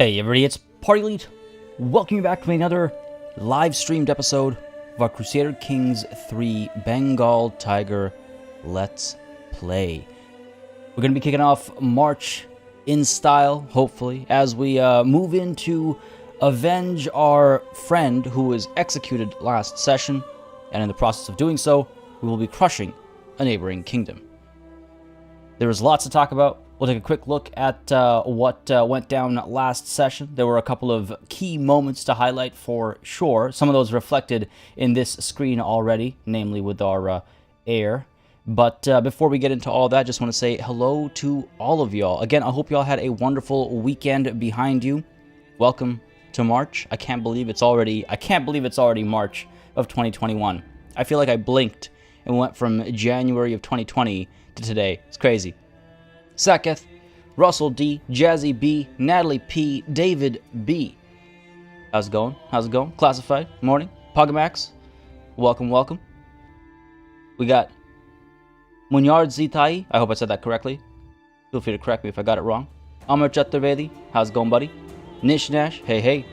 Hey everybody, it's Party Elite. Welcome you back to another live streamed episode of our Crusader Kings 3 Bengal Tiger Let's Play. We're going to be kicking off March in style, hopefully, as we move in to avenge our friend who was executed last session, and in the process of doing so, we will be crushing a neighboring kingdom. There is lots to talk about. We'll take a quick look at what went down last session. There were a couple of key moments to highlight for sure. Some of those reflected in this screen already, namely with our heir. But before we get into all that, just want to say hello to all of y'all. Again, I hope y'all had a wonderful weekend behind you. Welcome to March. I can't believe it's already March of 2021. I feel like I blinked and went from January of 2020 to today. It's crazy. Saketh, Russell D, Jazzy B, Natalie P, David B. How's it going? How's it going? Classified, morning, Pogamax, welcome, welcome. We got Munyard Zitai, I hope I said that correctly. Feel free to correct me if I got it wrong. Amar Chaturvedi, how's it going, buddy? Nish Nash, hey, hey.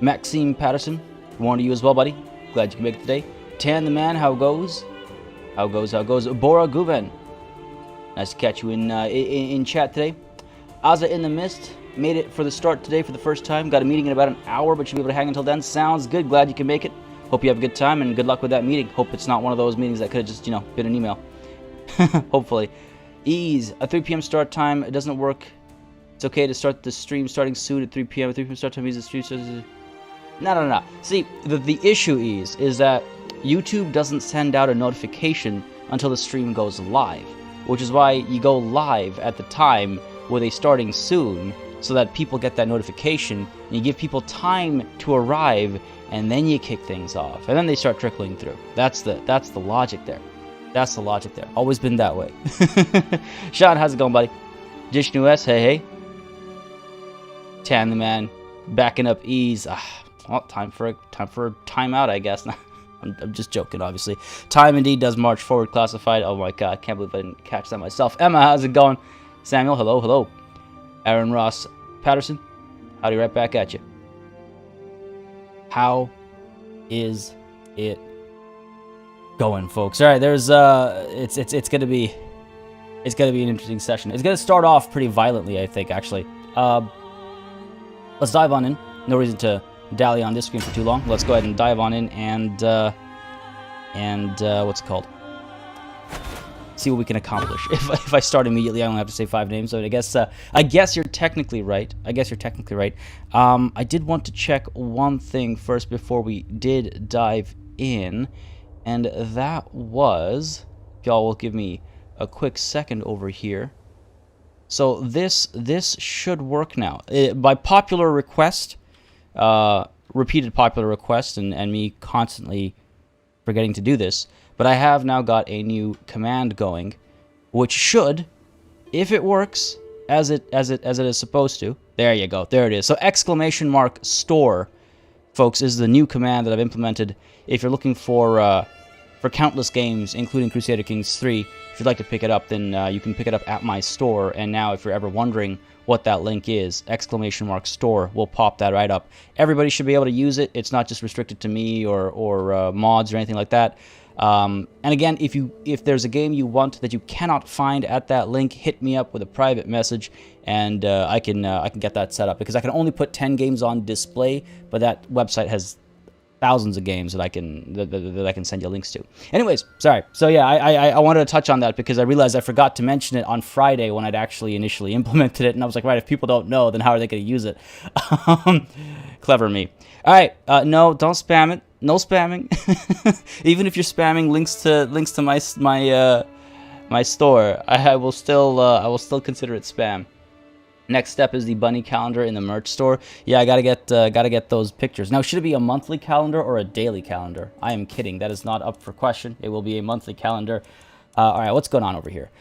Maxime Patterson, morning to you as well, buddy. Glad you can make it today. Tan the Man, how goes? How goes? Bora Guven. Nice to catch you in chat today. Aza in the Mist made it for the start today for the first time. Got a meeting in about an hour, but should be able to hang until then. Sounds good. Glad you can make it. Hope you have a good time and good luck with that meeting. Hope it's not one of those meetings that could have just, been an email. Hopefully. Ease. A 3 p.m. start time. It doesn't work. It's okay to start the stream starting soon at 3 p.m. 3 p.m. start time means the stream starts. No. See, the issue is that YouTube doesn't send out a notification until the stream goes live, which is why you go live at the time where they starting soon, so that people get that notification, and you give people time to arrive, and then you kick things off, and then they start trickling through. That's the logic there. That's the logic there. Always been that way. Sean, how's it going, buddy? Jishnu S, hey. Tan the Man, backing up Ease. Well, time for a timeout, I guess. I'm just joking, obviously. Time indeed does march forward, classified. Oh my god, can't believe I didn't catch that myself. Emma, how's it going? Samuel, hello. Aaron Ross Patterson, howdy, right back at you. How is it going, folks? All right, there's it's gonna be an interesting session. It's gonna start off pretty violently, I think, actually. Let's dive on in. No reason to dally on this screen for too long. Let's go ahead and dive on in and what's it called? See what we can accomplish. If I start immediately, I only have to say 5 names. So I guess you're technically right. I did want to check one thing first before we did dive in, and that was, if y'all will give me a quick second over here. So this should work now. By popular request. Repeated popular requests and me constantly forgetting to do this, but I have now got a new command going, which should, if it works as it is supposed to, there you go, there it is. So !store, folks, is the new command that I've implemented. If you're looking for countless games, including Crusader Kings 3, if you'd like to pick it up, then you can pick it up at my store. And now, if you're ever wondering what that link is, !store, will pop that right up. Everybody should be able to use it. It's not just restricted to me or mods or anything like that. And again, if there's a game you want that you cannot find at that link, hit me up with a private message, and I can get that set up, because I can only put 10 games on display, but that website has thousands of games that I can send you links to. Anyways, sorry. So yeah, I wanted to touch on that because I realized I forgot to mention it on Friday when I'd actually initially implemented it, and I was like, right, if people don't know, then how are they going to use it? Clever me. All right, no, don't spam it. No spamming. Even if you're spamming links to my store, I will still consider it spam. Next step is the bunny calendar in the merch store. Yeah, I gotta get those pictures. Now, should it be a monthly calendar or a daily calendar? I am kidding. That is not up for question. It will be a monthly calendar. All right, what's going on over here?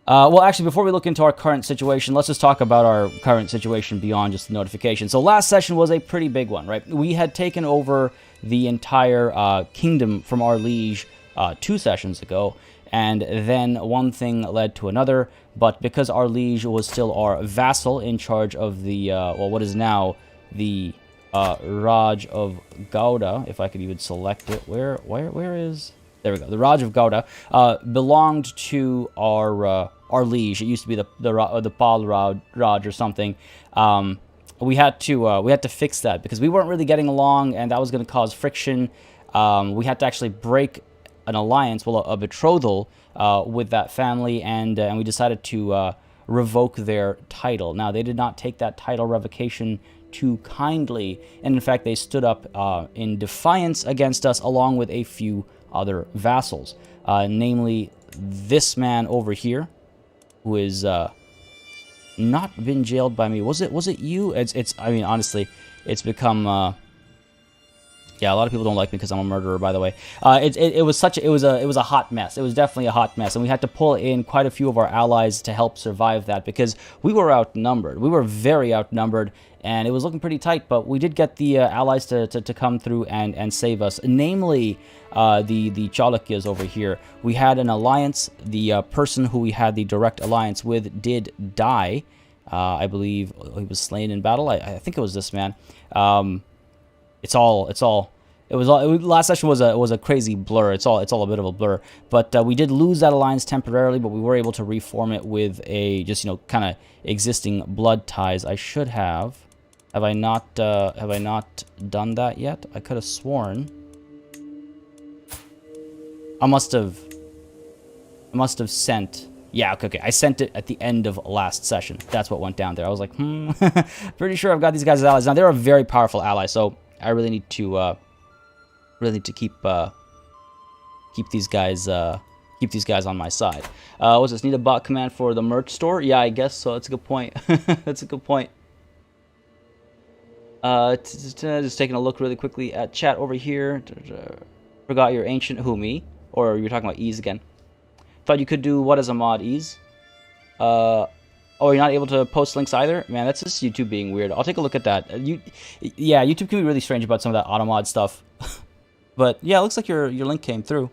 Well, actually, before we look into our current situation, let's just talk about our current situation beyond just the notification. So last session was a pretty big one, right? We had taken over the entire kingdom from our liege 2 sessions ago, and then one thing led to another. but because our liege was still our vassal in charge of the, well, what is now the Raj of Gouda, if I could even select it. Where is... There we go. The Raj of Gouda belonged to our liege. It used to be the Pal Raj or something. We had to fix that because we weren't really getting along, and that was going to cause friction. We had to actually break an alliance, well, a betrothal with that family, and we decided to revoke their title. Now, they did not take that title revocation too kindly, and in fact, they stood up in defiance against us, along with a few other vassals, namely this man over here, who is not been jailed by me. Was it you? It's. I mean, honestly, it's become. Yeah, a lot of people don't like me because I'm a murderer, by the way. It was a hot mess. It was definitely a hot mess, and we had to pull in quite a few of our allies to help survive that because we were outnumbered. We were very outnumbered, and it was looking pretty tight. But we did get the allies to come through and save us. Namely, the Chalukyas over here. We had an alliance. The person who we had the direct alliance with did die. I believe he was slain in battle. I think it was this man. Last session was a crazy blur. It's all a bit of a blur. But we did lose that alliance temporarily, but we were able to reform it with a just kind of existing blood ties. I should have. Have I not done that yet? I could have sworn. I must have sent. Yeah, okay. I sent it at the end of last session. That's what went down there. I was like, pretty sure I've got these guys as allies. Now they're a very powerful ally, so I really need to keep these guys on my side. What's this? Need a bot command for the merch store? Yeah, I guess so. That's a good point. That's a good point. Just taking a look really quickly at chat over here. Forgot your ancient who, me? Or you're talking about ease again? Thought you could do what as a mod, ease? Oh, you're not able to post links either? Man, that's just YouTube being weird. I'll take a look at that. Yeah, YouTube can be really strange about some of that automod stuff. But yeah, it looks like your link came through.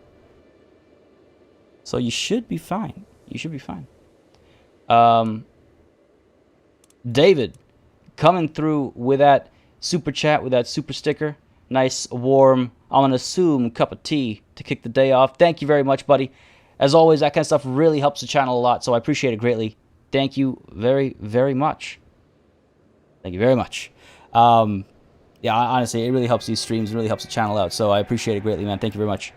So you should be fine. You should be fine. David, coming through with that super chat, with that super sticker. Nice, warm, I'm gonna assume, cup of tea to kick the day off. Thank you very much, buddy. As always, that kind of stuff really helps the channel a lot, so I appreciate it greatly. Thank you very, very much. Thank you very much. Yeah, honestly, it really helps these streams. It really helps the channel out, so I appreciate it greatly, man. Thank you very much.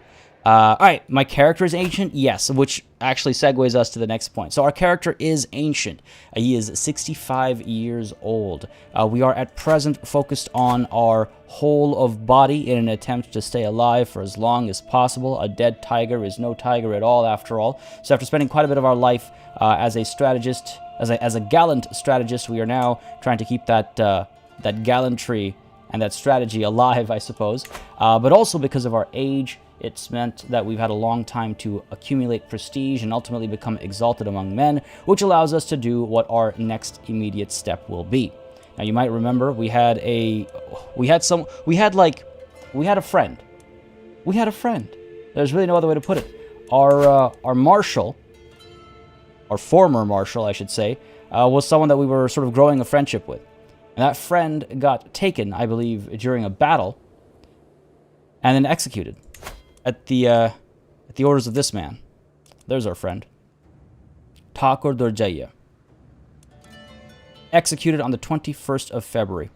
All right, my character is ancient? Yes, which actually segues us to the next point. So our character is ancient. He is 65 years old. We are at present focused on our whole of body in an attempt to stay alive for as long as possible. A dead tiger is no tiger at all, after all. So after spending quite a bit of our life as a strategist, as a gallant strategist, we are now trying to keep that gallantry and that strategy alive, I suppose. But also because of our age, it's meant that we've had a long time to accumulate prestige and ultimately become exalted among men, which allows us to do what our next immediate step will be. Now, you might remember we had a friend. We had a friend. There's really no other way to put it. Our marshal, our former marshal, I should say, was someone that we were sort of growing a friendship with. And that friend got taken, I believe, during a battle, and then executed at the orders of this man. There's our friend, Thakur Durjaya. Executed on the 21st of February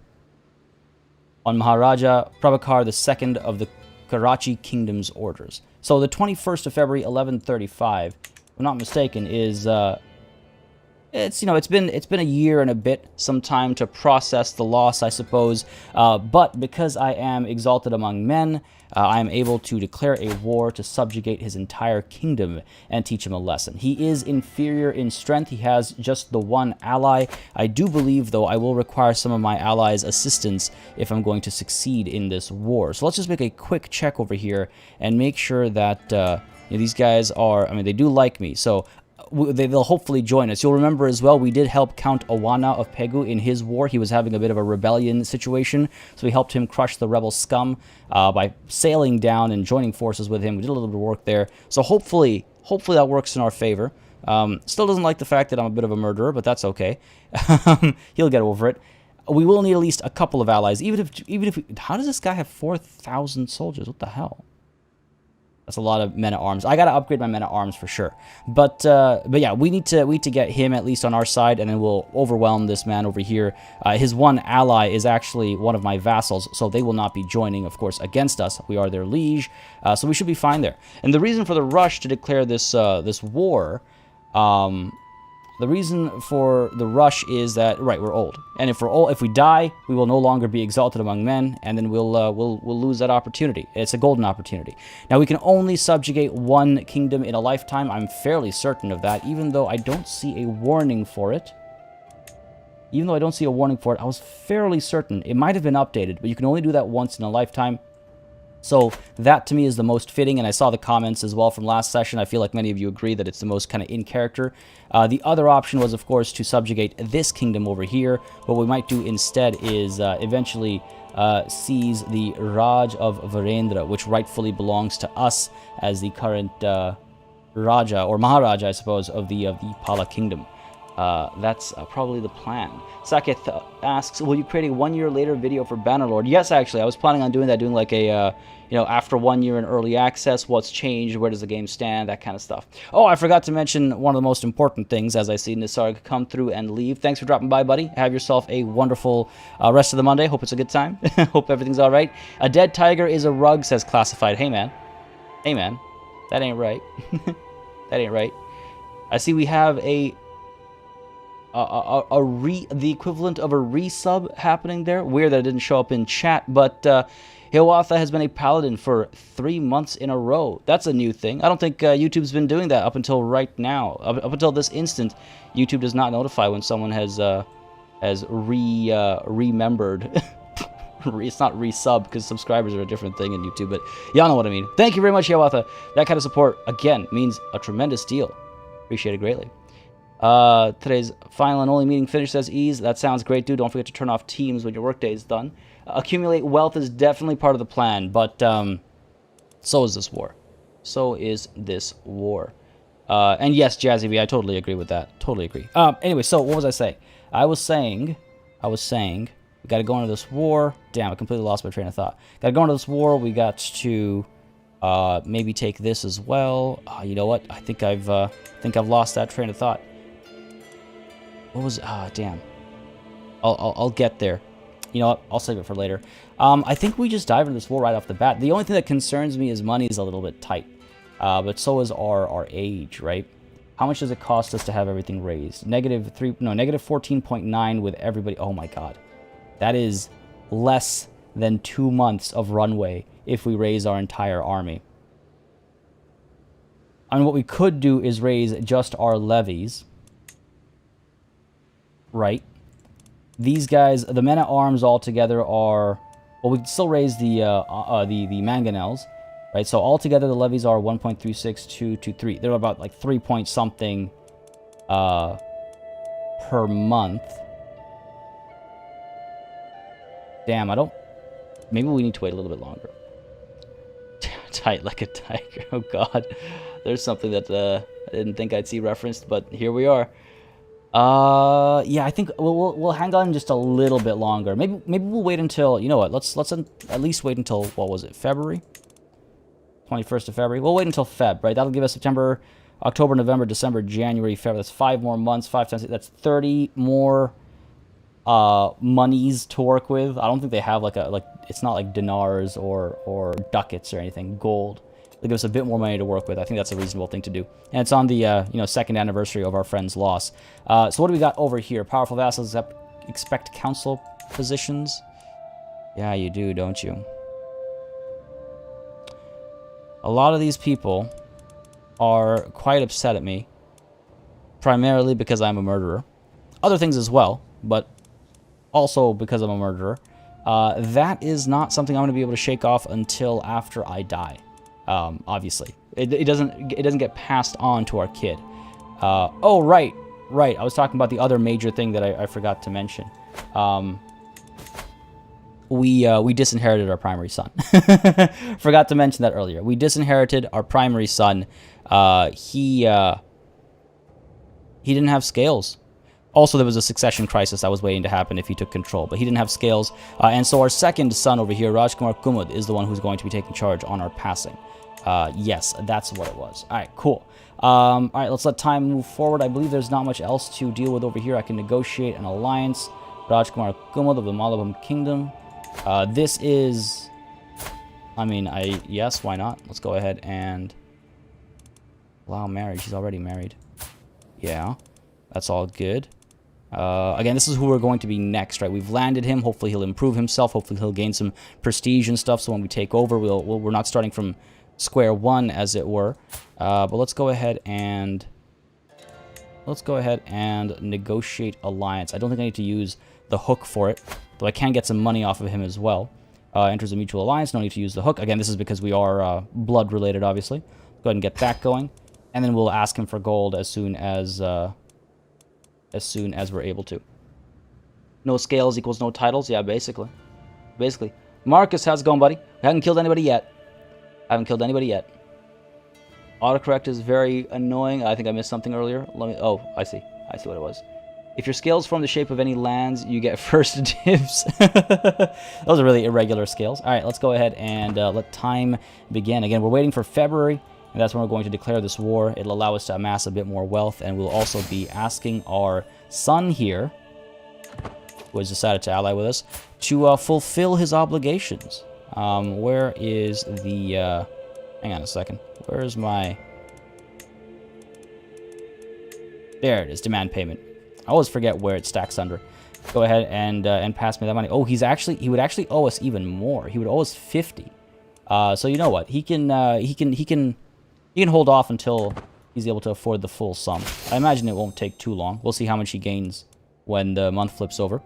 on Maharaja Prabhakar II of the Karachi Kingdom's orders. So the 21st of February, 1135, if I'm not mistaken, is it's been a year and a bit, some time to process the loss, I suppose. But because I am exalted among men, I am able to declare a war to subjugate his entire kingdom and teach him a lesson. He is inferior in strength. He has just the one ally. I do believe, though, I will require some of my allies' assistance if I'm going to succeed in this war. So let's just make a quick check over here and make sure that these guys are, they do like me. So they'll hopefully join us. You'll remember as well, we did help Count Awana of Pegu in his war. He was having a bit of a rebellion situation, so we helped him crush the rebel scum by sailing down and joining forces with him. We did a little bit of work there, so hopefully that works in our favor. Still doesn't like the fact that I'm a bit of a murderer, but that's okay. He'll get over it. We will need at least a couple of allies, even if how does this guy have 4,000 soldiers? What the hell? That's a lot of men-at-arms. I gotta upgrade my men-at-arms for sure. But yeah, we need to get him at least on our side, and then we'll overwhelm this man over here. His one ally is actually one of my vassals, so they will not be joining, of course, against us. We are their liege, so we should be fine there. And the reason for the rush to declare this this war, the reason for the rush is that, right, we're old, and if we die, we will no longer be exalted among men, and then we'll lose that opportunity. It's a golden opportunity. Now we can only subjugate one kingdom in a lifetime. I'm fairly certain of that, even though I don't see a warning for it. I was fairly certain. It might have been updated, but you can only do that once in a lifetime. So that to me is the most fitting, and I saw the comments as well from last session. I feel like many of you agree that it's the most kind of in character. The other option was, of course, to subjugate this kingdom over here. What we might do instead is eventually seize the Raj of Virendra, which rightfully belongs to us as the current Raja, or Maharaja, I suppose, of the Pala kingdom. That's probably the plan. Saketh asks, will you create a 1 year later video for Bannerlord? Yes, actually, I was planning on doing that, doing like a, after 1 year in early access, what's changed, where does the game stand, that kind of stuff. Oh, I forgot to mention one of the most important things as I see Nisarg come through and leave. Thanks for dropping by, buddy. Have yourself a wonderful rest of the Monday. Hope it's a good time. Hope everything's all right. A dead tiger is a rug, says Classified. Hey, man. Hey, man. That ain't right. That ain't right. I see we have the equivalent of a resub happening there. Weird that it didn't show up in chat, but Hiawatha has been a paladin for 3 months in a row. That's a new thing. I don't think YouTube's been doing that up until right now. Up until this instant, YouTube does not notify when someone has remembered. It's not resub, because subscribers are a different thing in YouTube, but y'all know what I mean. Thank you very much, Hiawatha. That kind of support, again, means a tremendous deal. Appreciate it greatly. Today's final and only meeting finished, says Ease. That sounds great, dude. Don't forget to turn off Teams when your workday is done. Accumulate wealth is definitely part of the plan, but so is this war. So is this war. And yes, Jazzy B, I totally agree with that. Totally agree. Anyway, so what was I saying? I was saying, we got to go into this war. Damn, I completely lost my train of thought. Got to go into this war. We got to maybe take this as well. You know what? I think I've lost that train of thought. What was? Damn. I'll get there. You know what? I'll save it for later. I think we just dive into this war right off the bat. The only thing that concerns me is money is a little bit tight. But so is our age, right? How much does it cost us to have everything raised? negative 14.9 with everybody. Oh my god. That is less than 2 months of runway if we raise our entire army. And what we could do is raise just our levies. Right? These guys, the men-at-arms altogether are... Well, we can still raise the mangonels. Right? So altogether the levies are 1.36223. They're about like 3 point something per month. Damn, I don't... Maybe we need to wait a little bit longer. Tight like a tiger. Oh god. There's something that I didn't think I'd see referenced, but here we are. Yeah, I think we'll hang on just a little bit longer. Maybe we'll wait until... You know what? Let's at least wait until... What was it? February? 21st of February. We'll wait until Feb, right? That'll give us September, October, November, December, January, February. That's 5 more months. 5 times... That's 30 more... monies to work with. I don't think they have it's not like dinars or ducats or anything. Gold. They give us a bit more money to work with. I think that's a reasonable thing to do. And it's on the second anniversary of our friend's loss. So what do we got over here? Powerful vassals expect council positions. Yeah, you do, don't you? A lot of these people are quite upset at me, primarily because I'm a murderer. Other things as well, but also because I'm a murderer. That is not something I'm going to be able to shake off until after I die. Obviously, it doesn't get passed on to our kid. Oh right. I was talking about the other major thing that I forgot to mention. We disinherited our primary son. Forgot to mention that earlier. We disinherited our primary son. He He didn't have scales. Also, there was a succession crisis that was waiting to happen if he took control, but he didn't have scales. And so our second son over here, Rajkumar Kumud, is the one who's going to be taking charge on our passing. Yes, that's what it was. All right, cool. All right, let's let time move forward. I believe there's not much else to deal with over here. I can negotiate an alliance. Rajkumar Kumud of the Malabam Kingdom. This is... I mean, yes, why not? Let's go ahead and... allow marriage. She's already married. Yeah, that's all good. Again, this is who we're going to be next, right? We've landed him. Hopefully he'll improve himself. Hopefully he'll gain some prestige and stuff, so when we take over, we're not starting from square one, as it were. But let's go ahead and negotiate alliance. I don't think I need to use the hook for it, though I can get some money off of him as well. Enters a mutual alliance. No need to use the hook. Again, this is because we are blood related, obviously. Go ahead and get that going, and then we'll ask him for gold as soon as we're able to. No scales equals no titles. Yeah, basically. Marcus, how's it going, buddy? We haven't killed anybody yet. Autocorrect is very annoying. I think I missed something earlier. Oh, I see what it was. If your scales form the shape of any lands, you get first dibs. Those are really irregular scales. All right, let's go ahead and let time begin. Again, we're waiting for February, and that's when we're going to declare this war. It'll allow us to amass a bit more wealth, and we'll also be asking our son here, who has decided to ally with us, to fulfill his obligations. Where is the... hang on a second. Where's my... There it is, demand payment. I always forget where it stacks under. Go ahead and pass me that money. Oh, he would actually owe us even more. He would owe us 50. So you know what? He can hold off until he's able to afford the full sum. I imagine it won't take too long. We'll see how much he gains when the month flips over.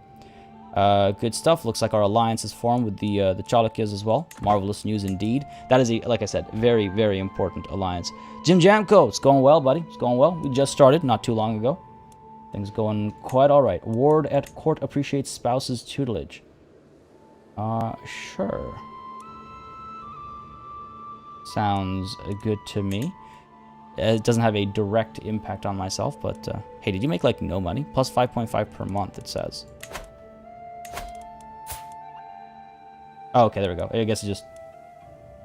Good stuff. Looks like our alliance is formed with the Chalukyas as well. Marvelous news indeed. That is, like I said, very, very important alliance. Jim Jamko, it's going well, buddy. It's going well. We just started not too long ago. Things going quite all right. Ward at court appreciates spouse's tutelage. Sure. Sounds good to me. It doesn't have a direct impact on myself, but hey, did you make like no money? Plus 5.5 per month, it says. Oh, okay, there we go. I guess it just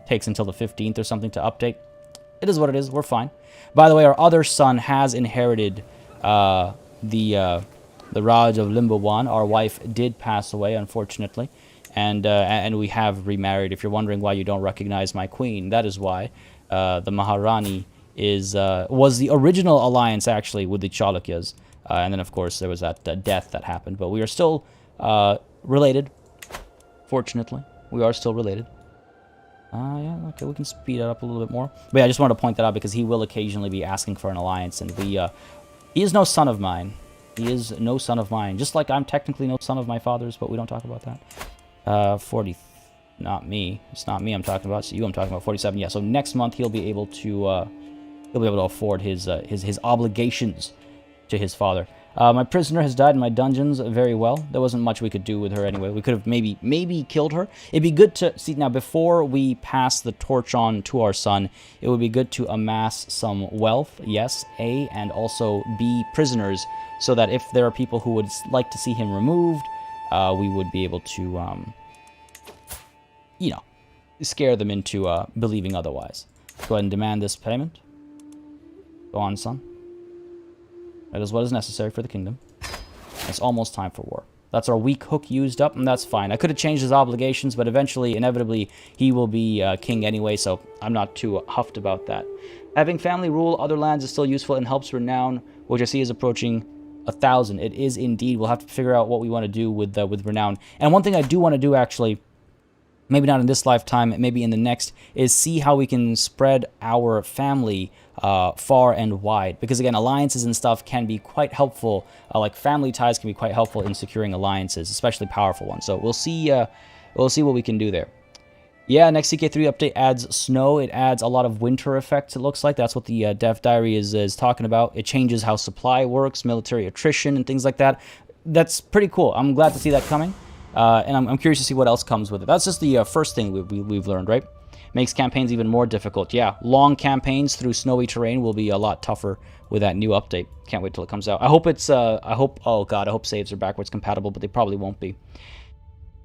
takes until the 15th or something to update. It is what it is. We're fine. By the way, our other son has inherited the Raj of Limbawan. Our wife did pass away, unfortunately, and we have remarried. If you're wondering why you don't recognize my queen, that is why. The Maharani was the original alliance, actually, with the Chalukyas, and then, of course, there was that death that happened. But we are still related, fortunately. We are still related. Yeah, okay, we can speed it up a little bit more. But yeah, I just wanted to point that out because he will occasionally be asking for an alliance, and he is no son of mine. He is no son of mine. Just like I'm technically no son of my father's, but we don't talk about that. 40, not me. It's not me I'm talking about. It's you I'm talking about. 47. Yeah. So next month he'll be able to afford his obligations to his father. My prisoner has died in my dungeons very well. There wasn't much we could do with her anyway. We could have maybe killed her. It'd be good to see now before we pass the torch on to our son. It would be good to amass some wealth. Yes, A, and also B, prisoners, so that if there are people who would like to see him removed, we would be able to, you know, scare them into believing otherwise. Go ahead and demand this payment. Go on, son. That is what is necessary for the kingdom. It's almost time for war. That's our weak hook used up, and that's fine. I could have changed his obligations, but eventually, inevitably, he will be king anyway, so I'm not too huffed about that. Having family rule other lands is still useful and helps renown, which I see is approaching 1,000. It is indeed. We'll have to figure out what we want to do with renown. And one thing I do want to do, actually, maybe not in this lifetime, maybe in the next, is see how we can spread our family far and wide. Because again, alliances and stuff can be quite helpful. Like family ties can be quite helpful in securing alliances, especially powerful ones. So we'll see what we can do there. Yeah, next CK3 update adds snow. It adds a lot of winter effects, it looks like. That's what the Dev Diary is talking about. It changes how supply works, military attrition, and things like that. That's pretty cool. I'm glad to see that coming. And I'm curious to see what else comes with it. That's just the first thing we've learned, right? Makes campaigns even more difficult. Yeah, long campaigns through snowy terrain will be a lot tougher with that new update. Can't wait till it comes out. I hope it's, oh god, I hope saves are backwards compatible, but they probably won't be.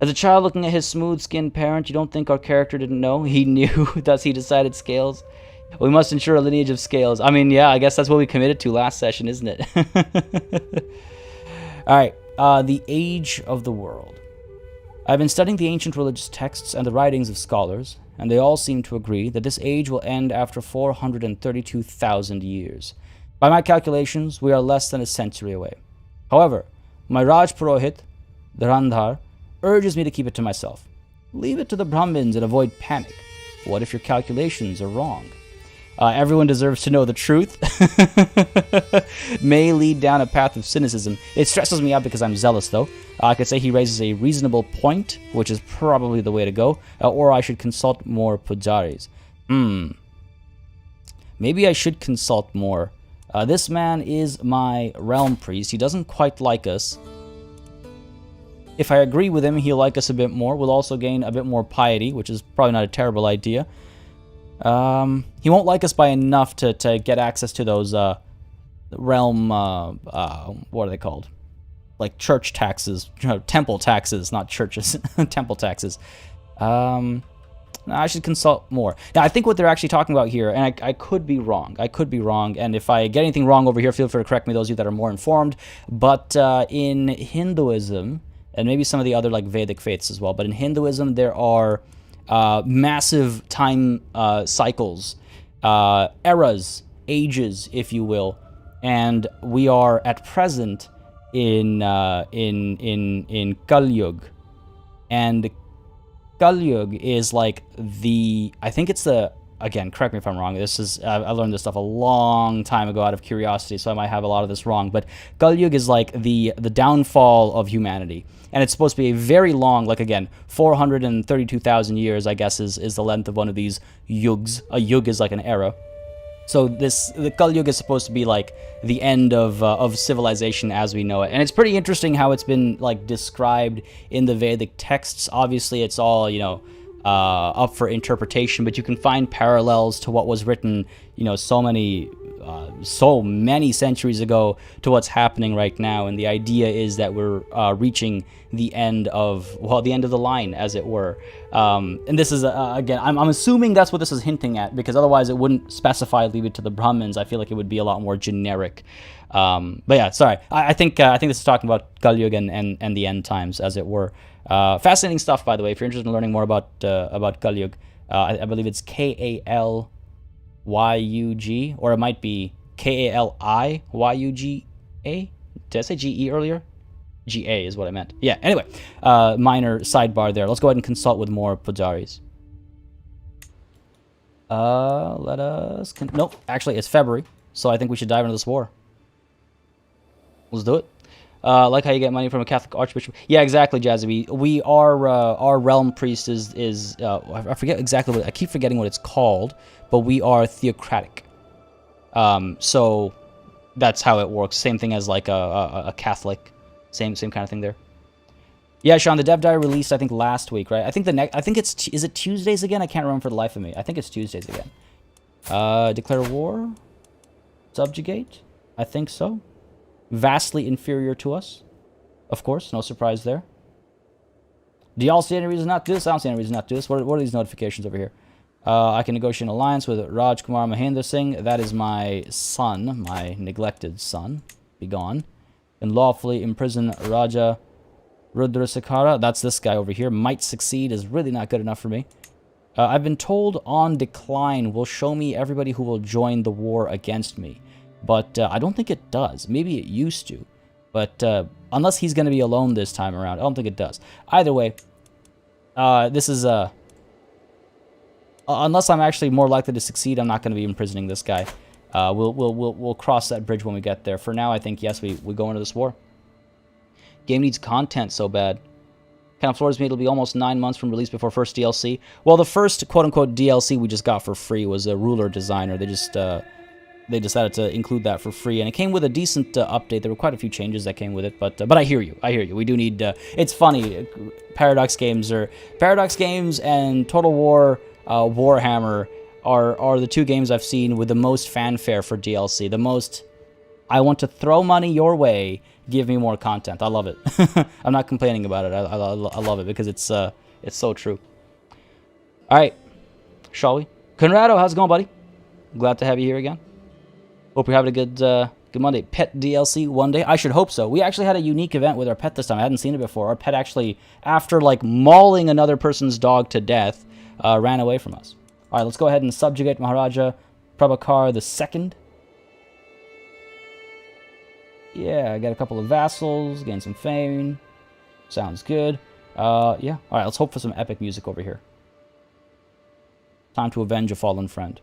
As a child looking at his smooth-skinned parent, you don't think our character didn't know? He knew, thus he decided scales. We must ensure a lineage of scales. I mean, yeah, I guess that's what we committed to last session, isn't it? Alright, the age of the world. I've been studying the ancient religious texts and the writings of scholars, and they all seem to agree that this age will end after 432,000 years. By my calculations, we are less than a century away. However, my Raj Purohit, the Randhar, urges me to keep it to myself. Leave it to the Brahmins and avoid panic. What if your calculations are wrong? Everyone deserves to know the truth. May lead down a path of cynicism. It stresses me out because I'm zealous, though. I could say he raises a reasonable point, which is probably the way to go, or I should consult more pujaris. Maybe I should consult more. This man is my realm priest. He doesn't quite like us. If I agree with him, he'll like us a bit more. We'll also gain a bit more piety, which is probably not a terrible idea. He won't like us by enough to get access to those realm, what are they called? Like church taxes, temple taxes, not churches, temple taxes. I should consult more. Now, I think what they're actually talking about here, and I could be wrong. I could be wrong, and if I get anything wrong over here, feel free to correct me, those of you that are more informed. But in Hinduism, and maybe some of the other like Vedic faiths as well, but in Hinduism there are massive time cycles, eras, ages, if you will, and we are at present in Kali Yuga, and Kali Yuga is like I think it's the, again, correct me if I'm wrong, this is, I learned this stuff a long time ago out of curiosity, so I might have a lot of this wrong, but Kali Yuga is like the downfall of humanity. And it's supposed to be a very long, like again, 432,000 years, I guess, is the length of one of these yugs. A yug is like an era. So the Kali Yuga is supposed to be like the end of civilization as we know it. And it's pretty interesting how it's been like described in the Vedic texts. Obviously, it's all, you know, up for interpretation, but you can find parallels to what was written, you know, so many centuries ago to what's happening right now. And the idea is that we're reaching the end of the line, as it were. And this is, again, I'm assuming that's what this is hinting at, because otherwise it wouldn't specify leave it to the Brahmins. I feel like it would be a lot more generic. But yeah, sorry. I think this is talking about Kali Yuga and the end times, as it were. Fascinating stuff, by the way. If you're interested in learning more about Kali Yuga, I believe it's Kalyug, or it might be Kaliuga. Did I say GE earlier? GA is what I meant. Yeah, anyway, minor sidebar there. Let's go ahead and consult with more pujaris. Let us... Nope, actually, it's February, so I think we should dive into this war. Let's do it. Like how you get money from a Catholic archbishop. Yeah, exactly, Jazzy. We our realm priest is I forget exactly what, I keep forgetting what it's called, but we are theocratic. So that's how it works. Same thing as like a Catholic. Same kind of thing there. Yeah, Sean, the dev diary released I think last week, right? I think is it Tuesdays again? I can't remember for the life of me. I think it's Tuesdays again. Declare war, subjugate. I think so. Vastly inferior to us. Of course, no surprise there. Do y'all see any reason not to do this? I don't see any reason not to do this. What are these notifications over here? I can negotiate an alliance with Raj Kumar Mahendra Singh. That is my son, my neglected son. Be gone. And lawfully imprison Raja Rudrasekhara. That's this guy over here. Might succeed is really not good enough for me. I've been told on decline will show me everybody who will join the war against me. But I don't think it does. Maybe it used to. But unless he's going to be alone this time around, I don't think it does. Either way, this is... unless I'm actually more likely to succeed, I'm not going to be imprisoning this guy. We'll cross that bridge when we get there. For now, I think, yes, we go into this war. Game needs content so bad. Kind of floors me, it'll be almost 9 months from release before first DLC. Well, the first quote-unquote DLC we just got for free was a ruler designer. They just... they decided to include that for free, and it came with a decent update. There were quite a few changes that came with it, but I hear you. We do need... it's funny. Paradox games and Total War Warhammer are the two games I've seen with the most fanfare for DLC. The most, I want to throw money your way, give me more content. I love it. I'm not complaining about it. I love it because it's so true. All right, shall we? Conrado, how's it going, buddy? Glad to have you here again. Hope you're having a good Monday. Pet DLC one day? I should hope so. We actually had a unique event with our pet this time. I hadn't seen it before. Our pet actually, after like mauling another person's dog to death, ran away from us. All right, let's go ahead and subjugate Maharaja Prabhakar II. Yeah, I got a couple of vassals, gain some fame. Sounds good. Yeah. All right, let's hope for some epic music over here. Time to avenge a fallen friend.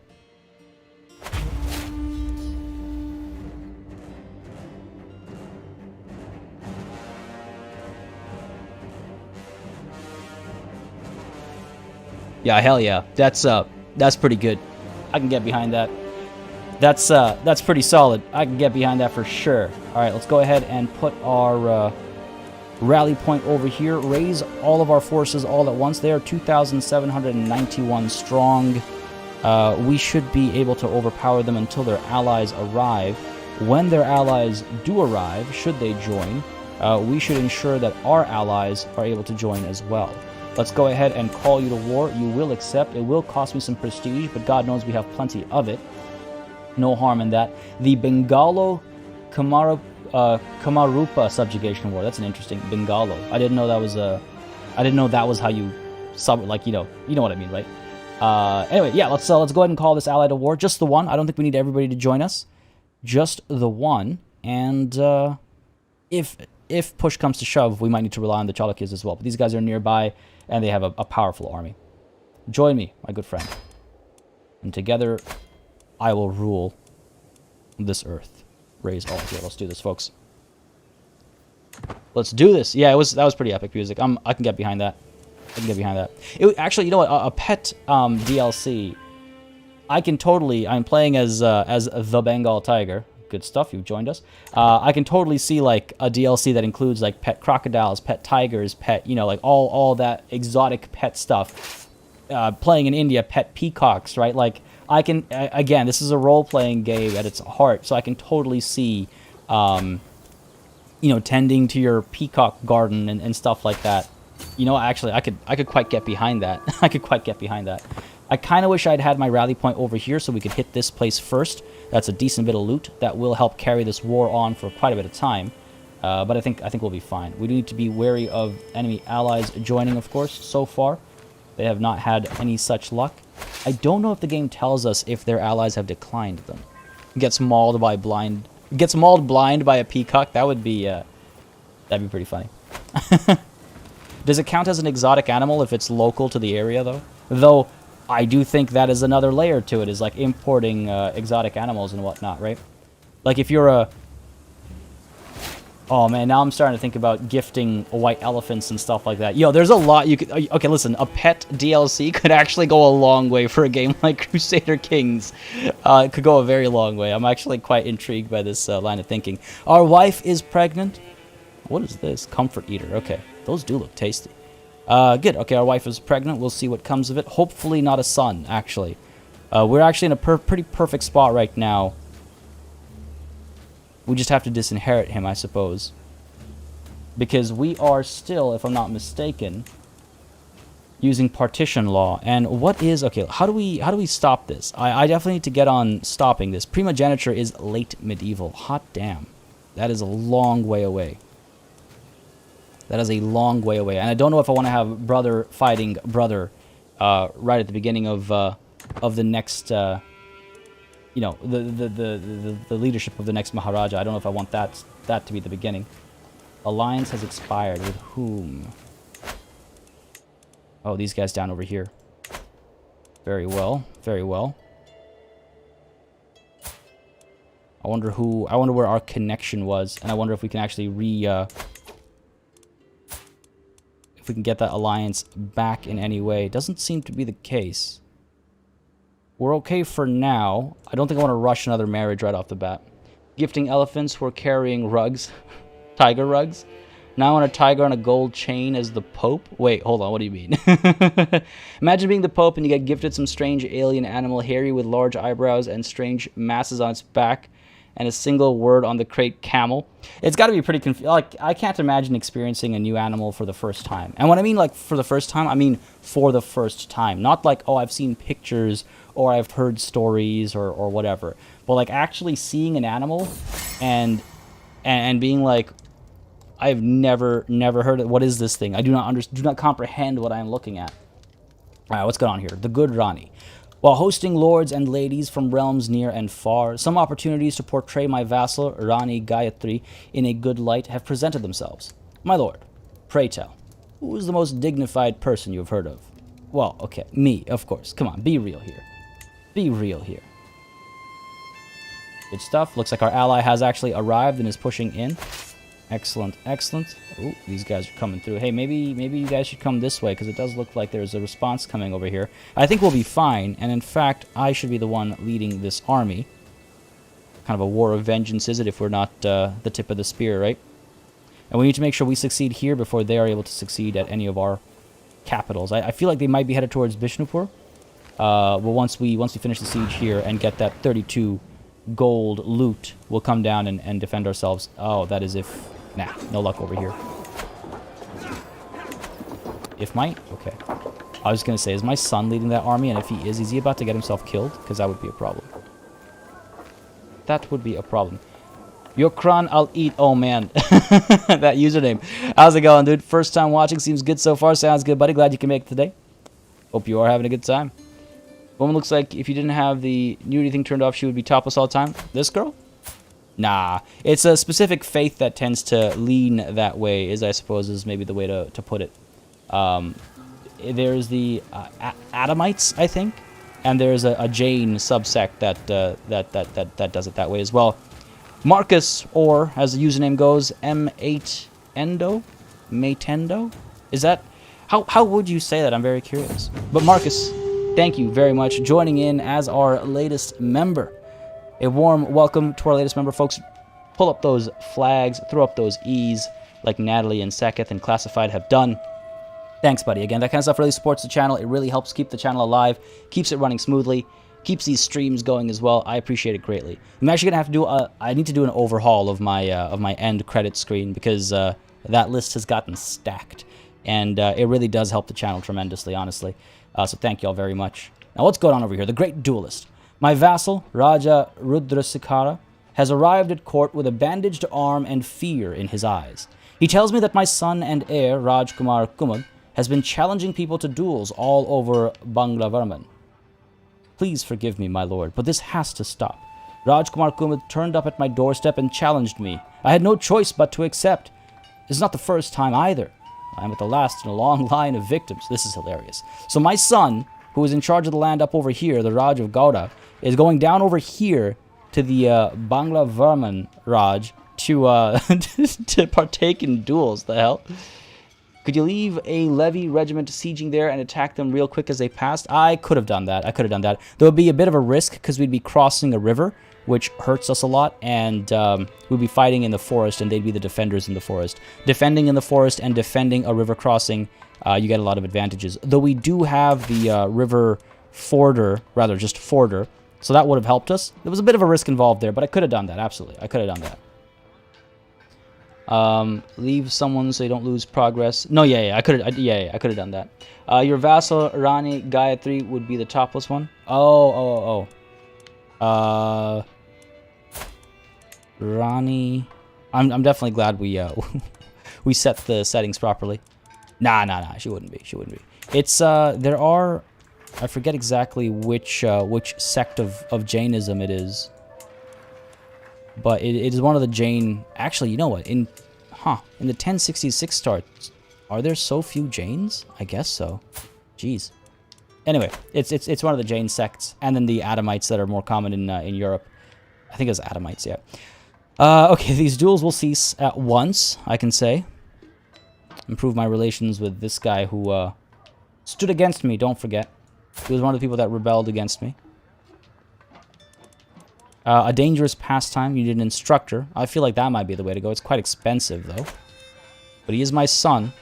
Yeah, hell yeah. That's pretty good. I can get behind that. That's pretty solid. I can get behind that for sure. All right, let's go ahead and put our rally point over here. Raise all of our forces all at once. They are 2,791 strong. We should be able to overpower them until their allies arrive. When their allies do arrive, should they join, we should ensure that our allies are able to join as well. Let's go ahead and call you to war. You will accept. It will cost me some prestige, but God knows we have plenty of it. No harm in that. The Bengalo Kamarupa subjugation war. That's an interesting Bengalo. I didn't know that was how you like you know what I mean, right? Anyway, yeah, let's go ahead and call this ally to war. Just the one. I don't think we need everybody to join us. Just the one. And if push comes to shove, we might need to rely on the Chalukyas as well. But these guys are nearby, and they have a powerful army. Join me, my good friend. And together, I will rule this earth. Raise all. Yeah, let's do this, folks. Let's do this. Yeah, that was pretty epic music. I can get behind that. I can get behind that. Actually, you know what? A pet DLC. I'm playing as the Bengal tiger. Good stuff. You've joined us. I can totally see like a DLC that includes like pet crocodiles, pet tigers, pet like all that exotic pet stuff. Playing in India, pet peacocks, right? Like I can again, this is a role-playing game at its heart, so I can totally see, tending to your peacock garden and stuff like that. Actually, I could quite get behind that. I could quite get behind that. I kind of wish I'd had my rally point over here so we could hit this place first. That's a decent bit of loot that will help carry this war on for quite a bit of time. But I think we'll be fine. We do need to be wary of enemy allies joining, of course. So far, they have not had any such luck. I don't know if the game tells us if their allies have declined them. Gets mauled blind by a peacock. That'd be pretty funny. Does it count as an exotic animal if it's local to the area, though? Though I do think that is another layer to it, is like importing exotic animals and whatnot, right? Like if you're a... Oh man, now I'm starting to think about gifting white elephants and stuff like that. Yo, there's a lot you could... Okay, listen, a pet DLC could actually go a long way for a game like Crusader Kings. It could go a very long way. I'm actually quite intrigued by this line of thinking. Our wife is pregnant. What is this? Comfort eater. Okay, those do look tasty. Good. Okay, our wife is pregnant. We'll see what comes of it. Hopefully not a son, actually. We're actually in a pretty perfect spot right now. We just have to disinherit him, I suppose. Because we are still, if I'm not mistaken, using partition law. And what is... Okay, how do we stop this? I definitely need to get on stopping this. Primogeniture is late medieval. Hot damn. That is a long way away. That is a long way away. And I don't know if I want to have brother fighting brother right at the beginning of the next, the leadership of the next Maharaja. I don't know if I want that to be the beginning. Alliance has expired. With whom? Oh, these guys down over here. Very well. Very well. I wonder where our connection was. And I wonder if we can actually if we can get that alliance back in any way. Doesn't seem to be the case. We're okay for now. I don't think I want to rush another marriage right off the bat. Gifting elephants who are carrying rugs. Tiger rugs. Now on a tiger on a gold chain as the Pope? Wait, hold on, what do you mean? Imagine being the Pope and you get gifted some strange alien animal, hairy with large eyebrows and strange masses on its back, and a single word on the crate, camel. It's got to be pretty confusing. Like, I can't imagine experiencing a new animal for the first time. And when I mean, like, for the first time, I mean for the first time. Not like, oh, I've seen pictures or I've heard stories or whatever. But, like, actually seeing an animal and being like, I've never heard of, what is this thing? I do not comprehend what I am looking at. All right, what's going on here? The Good Rani. While hosting lords and ladies from realms near and far, some opportunities to portray my vassal, Rani Gayatri, in a good light have presented themselves. My lord, pray tell, who is the most dignified person you have heard of? Well, okay, me, of course. Come on, be real here. Be real here. Good stuff. Looks like our ally has actually arrived and is pushing in. Excellent, excellent. Ooh, these guys are coming through. Hey, maybe you guys should come this way, because it does look like there's a response coming over here. I think we'll be fine, and in fact, I should be the one leading this army. Kind of a war of vengeance, is it, if we're not the tip of the spear, right? And we need to make sure we succeed here before they are able to succeed at any of our capitals. I feel like they might be headed towards Bishnupur. But once we finish the siege here and get that 32 gold loot, we'll come down and defend ourselves. Oh, that is if... Nah, no luck over here. If my... Okay. I was going to say, is my son leading that army? And if he is he about to get himself killed? Because that would be a problem. That would be a problem. Yokran, I'll eat... Oh, man. That username. How's it going, dude? First time watching. Seems good so far. Sounds good, buddy. Glad you can make it today. Hope you are having a good time. Woman looks like if you didn't have the nudity thing turned off, she would be topless all the time. This girl? Nah, it's a specific faith that tends to lean that way, I suppose is maybe the way to put it. There's the Adamites, I think, and there's a Jain subsect that does it that way as well. Marcus, or as the username goes, M8endo, Matendo. Is that how would you say that? I'm very curious. But Marcus, thank you very much joining in as our latest member. A warm welcome to our latest member, folks. Pull up those flags, throw up those E's like Natalie and Seketh and Classified have done. Thanks, buddy. Again, that kind of stuff really supports the channel. It really helps keep the channel alive, keeps it running smoothly, keeps these streams going as well. I appreciate it greatly. I'm actually gonna have to do I need to do an overhaul of my end credit screen because that list has gotten stacked, and it really does help the channel tremendously, honestly. So thank you all very much. Now, what's going on over here? The Great Duelist. My vassal, Raja Rudrasikara, has arrived at court with a bandaged arm and fear in his eyes. He tells me that my son and heir, Rajkumar Kumud, has been challenging people to duels all over Banglavarman. Please forgive me, my lord, but this has to stop. Rajkumar Kumud turned up at my doorstep and challenged me. I had no choice but to accept. This is not the first time either. I am at the last in a long line of victims. This is hilarious. So my son, who is in charge of the land up over here, the Raj of Gauda, is going down over here to the Banglavarman Raj to to partake in duels. The hell? Could you leave a levy regiment sieging there and attack them real quick as they passed? I could have done that. There would be a bit of a risk because we'd be crossing a river, which hurts us a lot, and we'd be fighting in the forest, and they'd be the defenders in the forest. Defending in the forest and defending a river crossing, you get a lot of advantages. Though we do have the river forder, rather just forder, so that would have helped us. There was a bit of a risk involved there, but I could have done that, absolutely. I could have done that. Leave someone so you don't lose progress. No, I could have done that. Your vassal, Rani Gayatri, would be the topless one. Rani... I'm definitely glad we we set the settings properly. Nah, she wouldn't be. It's, there are... I forget exactly which sect of Jainism it is. But it is one of the Jain... Actually, you know what? In the 1066 starts, are there so few Jains? I guess so. Jeez. Anyway, it's one of the Jain sects, and then the Adamites that are more common in Europe. I think it's Adamites, yeah. Okay, these duels will cease at once, I can say. Improve my relations with this guy who stood against me, don't forget. He was one of the people that rebelled against me. A dangerous pastime. You need an instructor. I feel like that might be the way to go. It's quite expensive, though. But he is my son.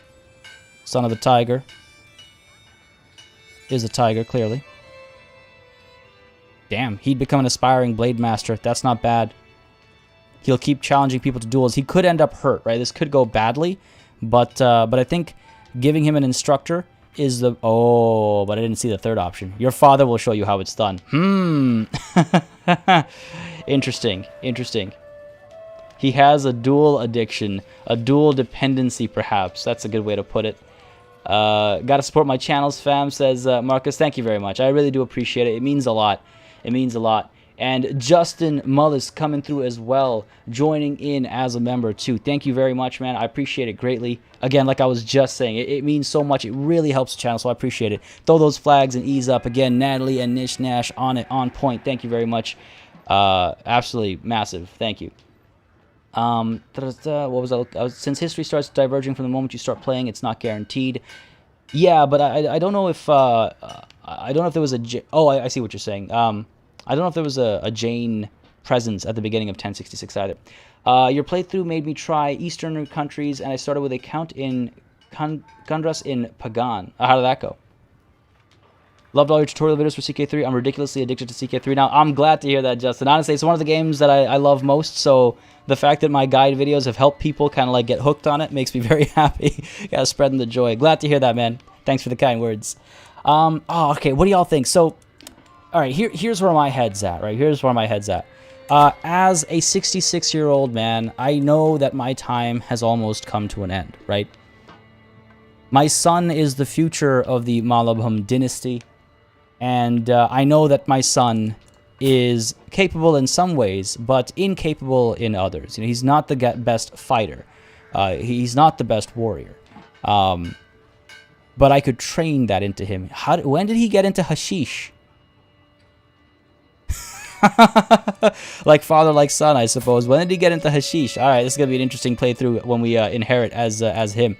Son of the tiger. Is a tiger, clearly. Damn, he'd become an aspiring blade master. That's not bad. He'll keep challenging people to duels. He could end up hurt, right? This could go badly. But I think giving him an instructor is the... Oh, but I didn't see the third option. Your father will show you how it's done. Interesting. Interesting. He has a dual addiction. A dual dependency, perhaps. That's a good way to put it. Gotta support my channels, fam, says Marcus. Thank you very much. I really do appreciate it. It means a lot. It means a lot. And Justin Mullis coming through as well, joining in as a member too. Thank you very much, man. I appreciate it greatly. Again, like I was just saying, it means so much. It really helps the channel, so I appreciate it. Throw those flags and ease up. Again, Natalie and Nish Nash on it, on point. Thank you very much. Absolutely massive. Thank you. What was that? Since history starts diverging from the moment you start playing, it's not guaranteed. Yeah, but I don't know if I don't know if there was a... Oh, I see what you're saying. I don't know if there was a Jain presence at the beginning of 1066 either. Your playthrough made me try Eastern countries, and I started with a count in Kundras in Pagan. How did that go? Loved all your tutorial videos for CK3. I'm ridiculously addicted to CK3 now. I'm glad to hear that, Justin. Honestly, it's one of the games that I love most, so the fact that my guide videos have helped people kind of like get hooked on it makes me very happy. Gotta spreading the joy. Glad to hear that, man. Thanks for the kind words. Oh, okay, what do y'all think? So... All right, here's where my head's at, right? Here's where my head's at. As a 66-year-old man, I know that my time has almost come to an end, right? My son is the future of the Malabhum dynasty, and I know that my son is capable in some ways, but incapable in others. You know, he's not the best fighter. He's not the best warrior. But I could train that into him. When did he get into hashish? Like father, like son, I suppose. When did he get into hashish? All right, this is gonna be an interesting playthrough when we inherit as him.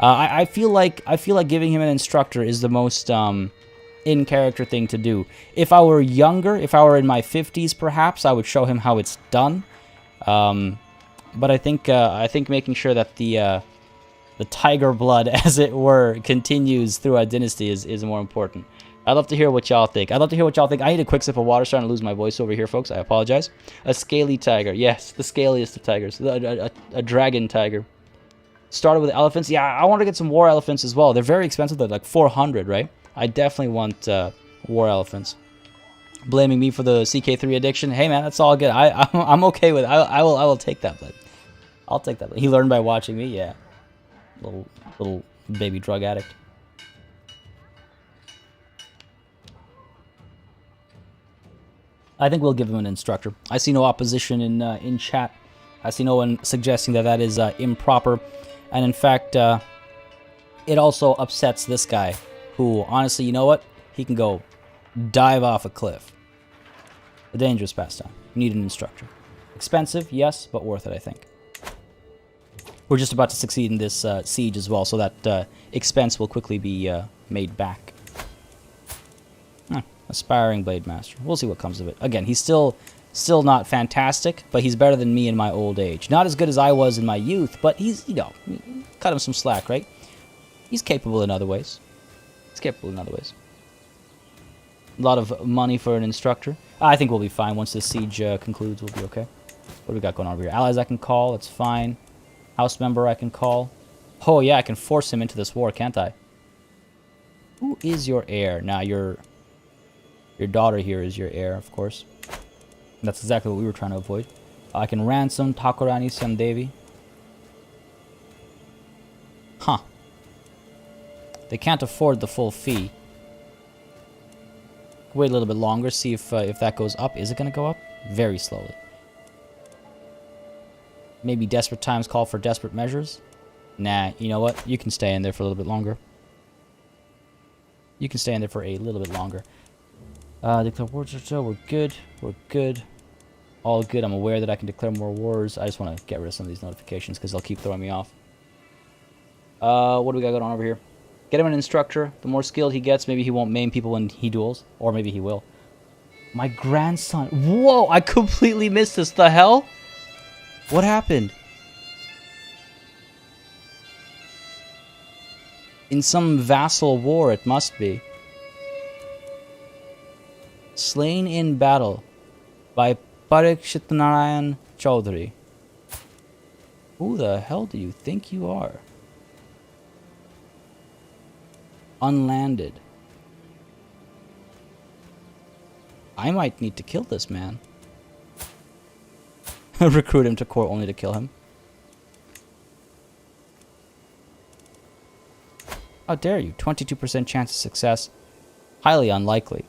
I feel like giving him an instructor is the most in character thing to do. If I were younger, if I were in my 50s, perhaps I would show him how it's done. But I think making sure that the tiger blood, as it were, continues through our dynasty is more important. I'd love to hear what y'all think. I need a quick sip of water. Starting to lose my voice over here, folks. I apologize. A scaly tiger. Yes, the scaliest of tigers. A dragon tiger. Started with elephants. Yeah, I want to get some war elephants as well. They're very expensive. They're like 400, right? I definitely want war elephants. Blaming me for the CK3 addiction. Hey, man, that's all good. I'm okay with it. I will take that, but I'll take that. He learned by watching me. Yeah, little baby drug addict. I think we'll give him an instructor. I see no opposition in chat. I see no one suggesting that is improper. And in fact, it also upsets this guy, who, honestly, you know what? He can go dive off a cliff. A dangerous pastime. You need an instructor. Expensive, yes, but worth it, I think. We're just about to succeed in this siege as well, so that expense will quickly be made back. Aspiring Blade Master. We'll see what comes of it. Again, he's still not fantastic, but he's better than me in my old age. Not as good as I was in my youth, but he's, you know, cut him some slack, right? He's capable in other ways. A lot of money for an instructor. I think we'll be fine. Once this siege concludes, we'll be okay. What do we got going on over here? Allies I can call. That's fine. House member I can call. Oh, yeah, I can force him into this war, can't I? Who is your heir? Now, your daughter here is your heir, of course. That's exactly what we were trying to avoid. I can ransom Thakurani Samdevi. Huh. They can't afford the full fee. Wait a little bit longer, see if that goes up. Is it going to go up? Very slowly. Maybe desperate times call for desperate measures? Nah, you know what? You can stay in there for a little bit longer. You can stay in there for a little bit longer. Declare wars or so. We're good. We're good. All good. I'm aware that I can declare more wars. I just want to get rid of some of these notifications because they'll keep throwing me off. What do we got going on over here? Get him an instructor. The more skilled he gets, maybe he won't maim people when he duels. Or maybe he will. My grandson. Whoa, I completely missed this. The hell? What happened? In some vassal war, it must be. Slain in battle by Parikshitnarayan Chaudhary. Who the hell do you think you are? Unlanded. I might need to kill this man. Recruit him to court only to kill him. How dare you? 22% chance of success. Highly unlikely.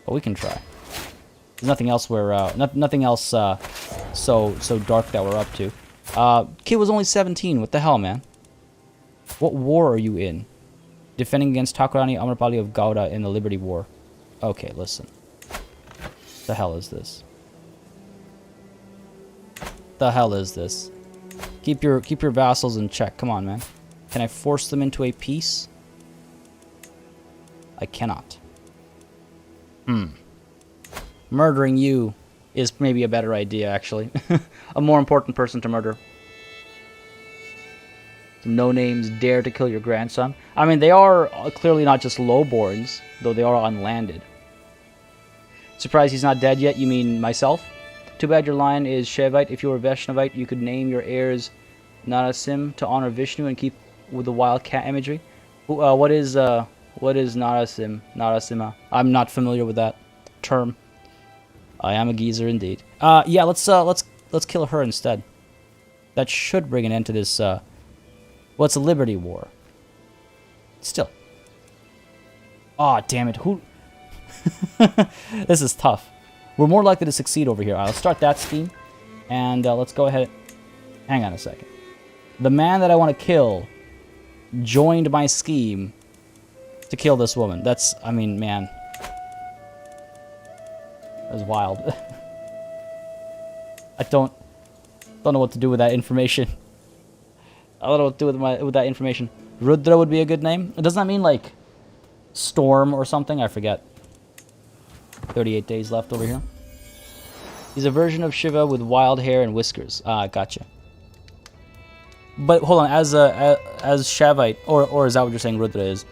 But we can try. There's nothing else nothing else so dark that we're up to. Kid was only 17. What the hell, man? What war are you in? Defending against Thakurani Amrapali of Gauda in the Liberty War. Okay, listen. The hell is this? The hell is this? Keep your vassals in check. Come on, man. Can I force them into a peace? I cannot. Murdering you is maybe a better idea, actually. A more important person to murder. No names dare to kill your grandson. I mean, they are clearly not just lowborns, though they are unlanded. Surprised he's not dead yet, you mean myself? Too bad your line is Shaivite. If you were Vaishnavite, you could name your heirs Narasim to honor Vishnu and keep with the wild cat imagery. What is Narasim? Narasimha? I'm not familiar with that term. I am a geezer indeed. Yeah, let's kill her instead. That should bring an end to this. Well, it's a Liberty War. Still. Aw, damn it. Who? This is tough. We're more likely to succeed over here. I'll start that scheme. And let's go ahead. Hang on a second. The man that I want to kill joined my scheme to kill this woman. That's, I mean, man. That's wild. I don't know what to do with that information. I don't know what to do with that information. Rudra would be a good name. Doesn't that mean like storm or something? I forget. 38 days left over here. He's a version of Shiva with wild hair and whiskers. Gotcha. But hold on, as Shavite, or is that what you're saying Rudra is?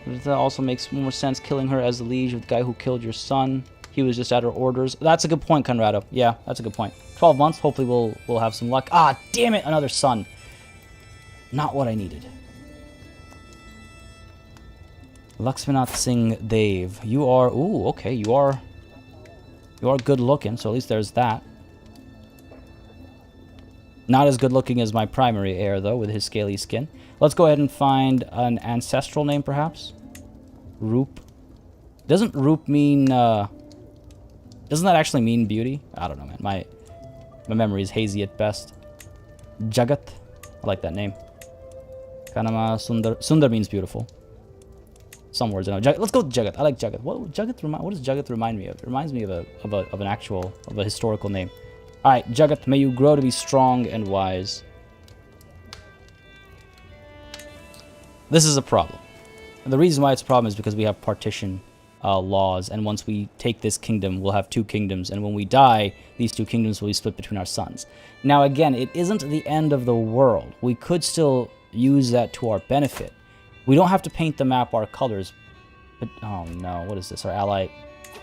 That also makes more sense, killing her as the liege of the guy who killed your son. He was just at her orders. That's a good point, Conrado. Yeah, that's a good point. 12 months, hopefully we'll have some luck. Ah, damn it, another son. Not what I needed. Laxmanath Singh Dev. You are, ooh, okay, you are good looking, so at least there's that. Not as good looking as my primary heir, though, with his scaly skin. Let's go ahead and find an ancestral name, perhaps. Roop. Doesn't Roop mean, doesn't that actually mean beauty? I don't know, man. My memory is hazy at best. Jagat. I like that name. Kanama Sundar. Sundar means beautiful. Some words I know. Let's go with Jagat. I like Jagat. What does Jagat remind me of? It reminds me of a historical name. Alright, Jagat, may you grow to be strong and wise. This is a problem. And the reason why it's a problem is because we have partition laws, and once we take this kingdom, we'll have 2 kingdoms, and when we die, these 2 kingdoms will be split between our sons. Now again, it isn't the end of the world. We could still use that to our benefit. We don't have to paint the map our colors, but oh no, what is this? Our ally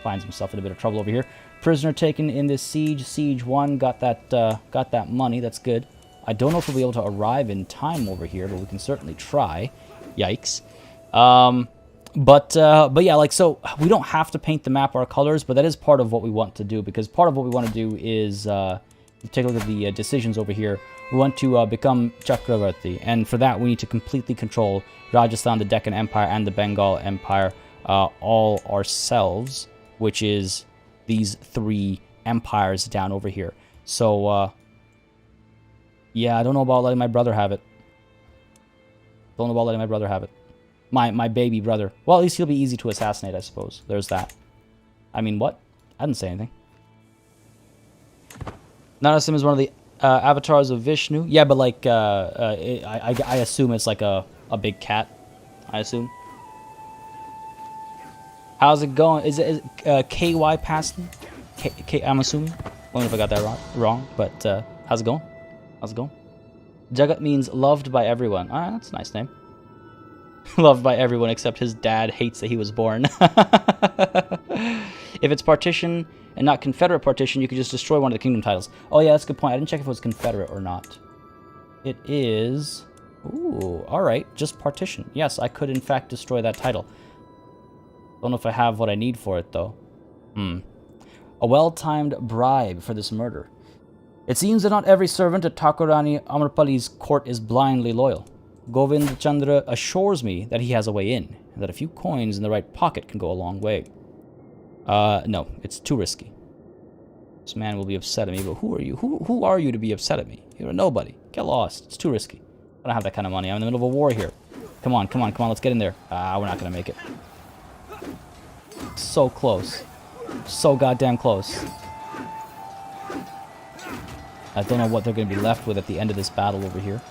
finds himself in a bit of trouble over here. Prisoner taken in this siege. Siege 1, got that money, that's good. I don't know if we'll be able to arrive in time over here, but we can certainly try. Yikes. But yeah, like, so we don't have to paint the map our colors, but that is part of what we want to do, because part of what we want to do is, take a look at the decisions over here. We want to become Chakravarti, and for that we need to completely control Rajasthan, the Deccan Empire, and the Bengal Empire, all ourselves, which is these 3 empires down over here. So, yeah, I don't know about letting my brother have it. Don't know about letting my brother have it. My baby brother. Well, at least he'll be easy to assassinate, I suppose. There's that. I mean, what? I didn't say anything. Narasim is one of the avatars of Vishnu. Yeah, but like, I assume it's like a big cat. I assume. How's it going? Is it KY Paston? I'm assuming. I don't know if I got that wrong, but how's it going? How's it going? Jagat means loved by everyone. Alright, that's a nice name. Loved by everyone except his dad hates that he was born. If it's partition and not Confederate partition, you could just destroy one of the kingdom titles. Oh yeah, that's a good point. I didn't check if it was Confederate or not. It is... Ooh, alright. Just partition. Yes, I could in fact destroy that title. Don't know if I have what I need for it, though. A well-timed bribe for this murder. It seems that not every servant at Thakurani Amrapali's court is blindly loyal. Govind Chandra assures me that he has a way in, and that a few coins in the right pocket can go a long way. No, it's too risky. This man will be upset at me, but who are you? Who are you to be upset at me? You're a nobody. Get lost. It's too risky. I don't have that kind of money. I'm in the middle of a war here. Come on, come on, come on. Let's get in there. We're not going to make it. So close. So goddamn close. I don't know what they're going to be left with at the end of this battle over here.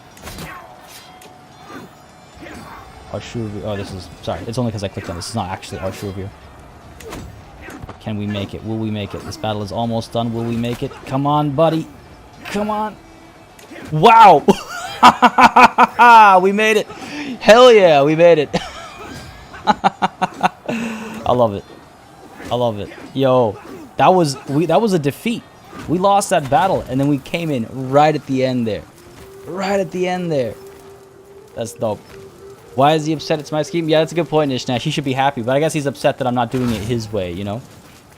Arshur... Oh, this is... Sorry, it's only because I clicked on this. It's not actually Arshur. Can we make it? Will we make it? This battle is almost done. Will we make it? Come on, buddy. Come on. Wow! We made it. Hell yeah, we made it. I love it. I love it. Yo, that was a defeat. We lost that battle, and then we came in right at the end there. Right at the end there. That's dope. Why is he upset it's my scheme? Yeah, that's a good point, Ishnash. He should be happy, but I guess he's upset that I'm not doing it his way, you know?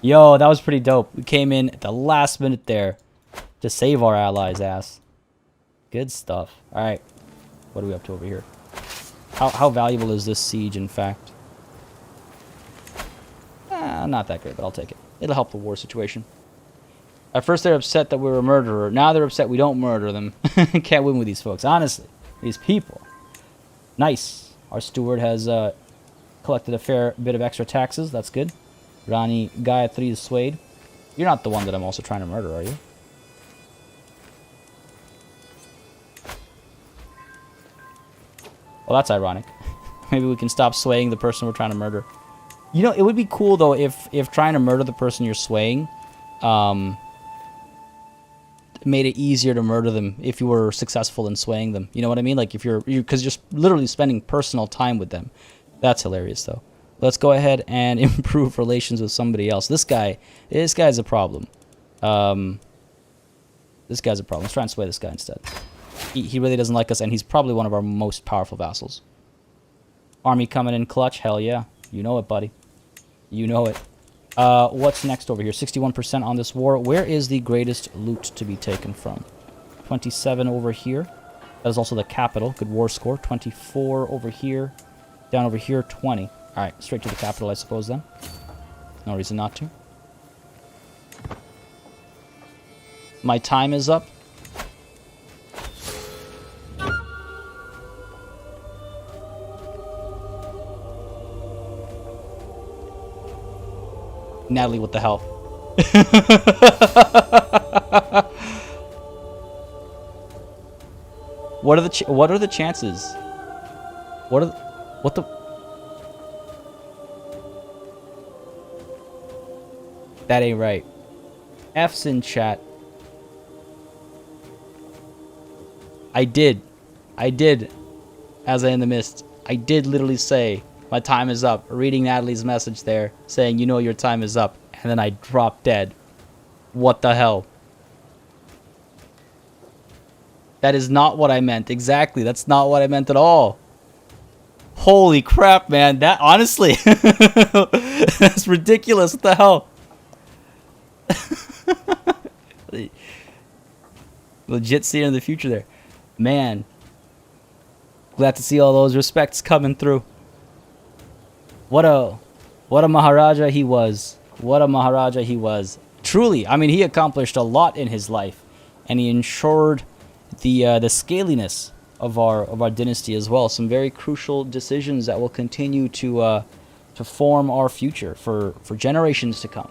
Yo, that was pretty dope. We came in at the last minute there to save our allies' ass. Good stuff. Alright. What are we up to over here? How valuable is this siege, in fact? Not that great, but I'll take it. It'll help the war situation. At first they're upset that we're a murderer. Now they're upset we don't murder them. Can't win with these folks. Honestly. These people. Nice. Our steward has collected a fair bit of extra taxes. That's good. Rani Gayatri is swayed. You're not the one that I'm also trying to murder, are you? Well, that's ironic. Maybe we can stop swaying the person we're trying to murder. You know, it would be cool, though, if trying to murder the person you're swaying made it easier to murder them if you were successful in swaying them. You know what I mean? Like, if because you're literally spending personal time with them. That's hilarious, though. Let's go ahead and improve relations with somebody else. This guy's a problem. This guy's a problem. Let's try and sway this guy instead. He really doesn't like us, and he's probably one of our most powerful vassals. Army coming in clutch. Hell yeah. You know it, buddy. You know it. What's next over here? 61% on this war. Where is the greatest loot to be taken from? 27 over here. That is also the capital. Good war score. 24 over here. Down over here, 20. Alright, straight to the capital, I suppose, then. No reason not to. My time is up. Natalie, what the hell? What are the chances? What the That ain't right. F's in chat. I did, as I in the mist. I did literally say, my time is up. Reading Natalie's message there, saying, you know your time is up. And then I dropped dead. What the hell? That is not what I meant. Exactly, that's not what I meant at all. Holy crap, man. That, honestly, that's ridiculous. What the hell? Legit seeing in the future there. Man. Glad to see all those respects coming through. What a Maharaja he was. What a Maharaja he was. Truly, I mean, he accomplished a lot in his life, and he ensured the scaliness of our dynasty as well. Some very crucial decisions that will continue to form our future for generations to come.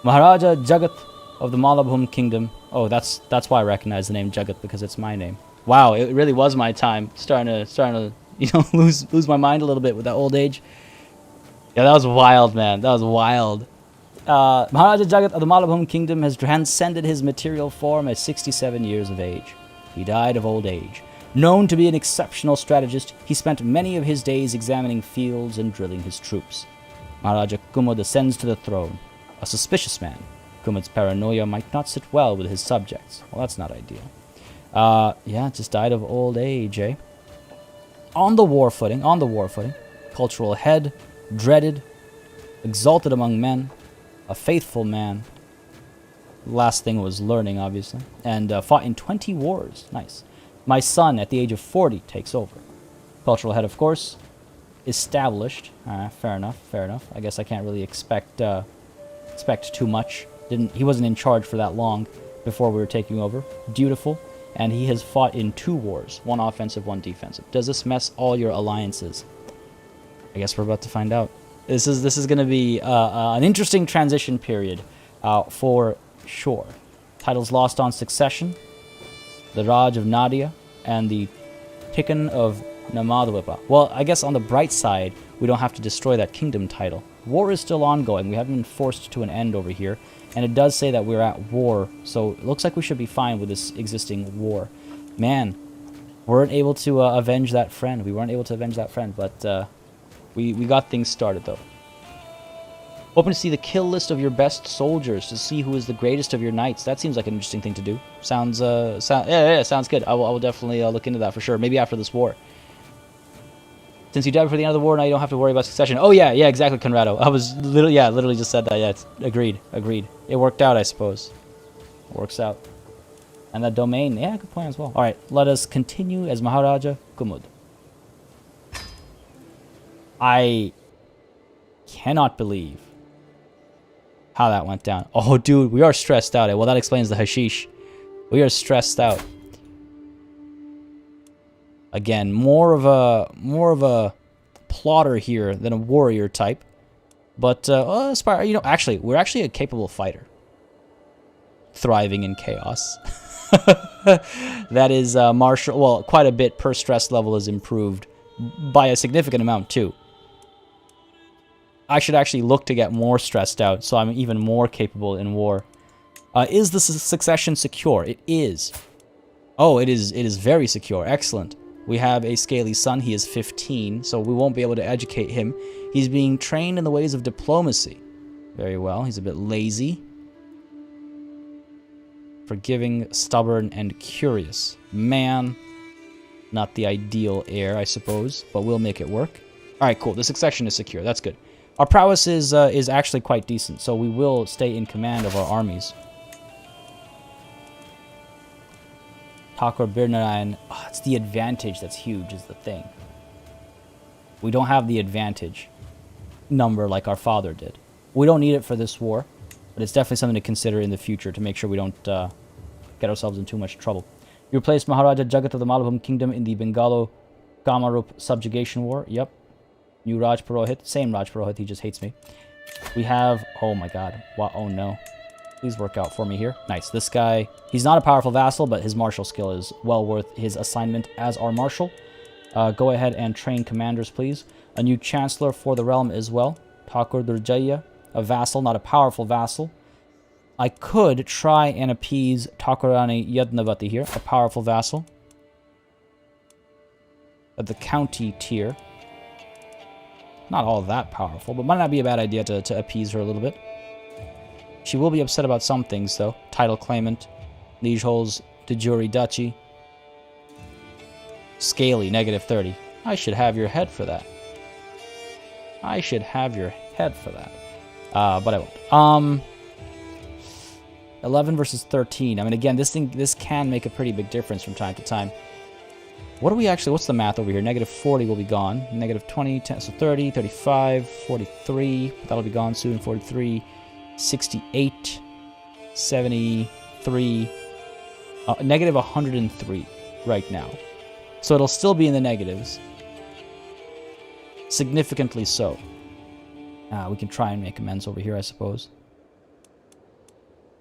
Maharaja Jagat of the Malabhum Kingdom. Oh, that's why I recognize the name Jagat, because it's my name. Wow, it really was my time. Starting to you know, lose my mind a little bit with that old age. Yeah, that was wild, man. That was wild. Maharaja Jagat of the Malabhum Kingdom has transcended his material form at 67 years of age. He died of old age. Known to be an exceptional strategist, he spent many of his days examining fields and drilling his troops. Maharaja Kumud ascends to the throne. A suspicious man. Kumud's paranoia might not sit well with his subjects. Well, that's not ideal. Yeah, just died of old age, eh? On the war footing. Cultural head, dreaded, exalted among men, a faithful man. Last thing was learning, obviously. And fought in 20 wars. Nice. My son, at the age of 40, takes over. Cultural head, of course. Established. Fair enough. I guess I can't really expect too much. He wasn't in charge for that long before we were taking over. Dutiful. And he has fought in 2 wars. 1 offensive, 1 defensive. Does this mess all your alliances? I guess we're about to find out. This is going to be an interesting transition period for sure. Titles lost on succession. The Raj of Nadia and the Tikkun of Namadwipa. Well, I guess on the bright side, we don't have to destroy that kingdom title. War is still ongoing. We haven't been forced to an end over here. And it does say that we're at war, so it looks like we should be fine with this existing war. Man, weren't able to avenge that friend. We weren't able to avenge that friend, but we got things started, though. Hoping to see the kill list of your best soldiers to see who is the greatest of your knights. That seems like an interesting thing to do. Sounds sounds good. I will definitely look into that for sure. Maybe after this war. Since you died before the end of the war, now you don't have to worry about succession. Oh yeah, exactly, Conrado. I was literally just said that. Yeah, agreed. It worked out, I suppose. It works out. And that domain, yeah, good point as well. All right, let us continue as Maharaja Kumud. I cannot believe how that went down. Oh, dude, we are stressed out. Well, that explains the hashish. We are stressed out. Again, more of a plotter here than a warrior type. But actually, we're actually a capable fighter. Thriving in chaos. That is martial. Well, quite a bit per stress level is improved by a significant amount too. I should actually look to get more stressed out, so I'm even more capable in war. Is the succession secure? It is. Oh, it is very secure. Excellent. We have a scaly son. He is 15, so we won't be able to educate him. He's being trained in the ways of diplomacy. Very well. He's a bit lazy. Forgiving, stubborn, and curious. Man, not the ideal heir, I suppose, but we'll make it work. All right, cool. The succession is secure. That's good. Our prowess is actually quite decent, so we will stay in command of our armies. Thakur Birnarayan, it's the advantage that's huge is the thing. We don't have the advantage number like our father did. We don't need it for this war, but it's definitely something to consider in the future to make sure we don't get ourselves in too much trouble. You replaced Maharaja Jagat of the Malabhum Kingdom in the Bengalo Kamarup subjugation war. Yep. New Raj Purohit. Same Raj Purohit, he just hates me. We have... Oh my god. Wow, oh no. Please work out for me here. Nice. This guy, he's not a powerful vassal, but his martial skill is well worth his assignment as our marshal. Go ahead and train commanders, please. A new chancellor for the realm as well. Thakur Durjaya, a vassal, not a powerful vassal. I could try and appease Thakurani Yadnavati here, a powerful vassal. At the county tier. Not all that powerful, but might not be a bad idea to appease her a little bit. She will be upset about some things, though. Title claimant, liege holds de jure duchy. Scaly, -30. I should have your head for that. I should have your head for that. But I won't. 11 versus 13. I mean, again, this can make a pretty big difference from time to time. What are we actually... What's the math over here? -40 will be gone. -20, 10, so 30, 35, 43. That'll be gone soon. 43, 68, 73. -103 right now. So it'll still be in the negatives. Significantly so. We can try and make amends over here, I suppose.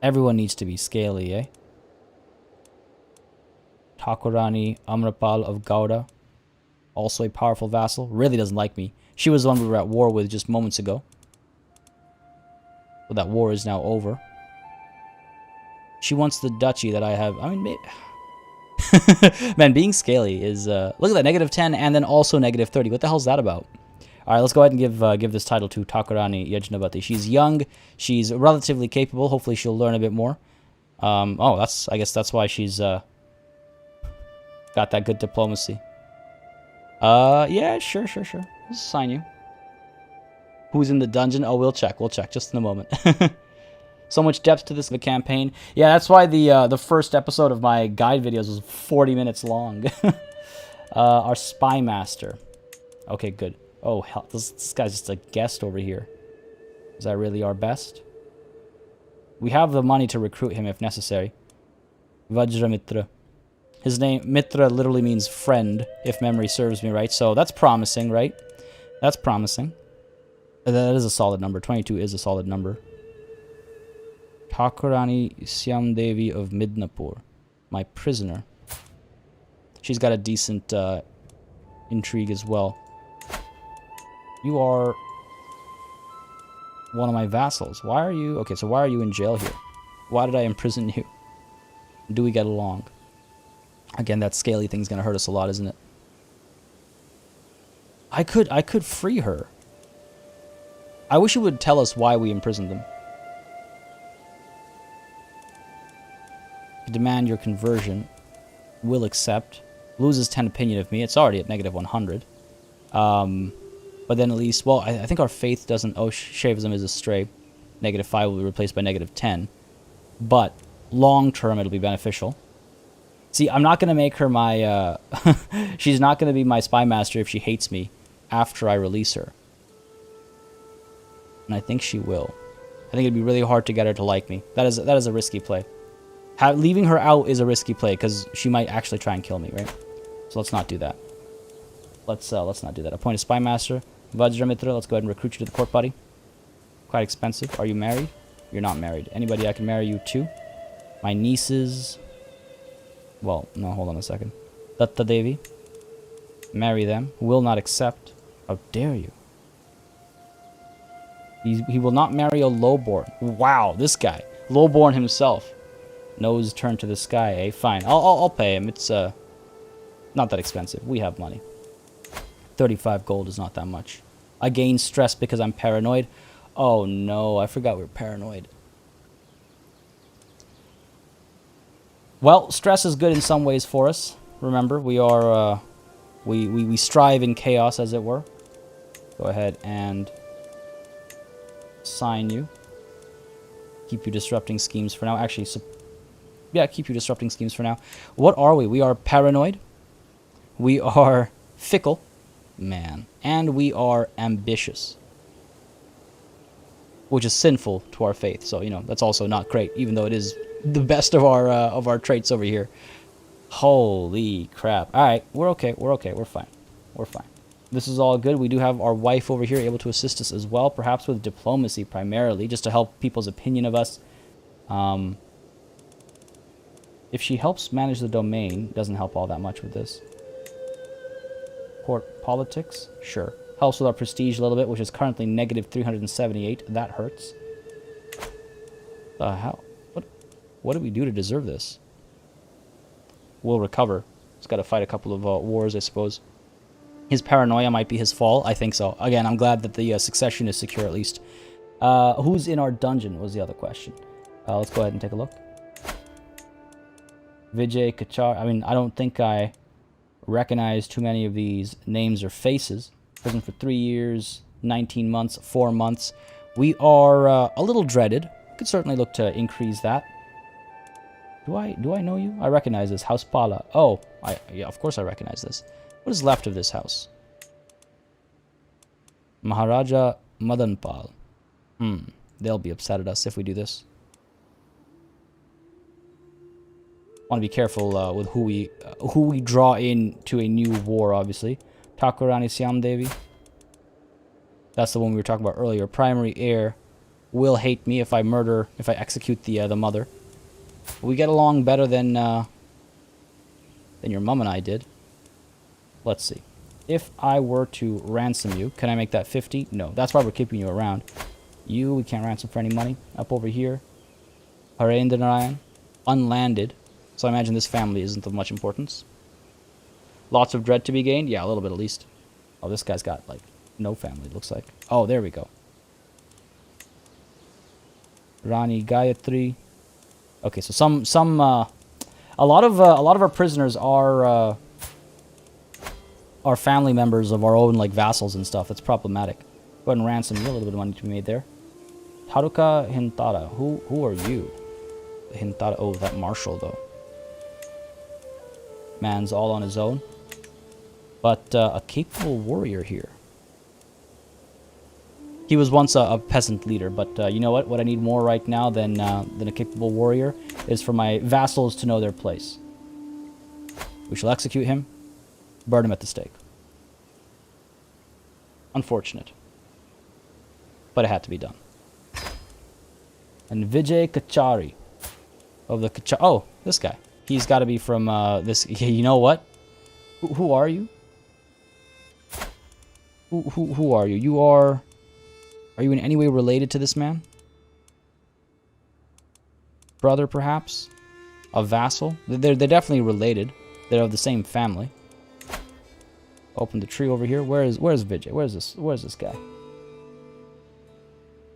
Everyone needs to be scaly, eh? Thakurani Amrapal of Gauda, also a powerful vassal, really doesn't like me. She was the one we were at war with just moments ago. But that war is now over. She wants the duchy that I have. I mean, Man, being scaly is... look at that, -10 and then also -30. What the hell's that about? All right, let's go ahead and give this title to Takarani Yajnavati. She's young. She's relatively capable. Hopefully she'll learn a bit more. Oh, I guess that's why she's got that good diplomacy. Yeah, sure. Let's assign you. Who's in the dungeon? Oh, we'll check just in a moment. So much depth to this campaign. Yeah, that's why the first episode of my guide videos was 40 minutes long. Our spy master. Okay, good. Oh, hell, this guy's just a guest over here. Is that really our best? We have the money to recruit him if necessary. Vajramitra. His name, Mitra, literally means friend, if memory serves me right. So that's promising, right? That's promising. That is a solid number. 22 is a solid number. Thakurani Syamdevi of Midnapur. My prisoner. She's got a decent intrigue as well. You are one of my vassals. Why are you... Okay, so why are you in jail here? Why did I imprison you? Do we get along? Again, that scaly thing's gonna hurt us a lot, isn't it? I could free her. I wish you would tell us why we imprisoned them. Demand your conversion. Will accept. Loses 10 opinion of me. It's already at -100. But then at least... Well, I think our faith doesn't... Oh, Shaivism is astray. -5 will be replaced by -10. But long term, it'll be beneficial. See, I'm not going to make her my... she's not going to be my spy master if she hates me after I release her. And I think she will. I think it'd be really hard to get her to like me. That is a risky play. Leaving her out is a risky play because she might actually try and kill me, right? So let's not do that. Let's not do that. Appoint a spy master. Vajramitra, let's go ahead and recruit you to the court, buddy. Quite expensive. Are you married? You're not married. Anybody I can marry you to? My nieces. Well, no, hold on a second. Datta Devi. Marry them. Will not accept. How dare you? He will not marry a lowborn. Wow, this guy. Lowborn himself. Nose turned to the sky, eh? Fine. I'll pay him. It's not that expensive. We have money. 35 gold is not that much. I gain stress because I'm paranoid. Oh no, I forgot we were paranoid. Well, stress is good in some ways for us. Remember, we are we strive in chaos, as it were. Go ahead and sign you. Keep you disrupting schemes for now. Actually, yeah, keep you disrupting schemes for now. What are we? We are paranoid. We are fickle. Man. And we are ambitious. Which is sinful to our faith. So, you know, that's also not great, even though it is the best of our traits over here. Holy crap. Alright, we're okay. We're fine. We're fine. This is all good. We do have our wife over here able to assist us as well, perhaps with diplomacy primarily, just to help people's opinion of us. If she helps manage the domain, doesn't help all that much with this. Court politics, sure. Helps with our prestige a little bit, which is currently -378. That hurts. The hell? What did we do to deserve this? We'll recover. He's got to fight a couple of wars, I suppose. His paranoia might be his fault. I think so. Again, I'm glad that the succession is secure at least. Who's in our dungeon was the other question. Let's go ahead and take a look. Vijay Kachar. I mean, I don't think I recognize too many of these names or faces. Prison for 3 years, 19 months, 4 months. We are a little dreaded. Could certainly look to increase that. Do I know you? I recognize this. House Pala. Oh, yeah, of course I recognize this. What is left of this house? Maharaja Madanpal. They'll be upset at us if we do this. Want to be careful with who we draw in to a new war, obviously. Thakurani Syamdevi. That's the one we were talking about earlier. Primary heir will hate me if I execute the mother. We get along better than your mom and I did. Let's see. If I were to ransom you, can I make that 50? No, that's why we're keeping you around. You, we can't ransom for any money. Up over here. Harendra Narayan. Unlanded. So I imagine this family isn't of much importance. Lots of dread to be gained? Yeah, a little bit at least. Oh, this guy's got, like, no family, it looks like. Oh, there we go. Rani Gayatri. Okay, so a lot of our prisoners are family members of our own, like, vassals and stuff. That's problematic. Go ahead and ransom you. A little bit of money to be made there. Haruka Hintara. Who are you? Hintara. Oh, that marshal, though. Man's all on his own. But a capable warrior here. He was once a peasant leader, but you know what? What I need more right now than a capable warrior is for my vassals to know their place. We shall execute him, burn him at the stake. Unfortunate. But it had to be done. And Vijay Kachari. Of the Kachari. Oh, this guy. He's got to be from this. You know what? Who are you? Who are you? You are... Are you in any way related to this man? Brother, perhaps? A vassal? They're definitely related. They're of the same family. Open the tree over here. Where's Vijay? Where's this guy?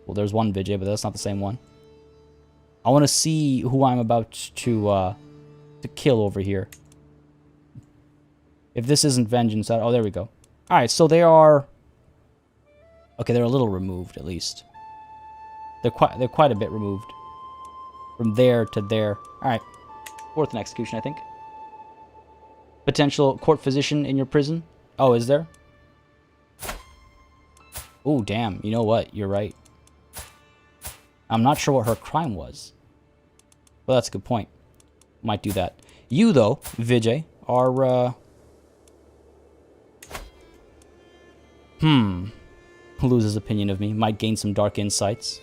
Well, there's one Vijay, but that's not the same one. I want to see who I'm about to kill over here. If this isn't vengeance, oh, there we go. All right, so they are. Okay, they're a little removed, at least. They're quite a bit removed. From there to there. Alright. Worth an execution, I think. Potential court physician in your prison? Oh, is there? Oh, damn. You know what? You're right. I'm not sure what her crime was. Well, that's a good point. Might do that. You, though, Vijay, are, loses opinion of me. Might gain some dark insights.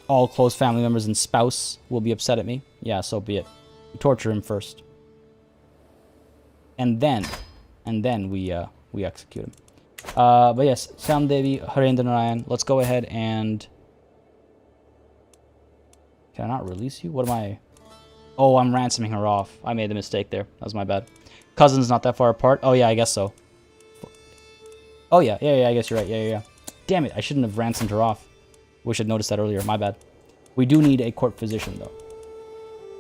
All close family members and spouse will be upset at me. Yeah, so be it. We torture him first. And then we execute him. But yes, Samdevi Harendra Narayan. Let's go ahead and... Can I not release you? What am I... Oh, I'm ransoming her off. I made the mistake there. That was my bad. Cousins not that far apart. Oh, yeah, I guess so. Oh, yeah, I guess you're right. Yeah. Damn it, I shouldn't have ransomed her off. Wish I'd noticed that earlier. My bad. We do need a court physician, though.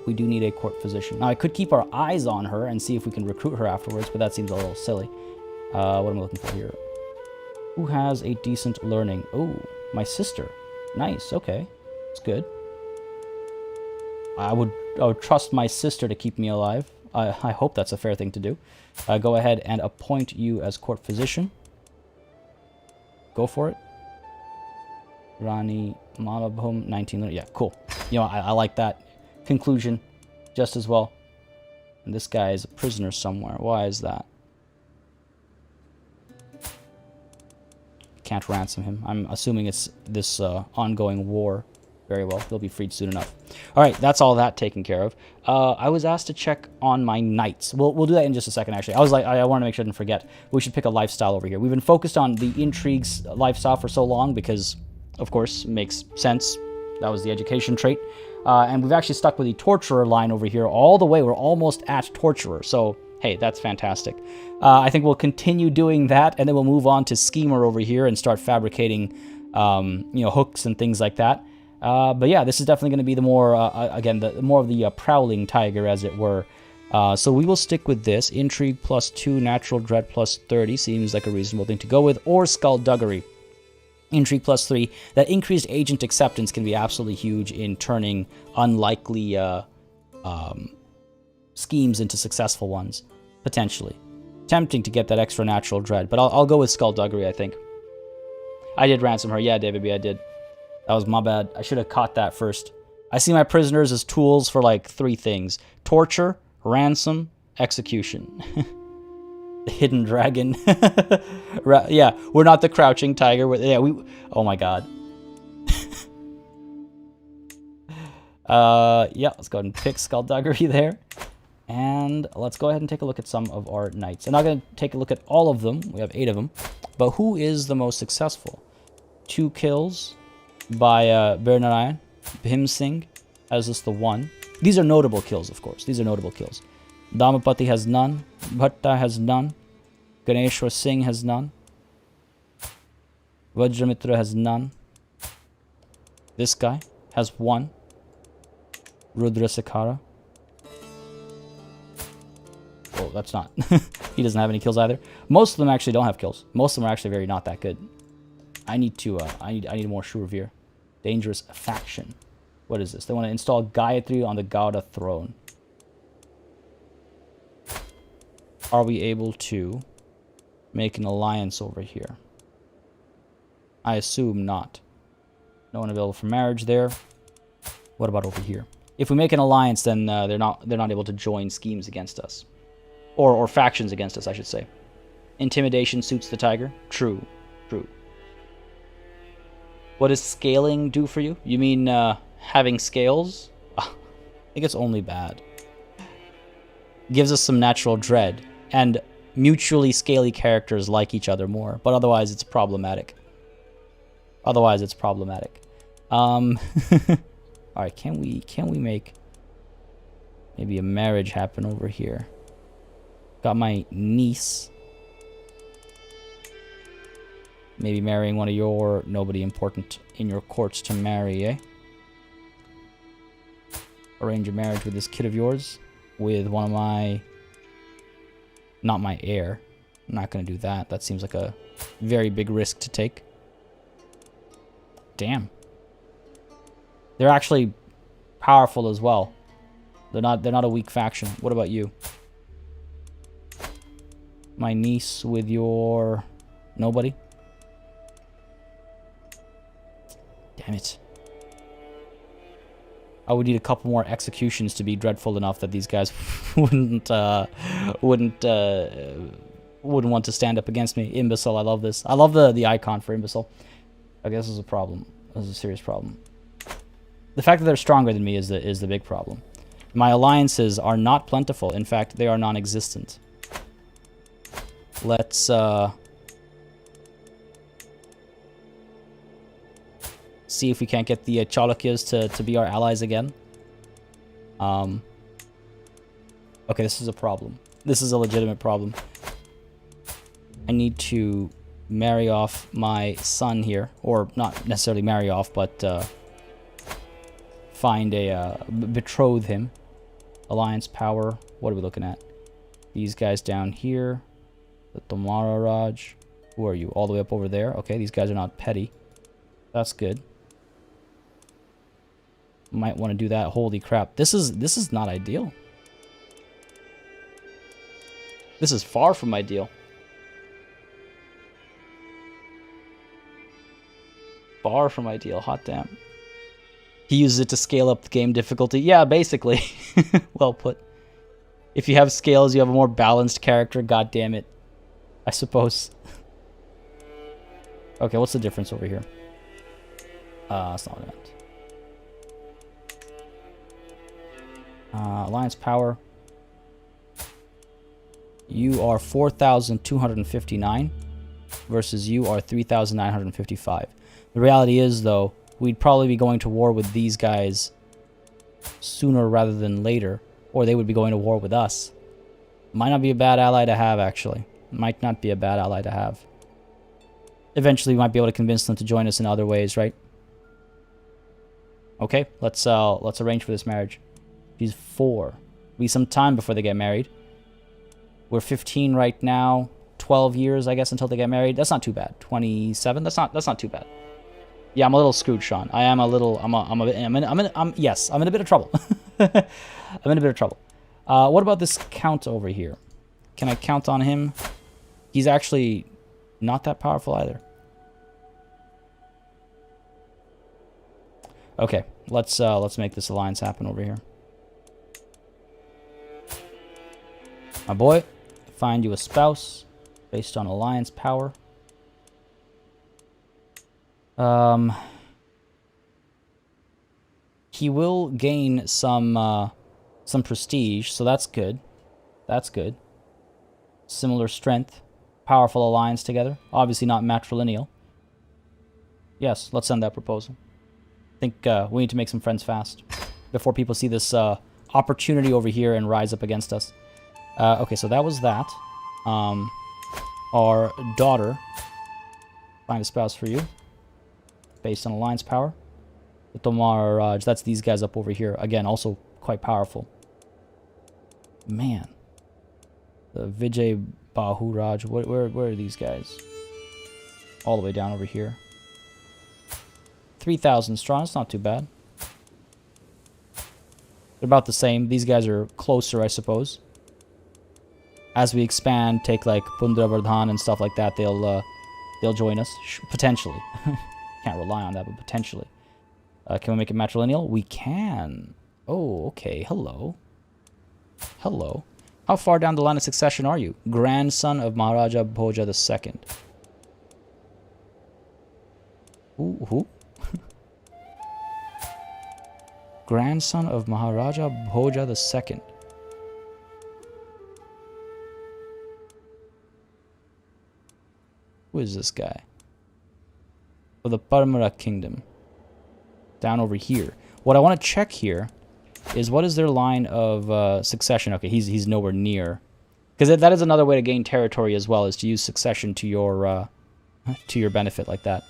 We do need a court physician. Now, I could keep our eyes on her and see if we can recruit her afterwards, but that seems a little silly. What am I looking for here? Who has a decent learning? Oh, my sister. Nice, okay. It's good. I would trust my sister to keep me alive. I hope that's a fair thing to do. Go ahead and appoint you as court physician. Go for it. Rani Malabhum, 19. Yeah, cool. You know, I like that conclusion just as well. And this guy is a prisoner somewhere. Why is that? Can't ransom him. I'm assuming it's this ongoing war. Very well. He'll be freed soon enough. All right, that's all that taken care of. I was asked to check on my knights. We'll do that in just a second, actually. I want to make sure I didn't forget. We should pick a lifestyle over here. We've been focused on the intrigues lifestyle for so long because, of course, it makes sense. That was the education trait. And we've actually stuck with the torturer line over here all the way. We're almost at torturer. So, hey, that's fantastic. I think we'll continue doing that, and then we'll move on to schemer over here and start fabricating, hooks and things like that. But yeah, this is definitely going to be the more, more of the prowling tiger, as it were. So we will stick with this. Intrigue +2, natural dread +30 seems like a reasonable thing to go with, or skullduggery. Intrigue +3. That increased agent acceptance can be absolutely huge in turning unlikely schemes into successful ones, potentially. Tempting to get that extra natural dread, but I'll go with skullduggery, I think. I did ransom her. Yeah, David B, I did. That was my bad. I should have caught that first. I see my prisoners as tools for like 3 things. Torture, ransom, execution. The hidden dragon. Yeah, we're not the crouching tiger. Oh my god. Yeah, let's go ahead and pick skullduggery there. And let's go ahead and take a look at some of our knights. I'm not going to take a look at all of them. We have 8 of them. But who is the most successful? 2 kills by Bernarayan. Bhim Singh has this the 1. These are notable kills, of course. These are notable kills. Dhamapati has none. Bhatta has none. Ganeshwar Singh has none. Vajramitra has none. This guy has one. Rudra Sakara. Oh, that's not. He doesn't have any kills either. Most of them actually don't have kills. Most of them are actually very not that good. I need to. I need more Shurvir. Dangerous faction. What is this? They want to install Gayatri on the Gauda throne. Are we able to make an alliance over here? I assume not. No one available for marriage there. What about over here? If we make an alliance, then they're not able to join schemes against us, or factions against us, I should say. Intimidation suits the tiger. True, true. What does scaling do for you? You mean having scales? I think it's only bad. Gives us some natural dread, and mutually scaly characters like each other more, but otherwise it's problematic. Otherwise it's problematic. Alright, can we make maybe a marriage happen over here? Got my niece. Maybe marrying one of your nobody important in your courts to marry, eh? Arrange a marriage with this kid of yours with one of my... Not my heir. I'm not going to do that. That seems like a very big risk to take. Damn. They're actually powerful as well. They're not a weak faction. What about you? My niece with your nobody? Damn it. I would need a couple more executions to be dreadful enough that these guys wouldn't want to stand up against me. Imbecile, I love this. I love the icon for imbecile. I guess this is a problem. This is a serious problem. The fact that they're stronger than me is the big problem. My alliances are not plentiful. In fact, they are non-existent. Let's see if we can't get the Chalukyas to be our allies again. Okay, this is a problem. This is a legitimate problem. I need to marry off my son here, or not necessarily marry off, but find a betroth him. Alliance power. What are we looking at? These guys down here. The Tomara Raj. Who are you? All the way up over there. Okay, these guys are not petty. That's good. Might want to do that. Holy crap. This is not ideal. This is far from ideal. Far from ideal. Hot damn. He uses it to scale up the game difficulty. Yeah, basically. Well put. If you have scales, you have a more balanced character. God damn it. I suppose. Okay, what's the difference over here? That's not what I meant. Alliance power. You are 4,259 versus you are 3,955. The reality is, though, we'd probably be going to war with these guys sooner rather than later, or they would be going to war with us. Might not be a bad ally to have, actually. Might not be a bad ally to have. Eventually, we might be able to convince them to join us in other ways, right? Okay, let's arrange for this marriage. She's 4. Be some time before they get married. We're 15 right now. 12 years, I guess, until they get married. That's not too bad. 27. That's not too bad. Yeah, I'm a little screwed, Sean. I am a little. Yes, I'm in a bit of trouble. I'm in a bit of trouble. What about this count over here? Can I count on him? He's actually not that powerful either. Okay, let's make this alliance happen over here. My boy, find you a spouse based on alliance power. He will gain some prestige, so that's good. That's good. Similar strength, powerful alliance together. Obviously not matrilineal. Yes, let's send that proposal. I think we need to make some friends fast before people see this opportunity over here and rise up against us. Okay, so that was that. Our daughter, find a spouse for you, based on alliance power. The Tomar Raj, that's these guys up over here. Again, also quite powerful. Man. The Vijay Bahu Raj, where are these guys? All the way down over here. 3,000 strong, it's not too bad. They're about the same. These guys are closer, I suppose. As we expand, take like Pundravardhan and stuff like that, they'll join us potentially. Can't rely on that, but potentially. Can we make it matrilineal? We can. Oh, okay. Hello. Hello. How far down the line of succession are you? Grandson of Maharaja Bhoja II. Ooh, who? Grandson of Maharaja Bhoja II. Who is this guy? For the Parmara Kingdom. Down over here. What I want to check here is what is their line of succession. Okay, he's nowhere near. Because that is another way to gain territory as well, is to use succession to your benefit like that.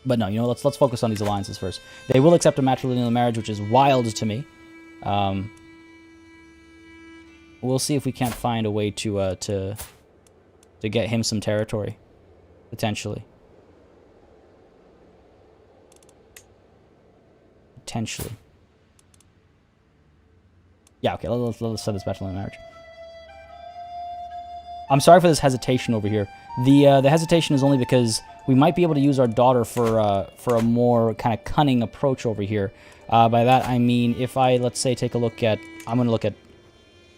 But no, you know, let's focus on these alliances first. They will accept a matrilineal marriage, which is wild to me. We'll see if we can't find a way to get him some territory, potentially. Potentially. Yeah, okay, let's set this matrilineal marriage. I'm sorry for this hesitation over here. The hesitation is only because we might be able to use our daughter for a more kind of cunning approach over here. By that I mean, if I, let's say, take a look at, I'm going to look at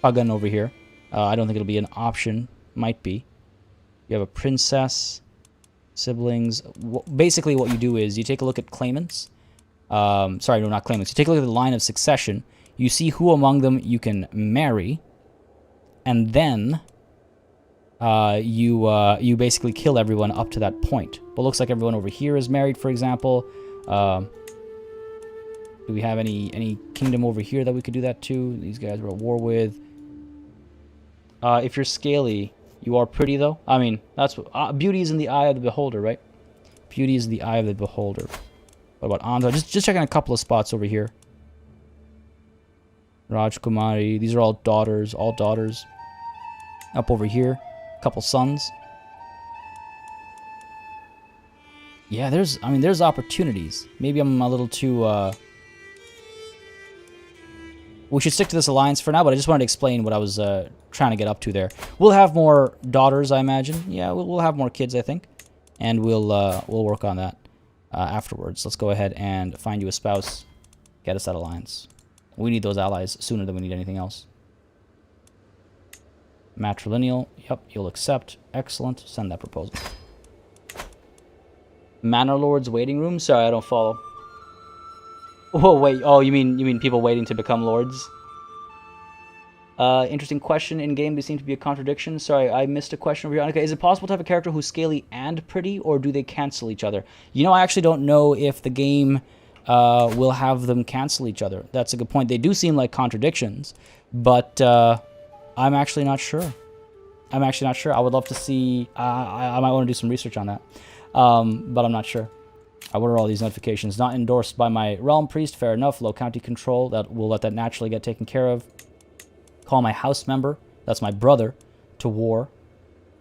Pagan over here. I don't think it'll be an option. Might be. You have a princess, siblings. Basically what you do is you take a look at claimants. Sorry, no, not claimants. You take a look at the line of succession. You see who among them you can marry. And then you basically kill everyone up to that point. But it looks like everyone over here is married, for example. Do we have any kingdom over here that we could do that to? These guys we're at war with. If you're scaly, you are pretty, though. I mean, that's what, beauty is in the eye of the beholder, right? Beauty is in the eye of the beholder. What about Andhra? Just checking a couple of spots over here. Rajkumari. These are all daughters. All daughters. Up over here. Couple sons. Yeah, there's opportunities. Maybe I'm a little too, we should stick to this alliance for now, but I just wanted to explain what I was trying to get up to there. We'll have more daughters, I imagine. Yeah, we'll have more kids, I think. And we'll work on that afterwards. Let's go ahead and find you a spouse. Get us that alliance. We need those allies sooner than we need anything else. Matrilineal. Yep, you'll accept. Excellent. Send that proposal. Manor Lord's waiting room? Sorry, I don't follow. Oh, wait. Oh, you mean people waiting to become lords? Interesting question. In game, there seems to be a contradiction. Sorry, I missed a question over here. Okay, is it possible to have a character who's scaly and pretty, or do they cancel each other? You know, I actually don't know if the game will have them cancel each other. That's a good point. They do seem like contradictions, but I'm actually not sure. I'm actually not sure. I would love to see. I might want to do some research on that, but I'm not sure. What are all these notifications? Not endorsed by my realm priest. Fair enough. Low county control. That will let that naturally get taken care of. Call my house member. That's my brother. To war.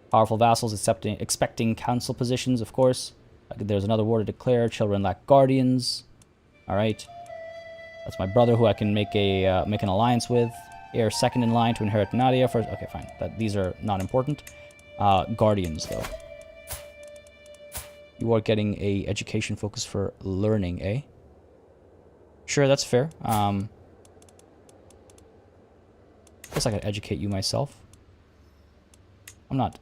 Powerful vassals expecting council positions, of course. There's another war to declare. Children lack guardians. All right. That's my brother, who I can make an alliance with. Heir second in line to inherit Nadia first. Okay, fine. These are not important. Guardians, though. You are getting a education focus for learning, eh? Sure, that's fair. Guess I could educate you myself. I'm not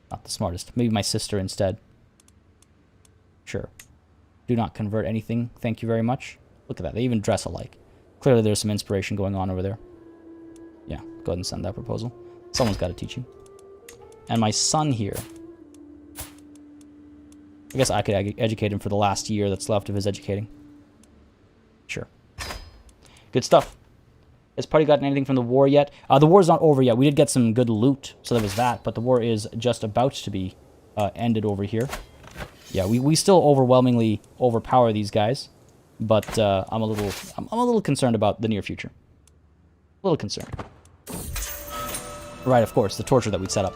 the smartest. Maybe my sister instead. Sure. Do not convert anything. Thank you very much. Look at that. They even dress alike. Clearly there's some inspiration going on over there. Yeah, go ahead and send that proposal. Someone's got to teach you. And my son here. I guess I could educate him for the last year that's left of his educating. Sure. Good stuff. Has Party gotten anything from the war yet? The war's not over yet. We did get some good loot, so there was that. But the war is just about to be ended over here. Yeah, we still overwhelmingly overpower these guys, but I'm a little concerned about the near future. A little concerned. Right, of course, the torture that we'd set up.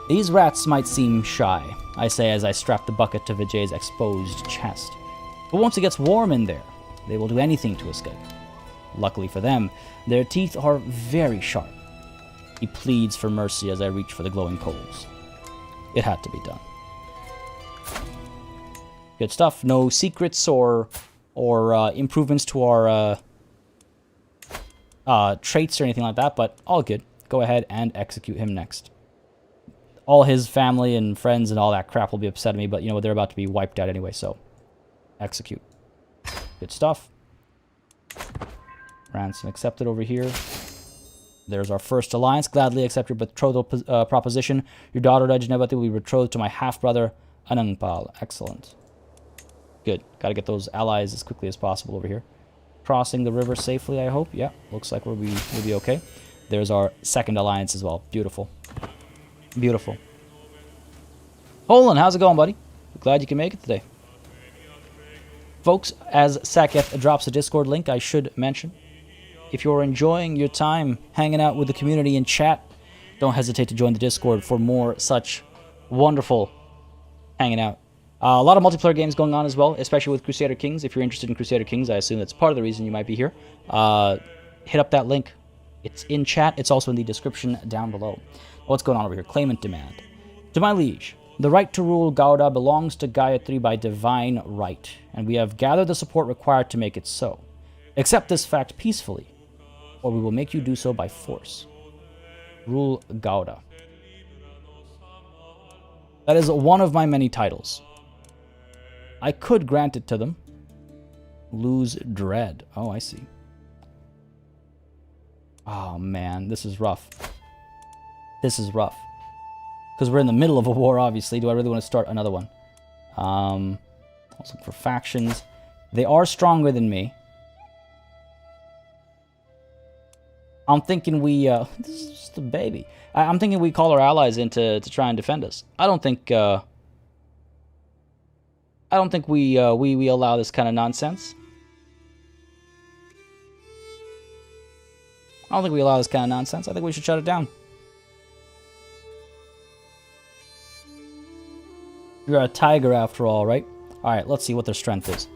These rats might seem shy, I say as I strap the bucket to Vijay's exposed chest. But once it gets warm in there, they will do anything to escape. Luckily for them, their teeth are very sharp. He pleads for mercy as I reach for the glowing coals. It had to be done. Good stuff. No secrets or improvements to our traits or anything like that, but all good. Go ahead and execute him next. All his family and friends and all that crap will be upset at me, but you know what? They're about to be wiped out anyway, so execute. Good stuff. Ransom accepted over here. There's our first alliance. Gladly accept your betrothal proposition. Your daughter, Rajnavati, will be betrothed to my half-brother, Anangpal. Excellent. Good. Got to get those allies as quickly as possible over here. Crossing the river safely, I hope. Yeah, looks like we'll be okay. There's our second alliance as well. Beautiful. Beautiful. Holland, how's it going, buddy? Glad you can make it today. Folks, as Sacketh drops a Discord link, I should mention, if you're enjoying your time hanging out with the community in chat, don't hesitate to join the Discord for more such wonderful hanging out. A lot of multiplayer games going on as well, especially with Crusader Kings. If you're interested in Crusader Kings, I assume that's part of the reason you might be here. Hit up that link. It's in chat. It's also in the description down below. What's going on over here? Claimant demand. To my liege, the right to rule Gauda belongs to Gayatri by divine right, and we have gathered the support required to make it so. Accept this fact peacefully, or we will make you do so by force. Rule Gauda. That is one of my many titles. I could grant it to them. Lose dread. Oh, I see. Oh, man. This is rough. This is rough. Because we're in the middle of a war, obviously. Do I really want to start another one? Let's look for factions. They are stronger than me. I'm thinking we... this is just a baby. I'm thinking we call our allies in to try and defend us. I don't think we allow this kind of nonsense. I don't think we allow this kind of nonsense. I think we should shut it down. You're a tiger after all, right? Alright, let's see what their strength is.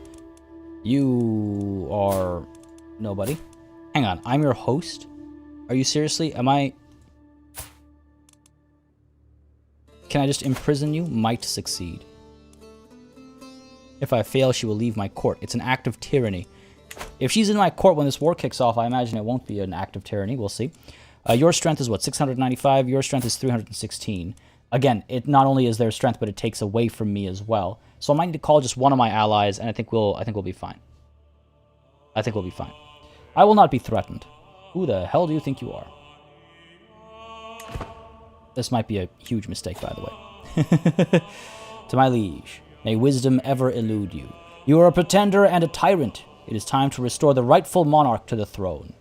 You are... nobody. Hang on, I'm your host? Are you seriously? Am I... Can I just imprison you? Might succeed. If I fail, she will leave my court. It's an act of tyranny. If she's in my court when this war kicks off, I imagine it won't be an act of tyranny. We'll see. Your strength is what? 695? Your strength is 316. Again, it not only is their strength, but it takes away from me as well. So I might need to call just one of my allies, and I think we'll be fine. I think we'll be fine. I will not be threatened. Who the hell do you think you are? This might be a huge mistake, by the way. To my liege, may wisdom ever elude you. You are a pretender and a tyrant. It is time to restore the rightful monarch to the throne.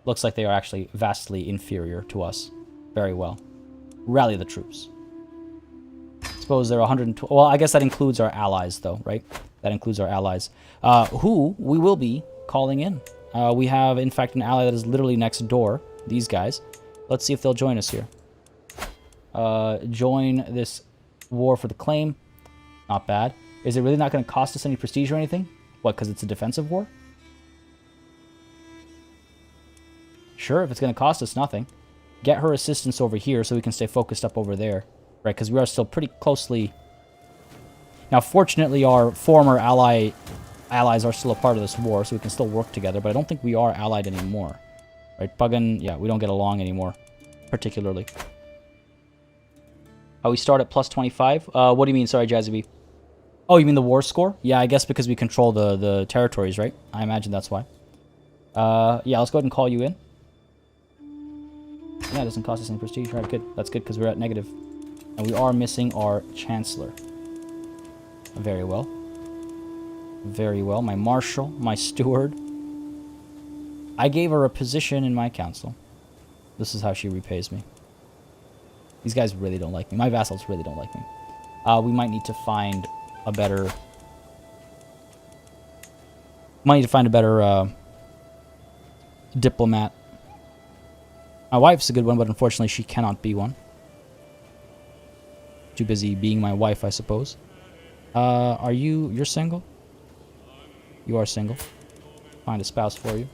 Looks like they are actually vastly inferior to us. Very well. Rally the troops. Suppose they're 120... Well, I guess that includes our allies, though, right? That includes our allies. Who we will be calling in. We have, in fact, an ally that is literally next door. These guys. Let's see if they'll join us here. Join this war for the claim. Not bad. Is it really not going to cost us any prestige or anything? What, because it's a defensive war? Sure, if it's going to cost us nothing. Get her assistance over here so we can stay focused up over there. Right, because we are still pretty closely... Now, fortunately, our former allies are still a part of this war, so we can still work together, but I don't think we are allied anymore. Right, Pagan, yeah, we don't get along anymore, particularly. We start at plus 25? What do you mean, sorry, Jazzy B? Oh, you mean the war score? Yeah, I guess because we control the territories, right? I imagine that's why. Yeah, let's go ahead and call you in. Yeah, it doesn't cost us any prestige. Right, good. That's good because we're at negative. And we are missing our Chancellor. Very well. Very well. My Marshal, my Steward. I gave her a position in my council. This is how she repays me. These guys really don't like me. My vassals really don't like me. We might need to find a better... diplomat. My wife's a good one, but unfortunately she cannot be one. Too busy being my wife, I suppose. You're single? You are single. Find a spouse for you.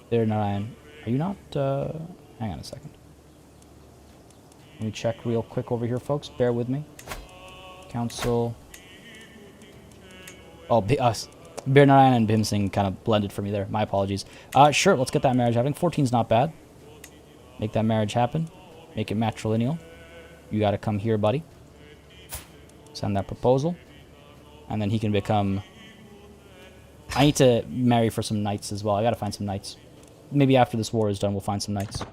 There, Narayan. Are you not, hang on a second. Let me check real quick over here, folks. Bear with me. Council. Oh, Bear Narayan and Bhim Singh kind of blended for me there. My apologies. Sure, let's get that marriage happening. 14's not bad. Make that marriage happen. Make it matrilineal. You gotta come here, buddy. Send that proposal. And then he can become... I need to marry for some knights as well. I gotta find some knights. Maybe after this war is done, we'll find some knights.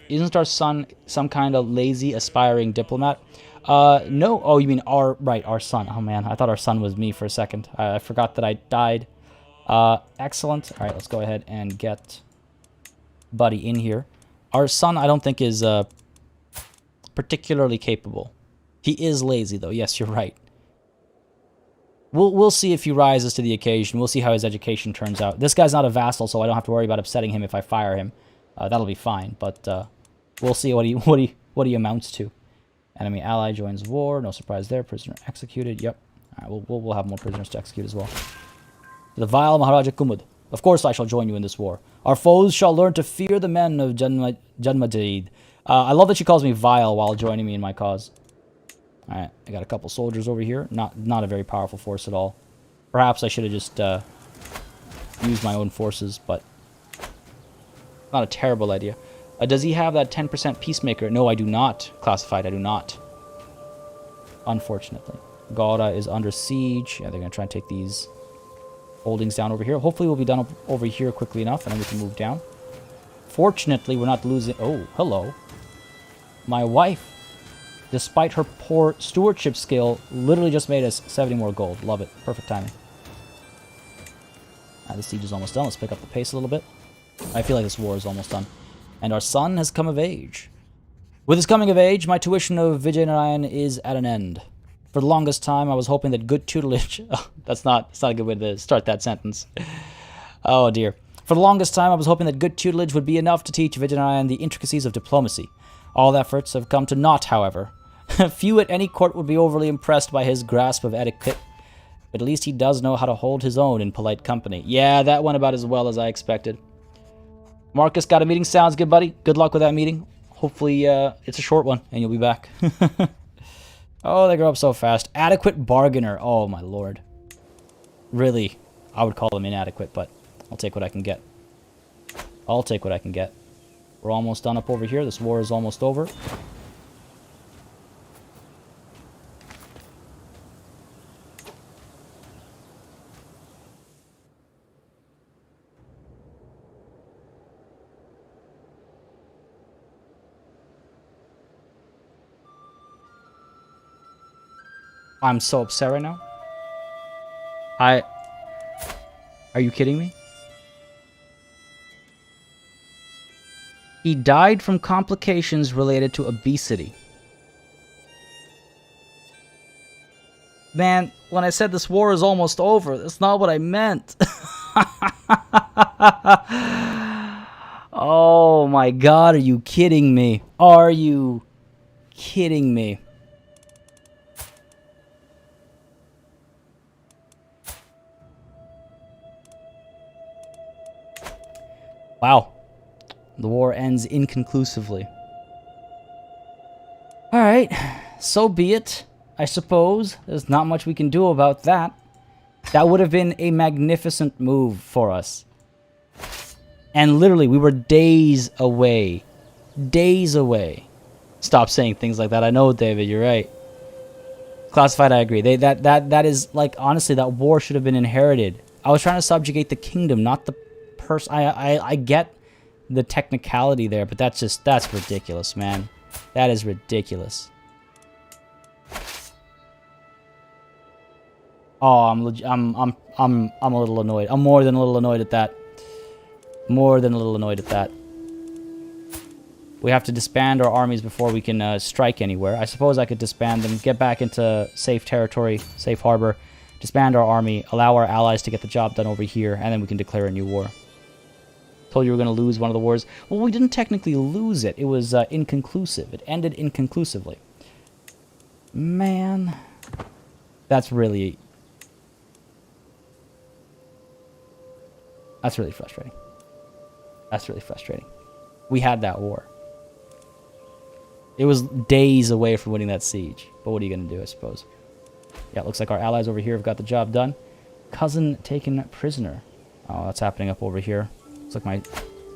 Isn't our son some kind of lazy, aspiring diplomat? No. Oh, you mean our son. Oh, man. I thought our son was me for a second. I forgot that I died. Excellent. All right, let's go ahead and get Buddy in here. Our son, I don't think, is particularly capable. He is lazy, though. Yes, you're right. We'll see if he rises to the occasion. We'll see how his education turns out. This guy's not a vassal, so I don't have to worry about upsetting him if I fire him. That'll be fine, but we'll see what he amounts to. Enemy ally joins war. No surprise there. Prisoner executed. Yep. All right, we'll have more prisoners to execute as well. The vile Maharaja Kumud. Of course I shall join you in this war. Our foes shall learn to fear the men of Janmajid. I love that she calls me vile while joining me in my cause. Alright, I got a couple soldiers over here. Not a very powerful force at all. Perhaps I should have just used my own forces, but not a terrible idea. Does he have that 10% peacemaker? No, I do not. Classified, I do not. Unfortunately. Gauda is under siege. Yeah, they're going to try and take these holdings down over here. Hopefully we'll be done over here quickly enough, and then we can move down. Fortunately, we're not losing... Oh, hello. My wife, despite her poor stewardship skill, literally just made us 70 more gold. Love it. Perfect timing. The siege is almost done. Let's pick up the pace a little bit. I feel like this war is almost done. And our son has come of age. With his coming of age, my tuition of Vijay is at an end. For the longest time, I was hoping that good tutelage... Oh, that's not a good way to start that sentence. Oh, dear. For the longest time, I was hoping that good tutelage would be enough to teach Vijay the intricacies of diplomacy. All efforts have come to naught, however. Few at any court would be overly impressed by his grasp of etiquette, but at least he does know how to hold his own in polite company. Yeah, that went about as well as I expected. Marcus, got a meeting? Sounds good, buddy. Good luck with that meeting. Hopefully, it's a short one, and you'll be back. Oh, they grow up so fast. Adequate bargainer. Oh, my lord. Really, I would call them inadequate, but I'll take what I can get. I'll take what I can get. We're almost done up over here. This war is almost over. I'm so upset right now. Are you kidding me? He died from complications related to obesity. Man, when I said this war is almost over, that's not what I meant. Oh my god, are you kidding me? Are you kidding me? Wow. The war ends inconclusively. Alright, so be it, I suppose. There's not much we can do about that. That would have been a magnificent move for us. And literally, we were days away. Days away. Stop saying things like that. I know, David, you're right. Classified, I agree. That is, like, honestly, that war should have been inherited. I was trying to subjugate the kingdom, not the person. I get the technicality there, but that's ridiculous, man. That is ridiculous. Oh, I'm a little annoyed. I'm more than a little annoyed at that. More than a little annoyed at that. We have to disband our armies before we can strike anywhere. I suppose I could disband them, get back into safe territory, safe harbor, disband our army, allow our allies to get the job done over here, and then we can declare a new war. Told you we were going to lose one of the wars. Well, we didn't technically lose it. It was inconclusive. It ended inconclusively. Man, that's really frustrating. That's really frustrating. We had that war. It was days away from winning that siege. But what are you going to do, I suppose? Yeah, it looks like our allies over here have got the job done. Cousin taken prisoner. Oh, that's happening up over here. Looks like my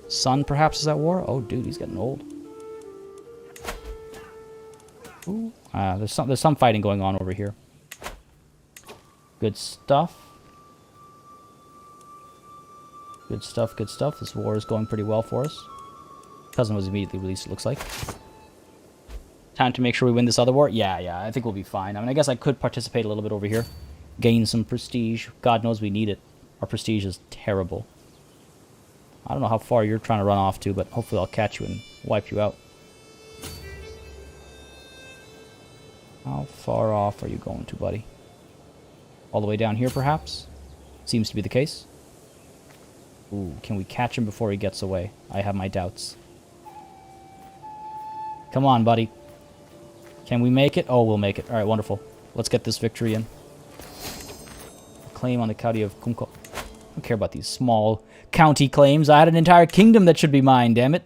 son perhaps is at war. Oh, dude, he's getting old. Ooh. There's some fighting going on over here. Good stuff. Good stuff, good stuff. This war is going pretty well for us. Cousin was immediately released, it looks like. Time to make sure we win this other war? Yeah, I think we'll be fine. I mean, I guess I could participate a little bit over here. Gain some prestige. God knows we need it. Our prestige is terrible. I don't know how far you're trying to run off to, but hopefully I'll catch you and wipe you out. How far off are you going to, buddy? All the way down here, perhaps? Seems to be the case. Ooh, can we catch him before he gets away? I have my doubts. Come on, buddy. Can we make it? Oh, we'll make it. All right, wonderful. Let's get this victory in. Claim on the county of Kumko. I don't care about these small county claims. I had an entire kingdom that should be mine, damn it.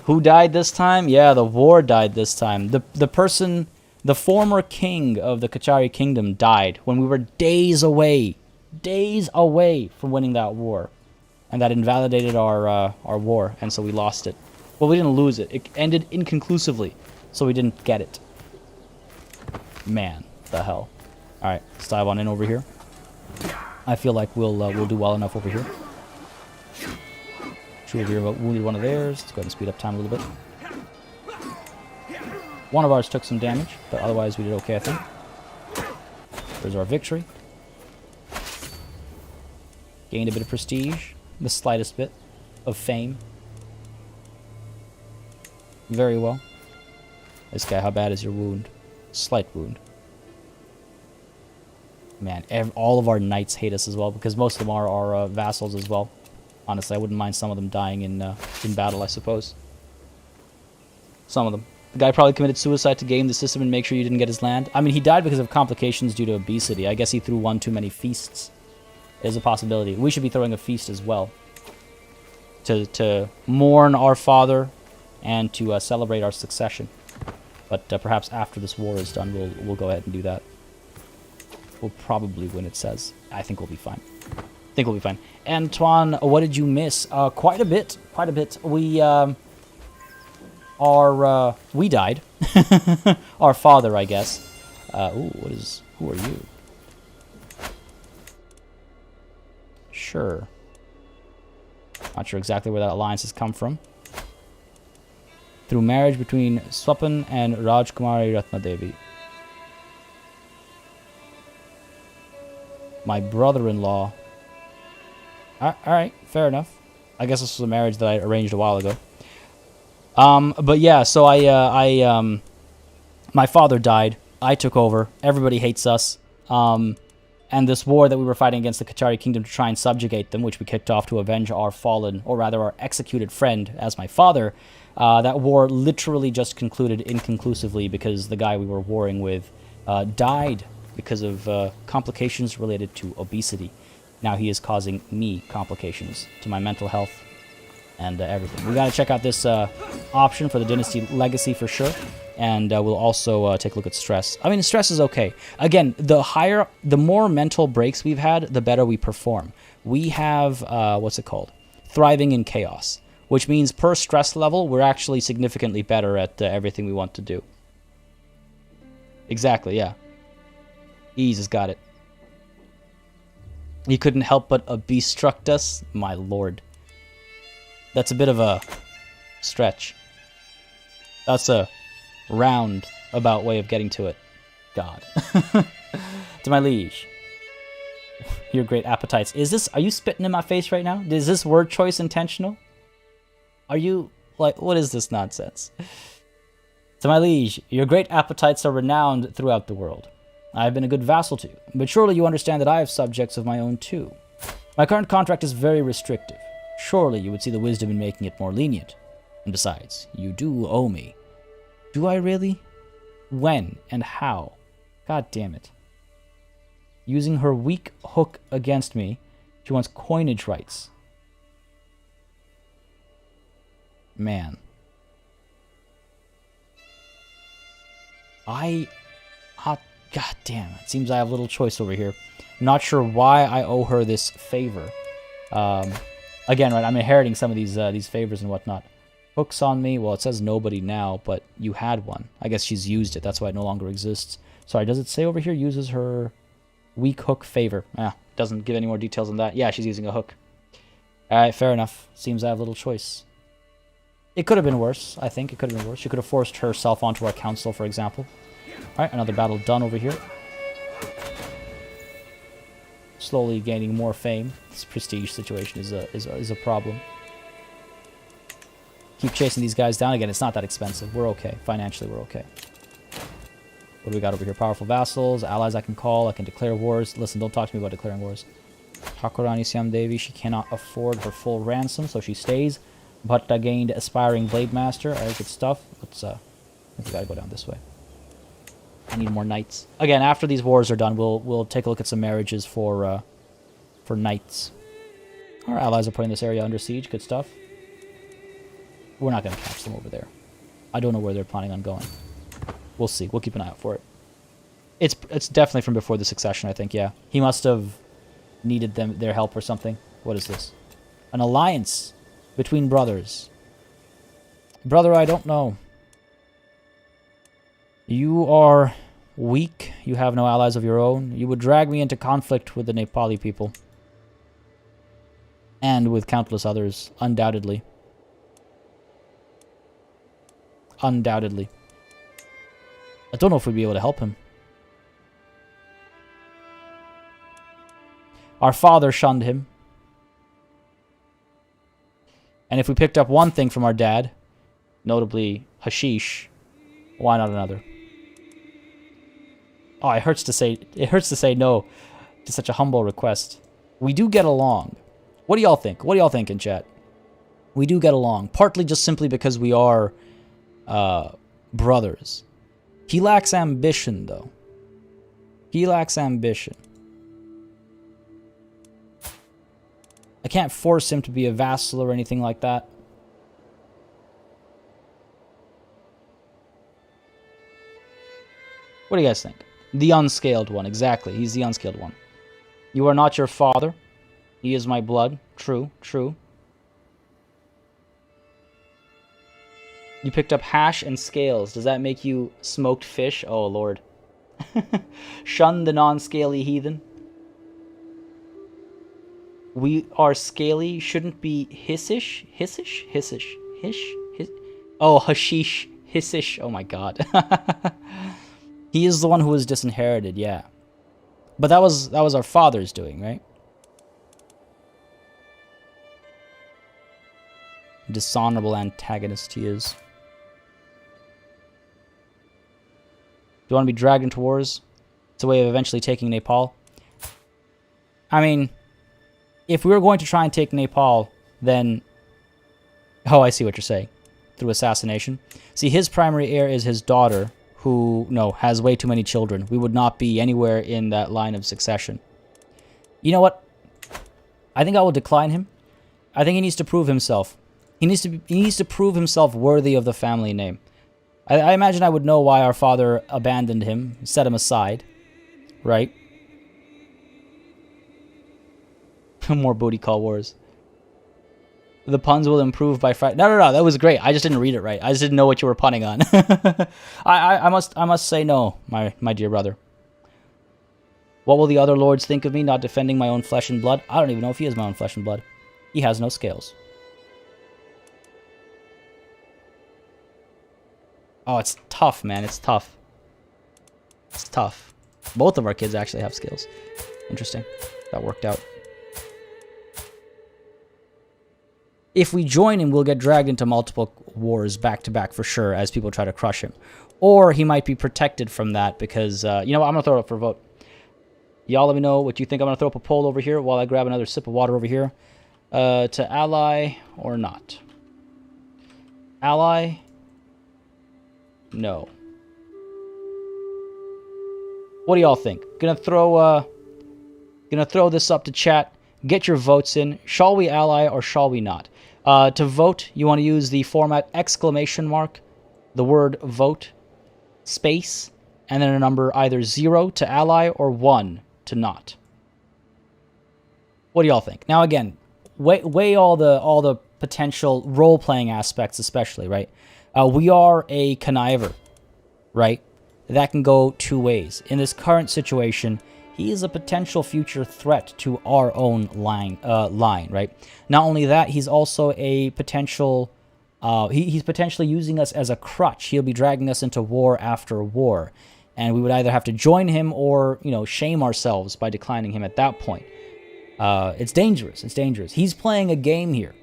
Who died this time? Yeah, the war died this time. The former king of the Kachari kingdom died when we were days away from winning that war. And that invalidated our war, and so we lost it. Well, we didn't lose it. It ended inconclusively, so we didn't get it. Man, the hell. All right, let's dive on in over here. I feel like we'll do well enough over here. Two of you wounded one of theirs. Let's go ahead and speed up time a little bit. One of ours took some damage, but otherwise we did okay, I think. There's our victory. Gained a bit of prestige. The slightest bit of fame. Very well. This guy, how bad is your wound? Slight wound. Man, all of our knights hate us as well, because most of them are our vassals as well. Honestly, I wouldn't mind some of them dying in battle, I suppose. Some of them. The guy probably committed suicide to game the system and make sure you didn't get his land. I mean, he died because of complications due to obesity. I guess he threw one too many feasts. Is a possibility. We should be throwing a feast as well. To mourn our father and to celebrate our succession. But perhaps after this war is done, we'll go ahead and do that. We'll probably win, it says. I think we'll be fine. I think we'll be fine. Antoine, what did you miss? Quite a bit. Quite a bit. We died. Our father, I guess. Who are you? Sure. Not sure exactly where that alliance has come from. Through marriage between Swapan and Rajkumari Ratnadevi. My brother-in-law. Alright, fair enough. I guess this was a marriage that I arranged a while ago. But yeah, so my father died. I took over. Everybody hates us. And this war that we were fighting against the Kachari kingdom to try and subjugate them, which we kicked off to avenge our fallen, or rather our executed friend as my father, that war literally just concluded inconclusively because the guy we were warring with died because of complications related to obesity. Now he is causing me complications to my mental health and everything. We got to check out this option for the Dynasty Legacy for sure. And we'll also take a look at stress. I mean, stress is okay. Again, the more mental breaks we've had, the better we perform. We have, what's it called? Thriving in chaos. Which means per stress level, we're actually significantly better at everything we want to do. Exactly, yeah. Ease has got it. He couldn't help but obstruct us? My lord. That's a bit of a stretch. That's a roundabout way of getting to it. God. To my liege. Your great appetites. Are you spitting in my face right now? Is this word choice intentional? Are you, like, what is this nonsense? To my liege, your great appetites are renowned throughout the world. I have been a good vassal to you, but surely you understand that I have subjects of my own too. My current contract is very restrictive. Surely you would see the wisdom in making it more lenient. And besides, you do owe me. Do I really? When and how? God damn it. Using her weak hook against me, she wants coinage rights. Man. God damn, it seems I have little choice over here. I'm not sure why I owe her this favor. Again, right, I'm inheriting some of these favors and whatnot. Hooks on me. Well, it says nobody now, but you had one. I guess she's used it. That's why it no longer exists. Sorry, does it say over here uses her weak hook favor? Doesn't give any more details on that. Yeah, she's using a hook. Alright, fair enough. Seems I have little choice. It could have been worse, I think. It could have been worse. She could have forced herself onto our council, for example. Alright, another battle done over here. Slowly gaining more fame. This prestige situation is a problem. Keep chasing these guys down. Again, it's not that expensive. We're okay. Financially, we're okay. What do we got over here? Powerful vassals, allies I can call. I can declare wars. Listen, don't talk to me about declaring wars. Thakurani Siam Devi, she cannot afford her full ransom, so she stays. Bhatta gained aspiring blade master. Alright, good stuff. We gotta go down this way. I need more knights. Again, after these wars are done, we'll take a look at some marriages for knights. Our allies are putting this area under siege. Good stuff. We're not going to catch them over there. I don't know where they're planning on going. We'll see. We'll keep an eye out for it. It's definitely from before the succession, I think, yeah. He must have needed their help or something. What is this? An alliance between brothers. Brother, I don't know. You are weak. You have no allies of your own. You would drag me into conflict with the Nepali people. And with countless others, undoubtedly. Undoubtedly. I don't know if we'd be able to help him. Our father shunned him. And if we picked up one thing from our dad, notably hashish, why not another? Oh, it hurts to say no to such a humble request. We do get along. What do y'all think? What do y'all think in chat? We do get along, partly just simply because we are brothers. He lacks ambition, though. He lacks ambition. I can't force him to be a vassal or anything like that. What do you guys think? The unscaled one, exactly. He's the unscaled one. You are not your father. He is my blood. True, true. You picked up hash and scales. Does that make you smoked fish? Oh, Lord. Shun the non-scaly heathen. We are scaly. Shouldn't be hissish? Hissish? Hissish? Hish? Oh, hashish. Hissish. Oh, my God. He is the one who was disinherited, yeah. But that was our father's doing, right? Dishonorable antagonist he is. Do you want to be dragged into wars? It's a way of eventually taking Nepal. I mean, if we were going to try and take Nepal, then... Oh, I see what you're saying. Through assassination. See, his primary heir is his daughter, who, no, has way too many children. We would not be anywhere in that line of succession. You know what? I think I will decline him. I think he needs to prove himself. He needs to prove himself worthy of the family name. I imagine I would know why our father abandoned him, set him aside, right? More booty call wars. The puns will improve by Friday. No, that was great. I just didn't read it right. I just didn't know what you were punning on. I must say no, my dear brother. What will the other lords think of me not defending my own flesh and blood? I don't even know if he is my own flesh and blood. He has no scales. Oh, it's tough, man. It's tough. It's tough. Both of our kids actually have skills. Interesting. That worked out. If we join him, we'll get dragged into multiple wars back to back for sure as people try to crush him. Or he might be protected from that because, you know what, I'm going to throw it up for a vote. Y'all let me know what you think. I'm going to throw up a poll over here while I grab another sip of water over here. To ally or not? Ally? No. What do y'all think? Gonna throw this up to chat. Get your votes in. Shall we ally or shall we not? To vote, you want to use the format !, the word vote, space, and then a number either 0 to ally or 1 to not. What do y'all think? Now again, weigh all the potential role-playing aspects, especially, right? We are a conniver, right? That can go two ways. In this current situation, he is a potential future threat to our own line, right? Not only that, he's also a potential... he's potentially using us as a crutch. He'll be dragging us into war after war. And we would either have to join him or, you know, shame ourselves by declining him at that point. It's dangerous. It's dangerous. He's playing a game here.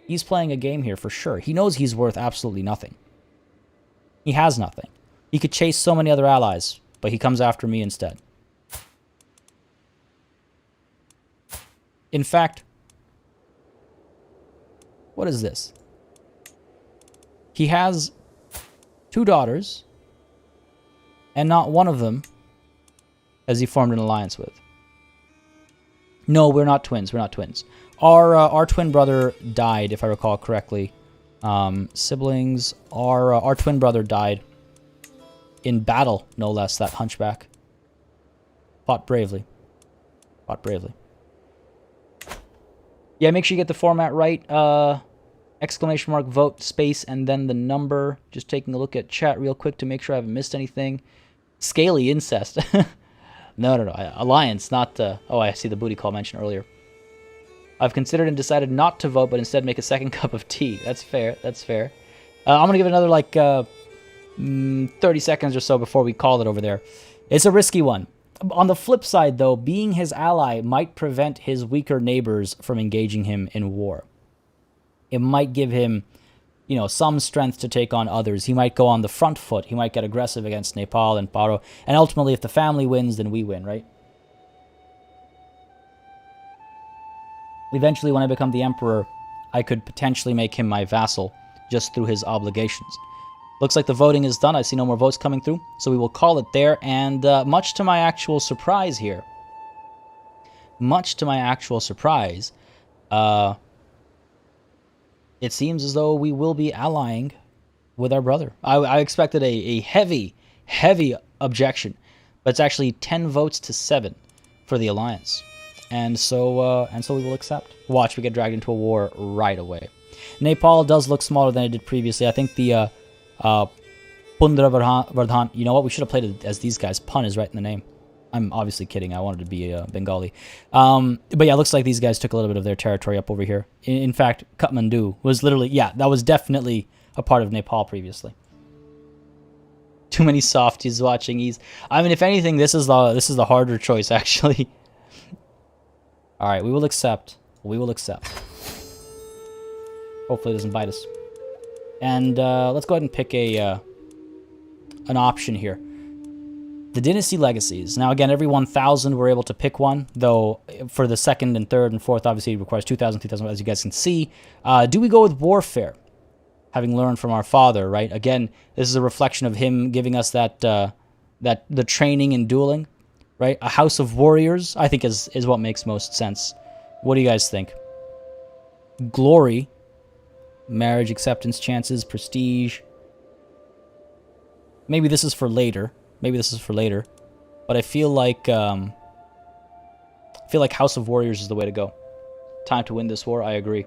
He's playing a game here for sure. He knows he's worth absolutely nothing. He has nothing. He could chase so many other allies, but he comes after me instead. In fact, what is this? He has 2 daughters, and not one of them has he formed an alliance with. No, we're not twins. We're not twins. Our twin brother died, if I recall correctly. Siblings. Our twin brother died in battle, no less. That hunchback fought bravely. Fought bravely. Yeah, make sure you get the format right. ! Vote, space, and then the number. Just taking a look at chat real quick to make sure I haven't missed anything. Scaly incest. No. Alliance, not... oh, I see the booty call mentioned earlier. I've considered and decided not to vote, but instead make a second cup of tea. That's fair. That's fair. I'm going to give it another, like, 30 seconds or so before we call it over there. It's a risky one. On the flip side, though, being his ally might prevent his weaker neighbors from engaging him in war. It might give him, you know, some strength to take on others. He might go on the front foot. He might get aggressive against Nepal and Paro. And ultimately, if the family wins, then we win, right? Eventually, when I become the emperor, I could potentially make him my vassal just through his obligations. Looks like the voting is done. I see no more votes coming through, so we will call it there. And much to my actual surprise here, it seems as though we will be allying with our brother. I expected a heavy objection, but it's actually 10 votes to 7 for the alliance. And so we will accept. Watch, we get dragged into a war right away. Nepal does look smaller than it did previously. I think the Pundra Vardhan, you know what? We should have played it as these guys. Pun is right in the name. I'm obviously kidding. I wanted to be Bengali. But yeah, it looks like these guys took a little bit of their territory up over here. In fact, Kathmandu was literally, yeah, that was definitely a part of Nepal previously. Too many softies watching. I mean, if anything, this is the harder choice, actually. All right, we will accept. We will accept. Hopefully it doesn't bite us. And let's go ahead and pick an option here. The Dynasty Legacies. Now, again, every 1,000 we're able to pick one, though for the second and third and fourth, obviously, it requires 2,000, 2,000, as you guys can see. Do we go with Warfare? Having learned from our father, right? Again, this is a reflection of him giving us that the training in dueling, right? A House of Warriors, I think, is what makes most sense. What do you guys think? Glory. Marriage, acceptance, chances, prestige. Maybe this is for later. But I feel like House of Warriors is the way to go. Time to win this war. I agree.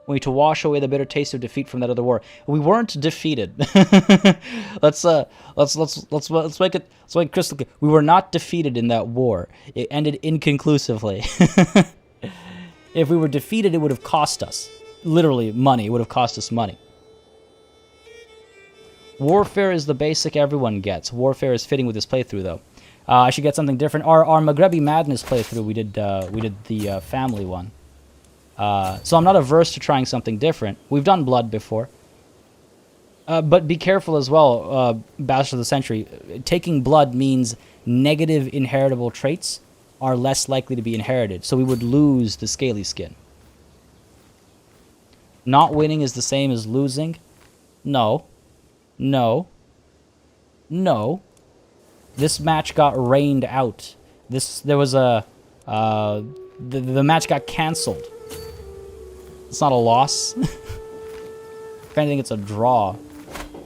We need to wash away the bitter taste of defeat from that other war. We weren't defeated. let's make it crystal clear. We were not defeated in that war. It ended inconclusively. If we were defeated, it would have cost us literally money. It would have cost us money. Warfare is the basic everyone gets. Warfare is fitting with this playthrough, though. I should get something different. Our Maghrebi Madness playthrough, we did the family one. So I'm not averse to trying something different. We've done blood before. But be careful as well, Bastard of the Century. Taking blood means negative inheritable traits are less likely to be inherited. So we would lose the scaly skin. Not winning is the same as losing. No. No. No. This match got rained out. There was a... the match got cancelled. It's not a loss. If anything, it's a draw.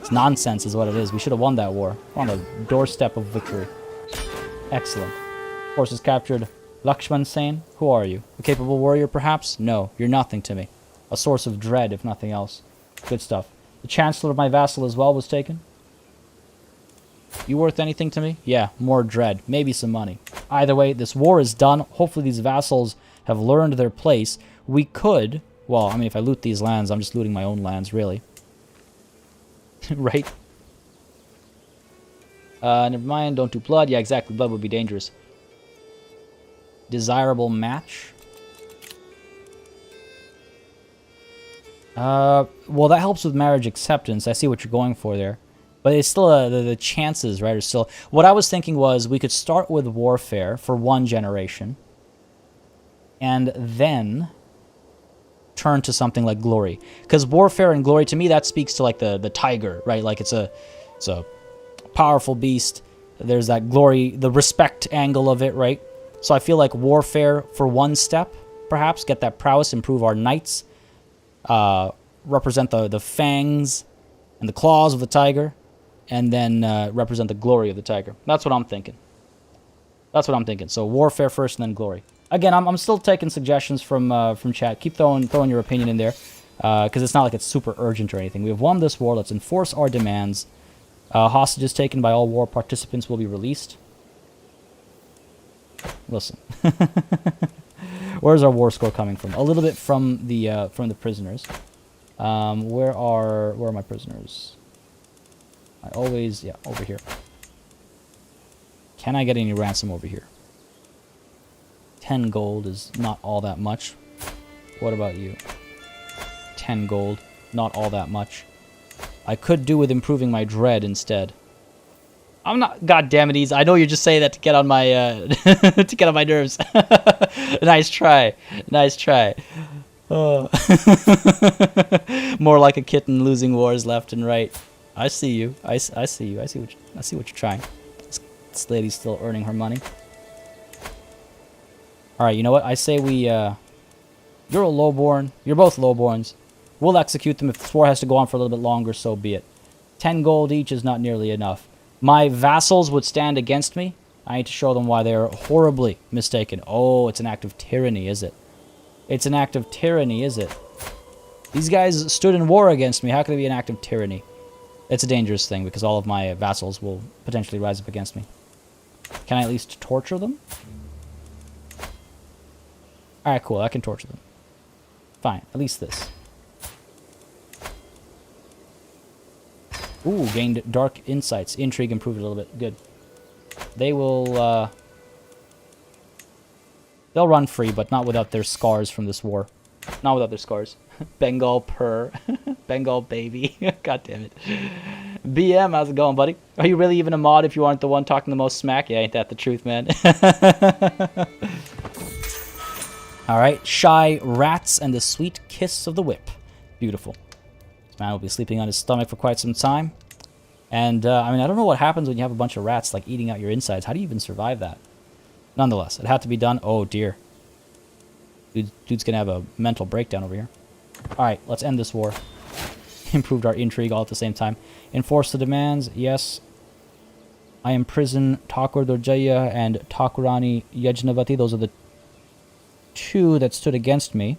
It's nonsense is what it is. We should have won that war. We're on the doorstep of victory. Excellent. Forces captured Lakshman Sen. Who are you? A capable warrior, perhaps? No, you're nothing to me. A source of dread, if nothing else. Good stuff. The Chancellor of my vassal as well was taken. You worth anything to me? Yeah, more dread. Maybe some money. Either way, this war is done. Hopefully these vassals have learned their place. We could... Well, I mean, if I loot these lands, I'm just looting my own lands, really. Right? Never mind. Don't do blood. Yeah, exactly. Blood would be dangerous. Desirable match. Well, that helps with marriage acceptance. I see what you're going for there. But it's still, the chances, right, are still... What I was thinking was we could start with warfare for one generation. And then turn to something like glory. Because warfare and glory, to me, that speaks to, like, the tiger, right? Like, it's a powerful beast. There's that glory, the respect angle of it, right? So I feel like warfare for one step, perhaps, get that prowess, improve our knights, represent the fangs and the claws of the tiger, and then represent the glory of the tiger. That's what I'm thinking. That's what I'm thinking. So warfare first and then glory. Again, I'm still taking suggestions from chat. Keep throwing your opinion in there, because it's not like it's super urgent or anything. We have won this war. Let's enforce our demands. Hostages taken by all war participants will be released. Listen. Where's our war score coming from? A little bit from the prisoners. Where are my prisoners? Over here. Can I get any ransom over here? 10 gold is not all that much. What about you? 10 gold, not all that much. I could do with improving my dread instead. I'm not. God damn it, Ease. I know you're just saying that to get on my to get on my nerves. Nice try. Nice try. Oh. More like a kitten losing wars left and right. I see you. I see you. I see what you're trying. This lady's still earning her money. All right. You know what? I say we. You're a lowborn. You're both lowborns. We'll execute them. If this war has to go on for a little bit longer, so be it. 10 gold each is not nearly enough. My vassals would stand against me. I need to show them why they're horribly mistaken. Oh, it's an act of tyranny, is it? It's an act of tyranny, is it? These guys stood in war against me. How could it be an act of tyranny? It's a dangerous thing because all of my vassals will potentially rise up against me. Can I at least torture them? Alright, cool. I can torture them. Fine. At least this. Ooh, gained dark insights. Intrigue improved a little bit. Good. They will, they'll run free, but not without their scars from this war. Not without their scars. Bengal purr. Bengal baby. God damn it. BM, how's it going, buddy? Are you really even a mod if you aren't the one talking the most smack? Yeah, ain't that the truth, man? Alright, shy rats and the sweet kiss of the whip. Beautiful. This man will be sleeping on his stomach for quite some time. And, I mean, I don't know what happens when you have a bunch of rats, like, eating out your insides. How do you even survive that? Nonetheless, it had to be done. Oh, dear. Dude's gonna have a mental breakdown over here. Alright, let's end this war. Improved our intrigue all at the same time. Enforce the demands. Yes. I imprison Thakur Durjaya and Thakurani Yajnavati. Those are the two that stood against me.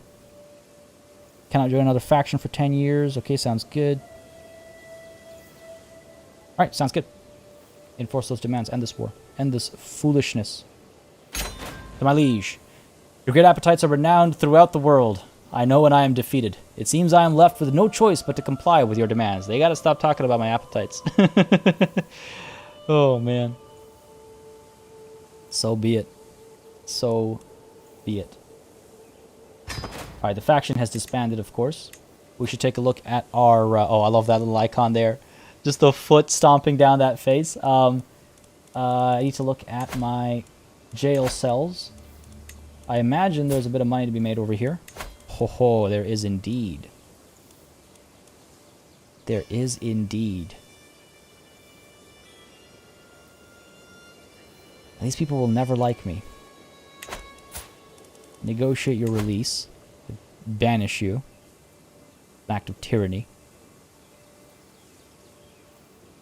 Cannot join another faction for 10 years. Okay, sounds good. Alright, sounds good. Enforce those demands. End this war. End this foolishness. To my liege. Your great appetites are renowned throughout the world. I know when I am defeated. It seems I am left with no choice but to comply with your demands. They gotta stop talking about my appetites. Oh, man. So be it. So be it. Alright, the faction has disbanded, of course. We should take a look at our... oh, I love that little icon there. Just the foot stomping down that face. I need to look at my jail cells. I imagine there's a bit of money to be made over here. Ho ho, there is indeed. There is indeed. These people will never like me. Negotiate your release. Banish you. An act of tyranny.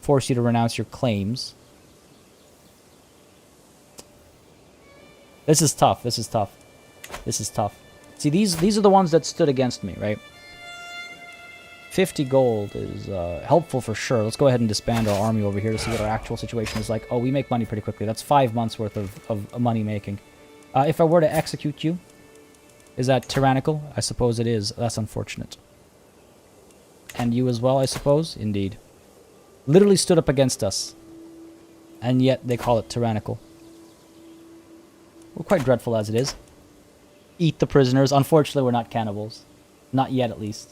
Force you to renounce your claims. This is tough. This is tough. This is tough. See, these are the ones that stood against me, right? 50 gold is helpful for sure. Let's go ahead and disband our army over here to see what our actual situation is like. Oh, we make money pretty quickly. That's 5 months worth of money making. If I were to execute you, is that tyrannical? I suppose it is. That's unfortunate. And you as well, I suppose? Indeed. Literally stood up against us. And yet they call it tyrannical. Well, quite dreadful as it is. Eat the prisoners. Unfortunately, we're not cannibals. Not yet, at least.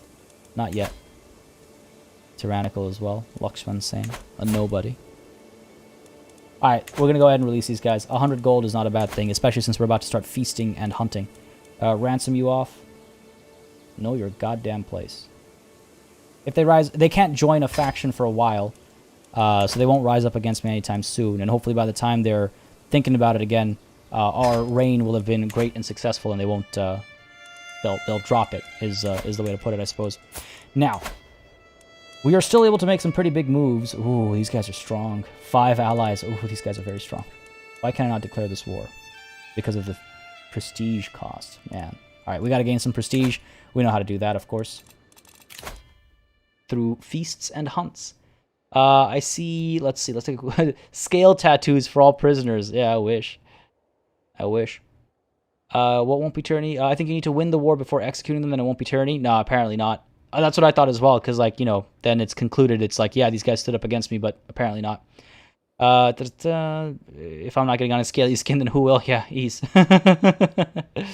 Not yet. Tyrannical as well. Lakshman saying. A nobody. Alright, we're going to go ahead and release these guys. 100 gold is not a bad thing, especially since we're about to start feasting and hunting. Ransom you off. Know your goddamn place. If they rise... They can't join a faction for a while. So they won't rise up against me anytime soon. And hopefully by the time they're thinking about it again... our reign will have been great and successful, and they won't. They'll drop it. Is the way to put it, I suppose. Now, we are still able to make some pretty big moves. Ooh, these guys are strong. 5 allies. Ooh, these guys are very strong. Why can I not declare this war? Because of the prestige cost, man. All right, we got to gain some prestige. We know how to do that, of course, through feasts and hunts. I see. Let's see. Let's take a scale tattoos for all prisoners. Yeah, I wish. I wish. What won't be tyranny? I think you need to win the war before executing them, then it won't be tyranny. No, apparently not. That's what I thought as well, because, like, you know, then it's concluded. It's like, yeah, these guys stood up against me, but apparently not. If I'm not getting on a scaly skin, then who will? Yeah, ease. It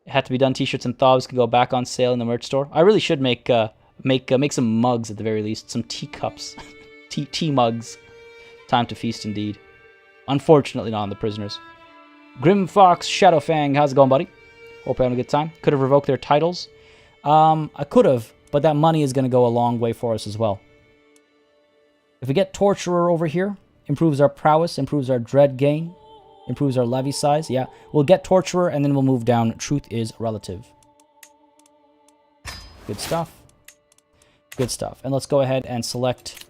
had to be done. T-shirts and thobs can go back on sale in the merch store. I really should make some mugs at the very least. Some teacups. tea mugs. Time to feast indeed. Unfortunately not on the prisoners. Grim Fox, Shadowfang, how's it going, buddy? Hope you're having a good time. Could have revoked their titles. I could have, but that money is going to go a long way for us as well. If we get Torturer over here, improves our prowess, improves our dread gain, improves our levy size. Yeah, we'll get Torturer, and then we'll move down. Truth is relative. Good stuff. Good stuff. And let's go ahead and select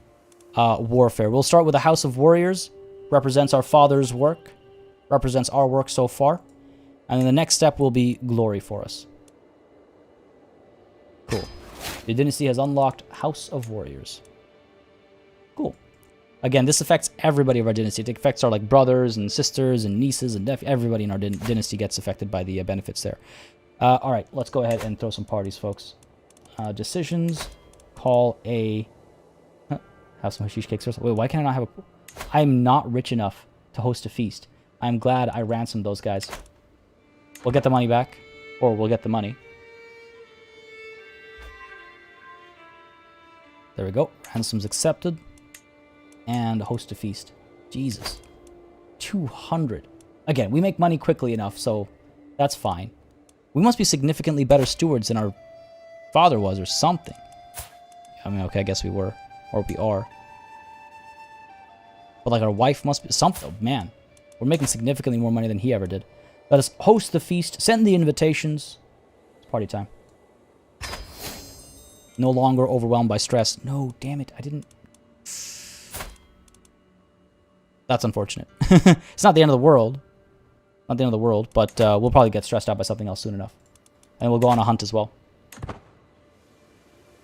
Warfare. We'll start with the House of Warriors. Represents our father's work. Represents our work so far. And then the next step will be glory for us. Cool. The dynasty has unlocked House of Warriors. Cool. Again, this affects everybody of our dynasty. It affects our like brothers and sisters and nieces and everybody in our dynasty gets affected by the benefits there. All right, let's go ahead and throw some parties, folks. Decisions. Call a... Have some hashish cakes first. Wait, why can I not have a... I'm not rich enough to host a feast. I'm glad I ransomed those guys. We'll get the money back. Or we'll get the money. There we go. Ransom's accepted. And host a feast. Jesus. 200. Again, we make money quickly enough, so that's fine. We must be significantly better stewards than our father was or something. I mean, okay, I guess we were. Or we are. But like our wife must be something. Oh, man. We're making significantly more money than he ever did. Let us host the feast. Send the invitations. It's party time. No longer overwhelmed by stress. No, damn it. I didn't... That's unfortunate. It's not the end of the world. Not the end of the world, but we'll probably get stressed out by something else soon enough. And we'll go on a hunt as well.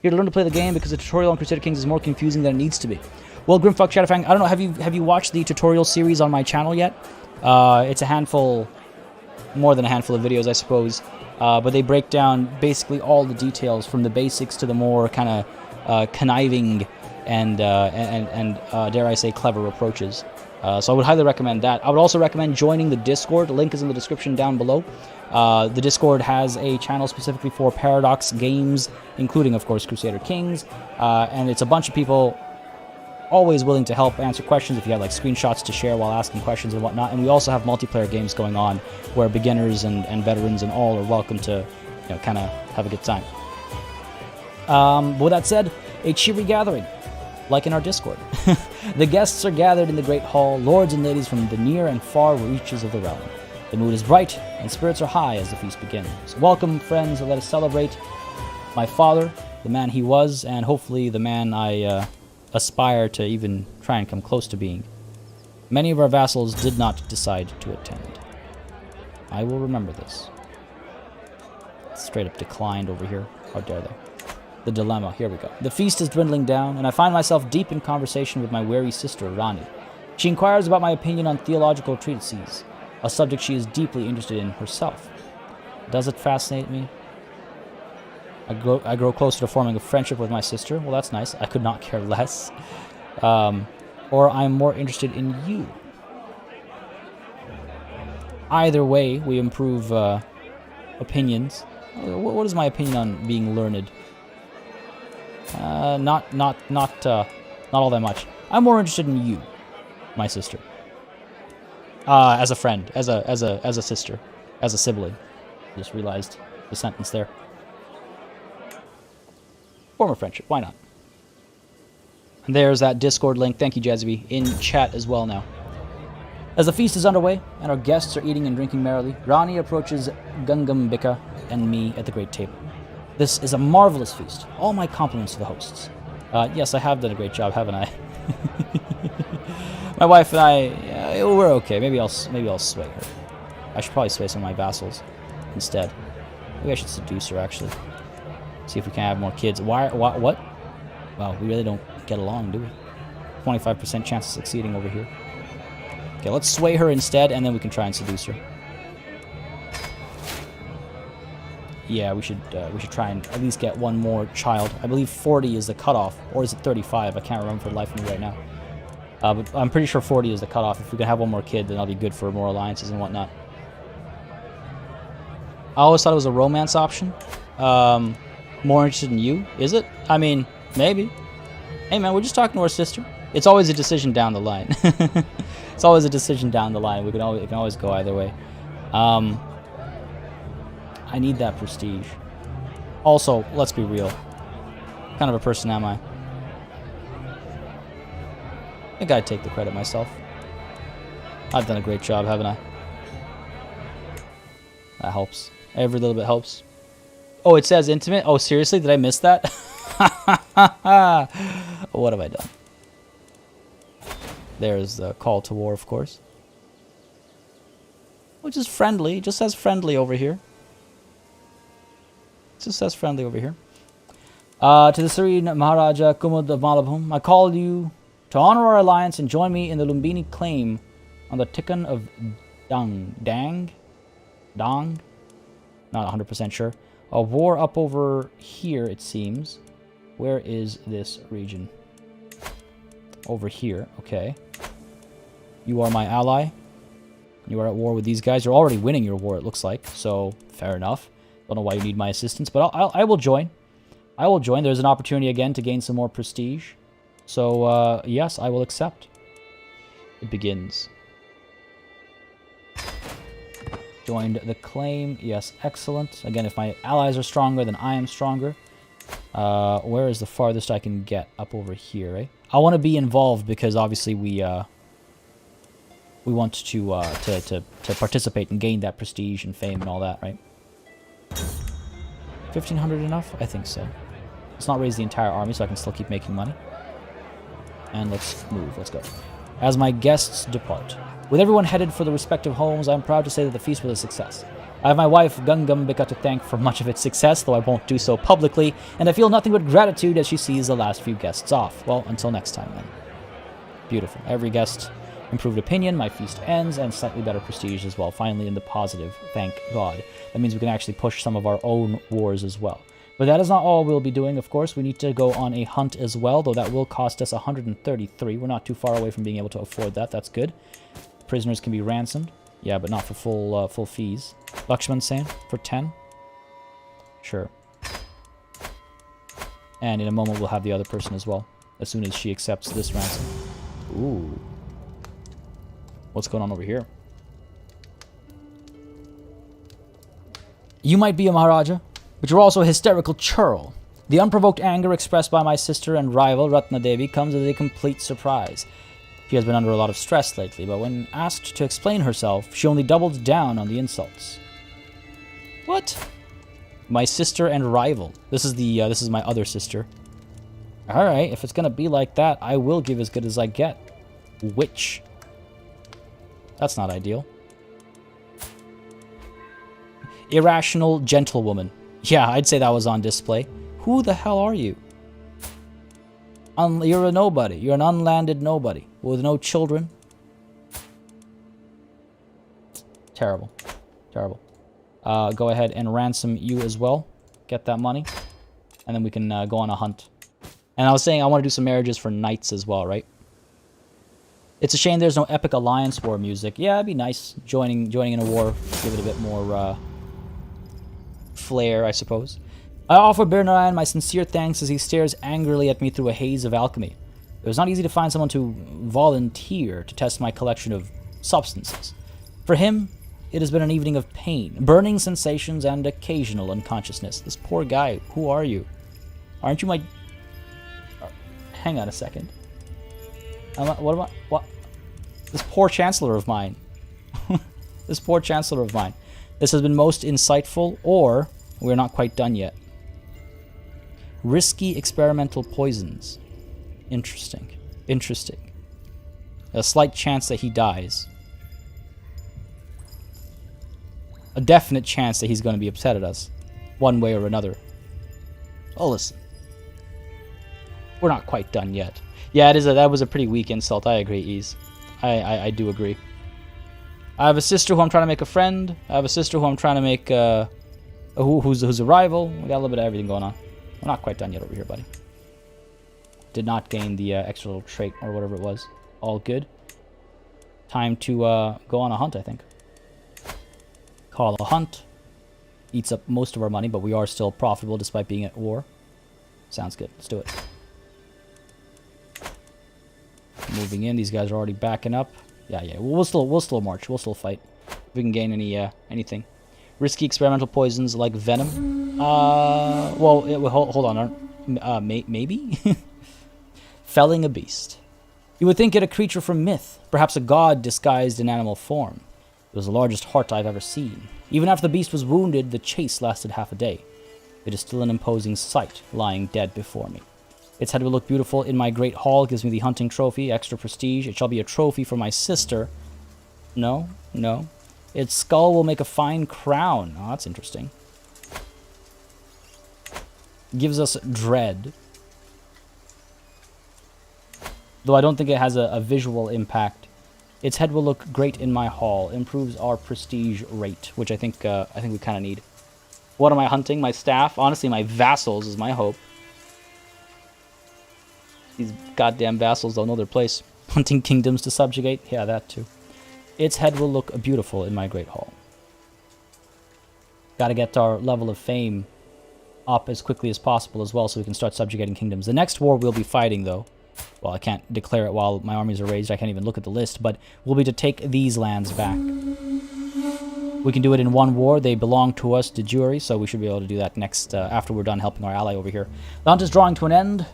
Here to learn to play the game because the tutorial on Crusader Kings is more confusing than it needs to be. Well, Grimfuck Shadowfang, I don't know, have you watched the tutorial series on my channel yet? It's a handful, more than a handful of videos, I suppose. but they break down basically all the details from the basics to the more kind of conniving and dare I say clever approaches. So I would highly recommend that. I would also recommend joining the Discord. The link is in the description down below. The Discord has a channel specifically for Paradox games, including, of course, Crusader Kings. And it's a bunch of people always willing to help answer questions if you have like screenshots to share while asking questions and whatnot. And we also have multiplayer games going on where beginners and veterans and all are welcome to, kind of have a good time. But with that said, a cheery gathering, like in our Discord. The guests are gathered in the great hall, lords and ladies from the near and far reaches of the realm. The mood is bright, and spirits are high as the feast begins. Welcome, friends, and let us celebrate my father, the man he was, and hopefully the man I aspire to even try and come close to being. Many of our vassals did not decide to attend. I will remember this. Straight up declined over here. How dare they? The dilemma. Here we go. The feast is dwindling down, and I find myself deep in conversation with my wary sister, Rani. She inquires about my opinion on theological treatises, a subject she is deeply interested in herself. Does it fascinate me? I grow closer to forming a friendship with my sister. Well, that's nice. I could not care less. Or I'm more interested in you. Either way, we improve opinions. What is my opinion on being learned? Not all that much. I'm more interested in you, my sister. As a friend, as a sister, as a sibling. Just realized the sentence there. Form a friendship, why not? And there's that Discord link. Thank you, Jazzy, in chat as well now. As the feast is underway and our guests are eating and drinking merrily, Rani approaches Gungambika and me at the great table. This is a marvelous feast. All my compliments to the hosts. Yes, I have done a great job, haven't I? My wife and I, we're okay. Maybe I'll sway her. I should probably sway some of my vassals instead. Maybe I should seduce her, actually. See if we can have more kids. What? Well, we really don't get along, do we? 25% chance of succeeding over here. Okay, let's sway her instead, and then we can try and seduce her. Yeah, we should try and at least get one more child. I believe 40 is the cutoff, or is it 35? I can't remember for the life of me right now. But I'm pretty sure 40 is the cutoff. If we can have one more kid, then that'll be good for more alliances and whatnot. I always thought it was a romance option. More interested in you, is it? I mean, maybe. Hey man, we're just talking to our sister. It's always a decision down the line. It's always a decision down the line. It can always go either way. I need that prestige. Also, let's be real. What kind of a person am I? I think I'd take the credit myself. I've done a great job, haven't I? That helps. Every little bit helps. Oh, it says intimate? Oh, seriously? Did I miss that? What have I done? There's the call to war, of course. Which is friendly. It just says friendly over here. It just says friendly over here. To the Serene Maharaja Kumud of Malabhum, I call you to honor our alliance and join me in the Lumbini claim on the Tikkun of Dang? Not 100% sure. A war up over here, it seems. Where is this region? Over here, okay. You are my ally. You are at war with these guys. You're already winning your war, it looks like. So, fair enough. Don't know why you need my assistance, but I will join. I will join. There's an opportunity again to gain some more prestige. So, yes, I will accept. It begins. Joined the claim. Yes, excellent. Again, if my allies are stronger, then I am stronger. Where is the farthest I can get? Up over here, right? I want to be involved because obviously we want to participate and gain that prestige and fame and all that, right? 1,500 enough? I think so. Let's not raise the entire army so I can still keep making money. And let's move. Let's go. As my guests depart. With everyone headed for the respective homes, I'm proud to say that the feast was a success. I have my wife, Gungambika, to thank for much of its success, though I won't do so publicly, and I feel nothing but gratitude as she sees the last few guests off. Well, until next time, then. Beautiful. Every guest Improved opinion, my feast ends, and slightly better prestige as well. Finally in the positive, thank God. That means we can actually push some of our own wars as well. But that is not all we'll be doing, of course. We need to go on a hunt as well, though that will cost us 133. We're not too far away from being able to afford that. That's good. Prisoners can be ransomed. Yeah, but not for full fees. Lakshman Sen for 10. Sure. And in a moment, we'll have the other person as well, as soon as she accepts this ransom. Ooh. What's going on over here? You might be a Maharaja, but you're also a hysterical churl. The unprovoked anger expressed by my sister and rival, Ratna Devi, comes as a complete surprise. She has been under a lot of stress lately, but when asked to explain herself, she only doubled down on the insults. What? My sister and rival. This is my other sister. Alright, if it's gonna be like that, I will give as good as I get. Witch. That's not ideal. Irrational gentlewoman. Yeah, I'd say that was on display. Who the hell are you? You're a nobody. You're an unlanded nobody with no children. Terrible. Terrible. Go ahead and ransom you as well. Get that money. And then we can go on a hunt. And I was saying I want to do some marriages for knights as well, right? It's a shame there's no epic alliance war music. Yeah, it'd be nice joining in a war. Give it a bit more flair, I suppose. I offer Birnarayan my sincere thanks as he stares angrily at me through a haze of alchemy. It was not easy to find someone to volunteer to test my collection of substances. For him, it has been an evening of pain, burning sensations, and occasional unconsciousness. This poor guy, who are you? Aren't you my... Hang on a second. What? This poor chancellor of mine. This poor chancellor of mine. This has been most insightful, or we're not quite done yet. Risky experimental poisons. Interesting. Interesting. A slight chance that he dies. A definite chance that he's going to be upset at us. One way or another. Oh, listen. We're not quite done yet. Yeah, that was a pretty weak insult. I agree, Ease. I do agree. I have a sister who I'm trying to make a friend. I have a sister who I'm trying to make who's a rival. We got a little bit of everything going on. We're not quite done yet over here, buddy. Did not gain the extra little trait or whatever it was. All good. Time to go on a hunt, I think. Call a hunt. Eats up most of our money, but we are still profitable despite being at war. Sounds good. Let's do it. Moving in. These guys are already backing up. Yeah. We'll still march. We'll still fight. If we can gain anything. Risky experimental poisons like venom. Hold on. Maybe? Felling a beast. You would think it a creature from myth, perhaps a god disguised in animal form. It was the largest heart I've ever seen. Even after the beast was wounded, the chase lasted half a day. It is still an imposing sight, lying dead before me. Its head will look beautiful in my great hall, gives me the hunting trophy, extra prestige. It shall be a trophy for my sister. No. Its skull will make a fine crown. Oh, that's interesting. Gives us dread. Though I don't think it has a visual impact. Its head will look great in my hall. Improves our prestige rate, which I think we kind of need. What am I hunting? My staff? Honestly, my vassals is my hope. These goddamn vassals don't know their place. Hunting kingdoms to subjugate? Yeah, that too. Its head will look beautiful in my great hall. Gotta get our level of fame up as quickly as possible as well so we can start subjugating kingdoms. The next war we'll be fighting, though, well, I can't declare it while my armies are raised. I can't even look at the list, but will be to take these lands back. We can do it in one war. They belong to us de jure, so we should be able to do that next after we're done helping our ally over here. The hunt is drawing to an end.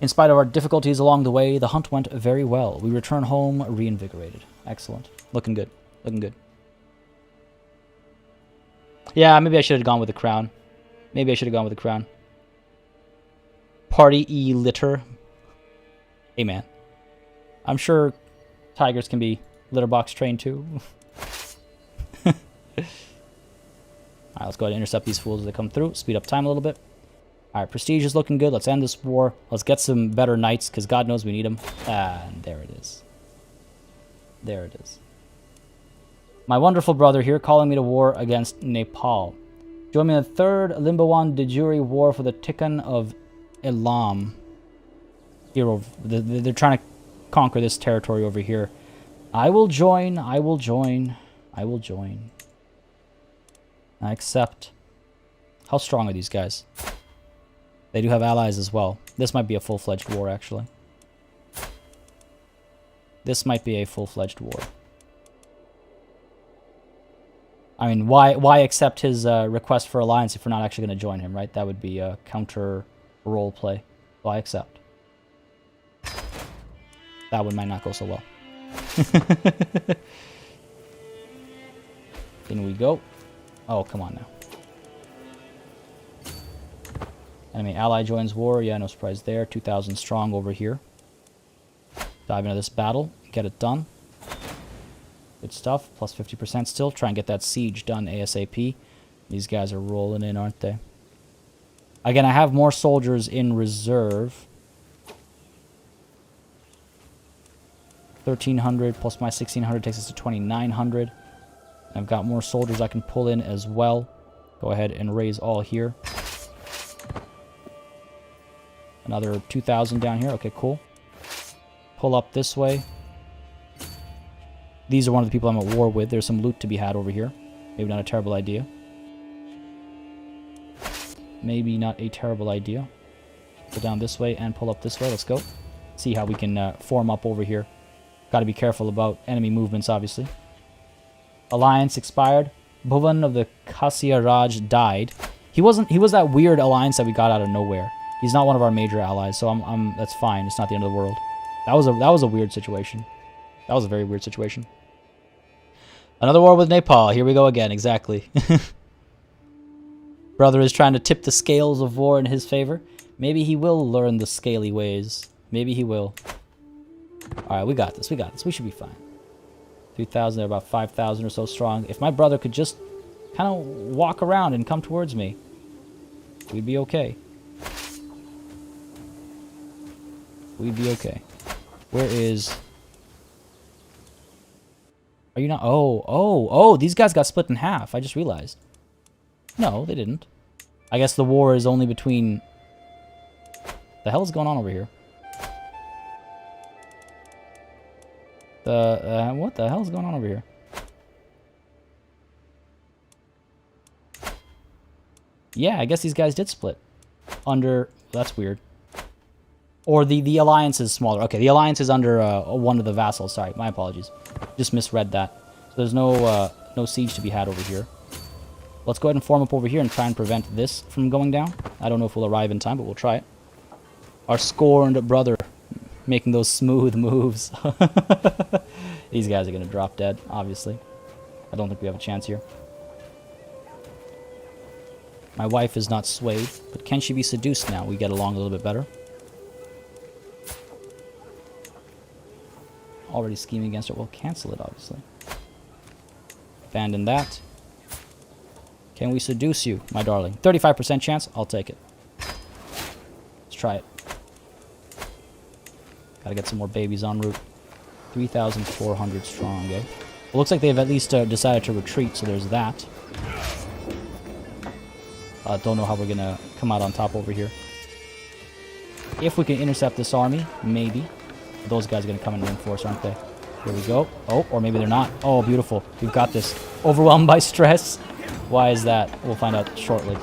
In spite of our difficulties along the way, the hunt went very well. We return home reinvigorated. Excellent. Looking good. Looking good. Yeah, maybe I should have gone with the crown. Maybe I should have gone with the crown. Party litter. Hey, man. I'm sure tigers can be litter box trained too. Alright, let's go ahead and intercept these fools as they come through. Speed up time a little bit. Alright, prestige is looking good. Let's end this war. Let's get some better knights, because God knows we need them. And there it is. There it is. My wonderful brother here calling me to war against Nepal. Join me in the third Limbawan de jure war for the Tikkun of Elam. Here, they're trying to conquer this territory over here. I will join. I will join. I will join. I accept. How strong are these guys? They do have allies as well. This might be a full-fledged war, actually. This might be a full-fledged war. I mean, why accept his request for alliance if we're not actually going to join him, right? That would be a counter role play. So I accept. That one might not go so well. In we go. Oh, come on now. Enemy ally joins war. Yeah, no surprise there. 2,000 strong over here. Dive into this battle. Get it done. Good stuff. Plus 50% still. Try and get that siege done ASAP. These guys are rolling in, aren't they? Again, I have more soldiers in reserve. 1,300 plus my 1,600 takes us to 2,900. I've got more soldiers I can pull in as well. Go ahead and raise all here. Another 2,000 down here. Okay, cool. Pull up this way. These are one of the people I'm at war with. There's some loot to be had over here. Maybe not a terrible idea. Maybe not a terrible idea. Go down this way and pull up this way. Let's go. See how we can form up over here. Got to be careful about enemy movements, obviously. Alliance expired. Bhuvan of the Khasya Raj died. He was that weird alliance that we got out of nowhere. He's not one of our major allies, so that's fine. It's not the end of the world. That was a weird situation. That was a very weird situation. Another war with Nepal. Here we go again. Exactly. Brother is trying to tip the scales of war in his favor. Maybe he will learn the scaly ways. Maybe he will. Alright, we got this. We got this. We should be fine. 3,000. They're about 5,000 or so strong. If my brother could just kind of walk around and come towards me, we'd be okay. We'd be okay. Where is... Are you not... Oh, these guys got split in half. I just realized. No, they didn't. I guess the war is only between... The hell is going on over here? What the hell is going on over here? Yeah, I guess these guys did split. Under... That's weird. Or the alliance is smaller. Okay, the alliance is under one of the vassals. Sorry, my apologies. Just misread that. So there's no siege to be had over here. Let's go ahead and form up over here and try and prevent this from going down. I don't know if we'll arrive in time, but we'll try it. Our scorned brother making those smooth moves. These guys are going to drop dead, obviously. I don't think we have a chance here. My wife is not swayed, but can she be seduced now? We get along a little bit better. Already scheming against her. We'll cancel it, obviously. Abandon that. Can we seduce you, my darling? 35% chance. I'll take it. Let's try it. Gotta get some more babies en route. 3,400 strong, eh? It looks like they've at least decided to retreat, so there's that. Don't know how we're gonna come out on top over here. If we can intercept this army, maybe. Those guys are gonna come and reinforce, aren't they? Here we go. Oh, or maybe they're not. Oh, beautiful. We've got this. Overwhelmed by stress. Why is that? We'll find out shortly.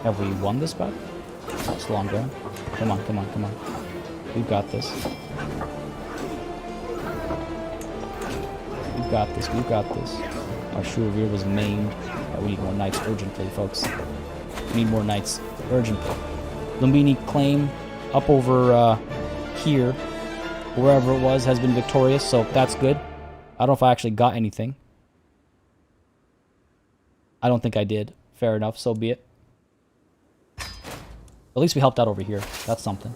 Have we won this battle? It's long going. Come on, come on, come on. We've got this. We've got this, we've got this. Our Shuruvir was maimed. We need more knights urgently, folks. We need more knights urgently. Lumbini claim up over here, wherever it was, has been victorious, so that's good. I don't know if I actually got anything. I don't think I did. Fair enough, so be it. At least we helped out over here. That's something.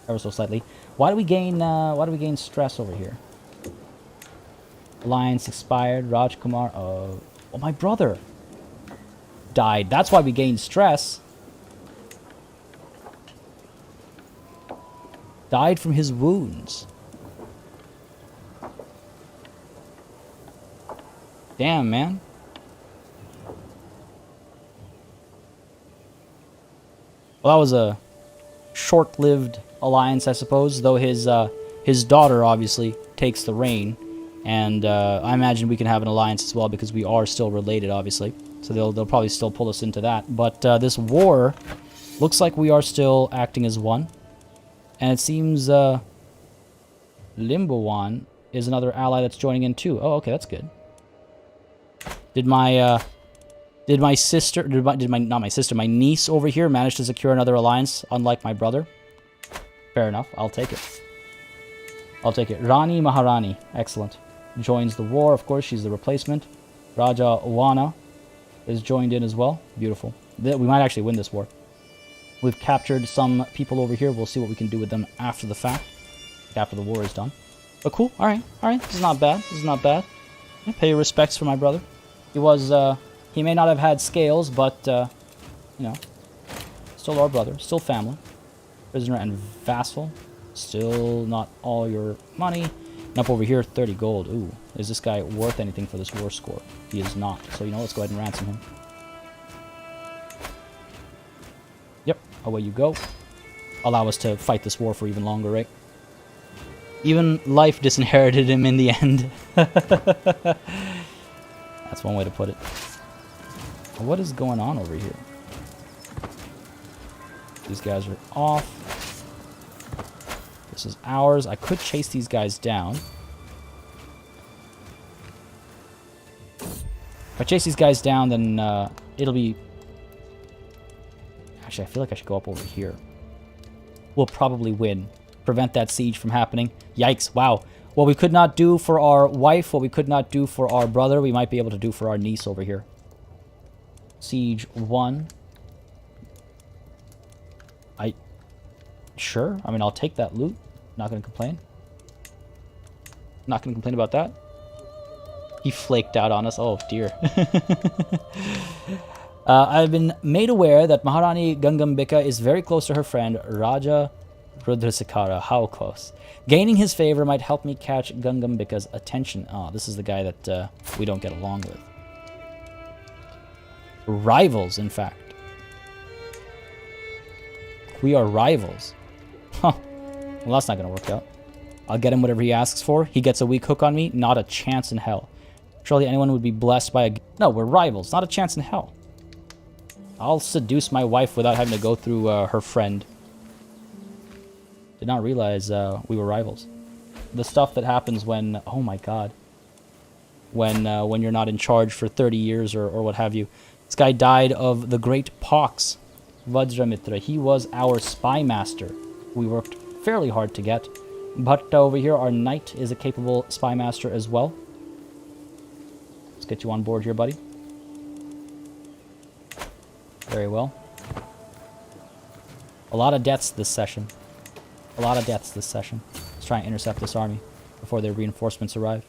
Ever so slightly. Why do we gain stress over here? Alliance expired. Raj Kumar. Oh, my brother died. That's why we gained stress. Died from his wounds. Damn, man. Well, that was a short-lived alliance, I suppose, though his daughter obviously takes the reign, and I imagine we can have an alliance as well because we are still related, obviously. So they'll probably still pull us into that. But this war looks like we are still acting as one, and it seems Limbowan is another ally that's joining in too. Oh, okay, that's good. Did my niece over here manage to secure another alliance, unlike my brother? Fair enough, I'll take it. I'll take it. Rani Maharani, excellent. Joins the war, of course, she's the replacement. Raja Wana is joined in as well. Beautiful. We might actually win this war. We've captured some people over here. We'll see what we can do with them after the fact, after the war is done. But cool, alright, this is not bad, this is not bad. Yeah, pay your respects for my brother. He was, he may not have had scales, but, you know, still our brother, still family. Prisoner and vassal, still not all your money. And up over here, 30 gold. Ooh, is this guy worth anything for this war score? He is not. So, you know, let's go ahead and ransom him. Yep, away you go. Allow us to fight this war for even longer, right? Even life disinherited him in the end. That's one way to put it. What is going on over here? These guys are off. This is ours. I could chase these guys down. If I chase these guys down, then it'll be... Actually, I feel like I should go up over here. We'll probably win. Prevent that siege from happening. Yikes, wow. What we could not do for our wife, what we could not do for our brother, we might be able to do for our niece over here. Siege 1. Sure. I mean, I'll take that loot. Not going to complain. Not going to complain about that. He flaked out on us. Oh, dear. I've been made aware that Maharani Gangambika is very close to her friend, Raja Rudrasekara. How close? Gaining his favor might help me catch Gangambika's attention. Oh, this is the guy that we don't get along with. Rivals, in fact. We are rivals. Huh. Well, that's not going to work out. I'll get him whatever he asks for. He gets a weak hook on me. Not a chance in hell. Surely anyone would be blessed by a... No, we're rivals. Not a chance in hell. I'll seduce my wife without having to go through her friend. Did not realize we were rivals. The stuff that happens when... Oh my god. When you're not in charge for 30 years or what have you. This guy died of the great pox. Vajramitra. He was our spy master. We worked fairly hard to get. But over here, our knight is a capable spy master as well. Let's get you on board here, buddy. Very well. A lot of deaths this session. A lot of deaths this session. Let's try and intercept this army before their reinforcements arrive.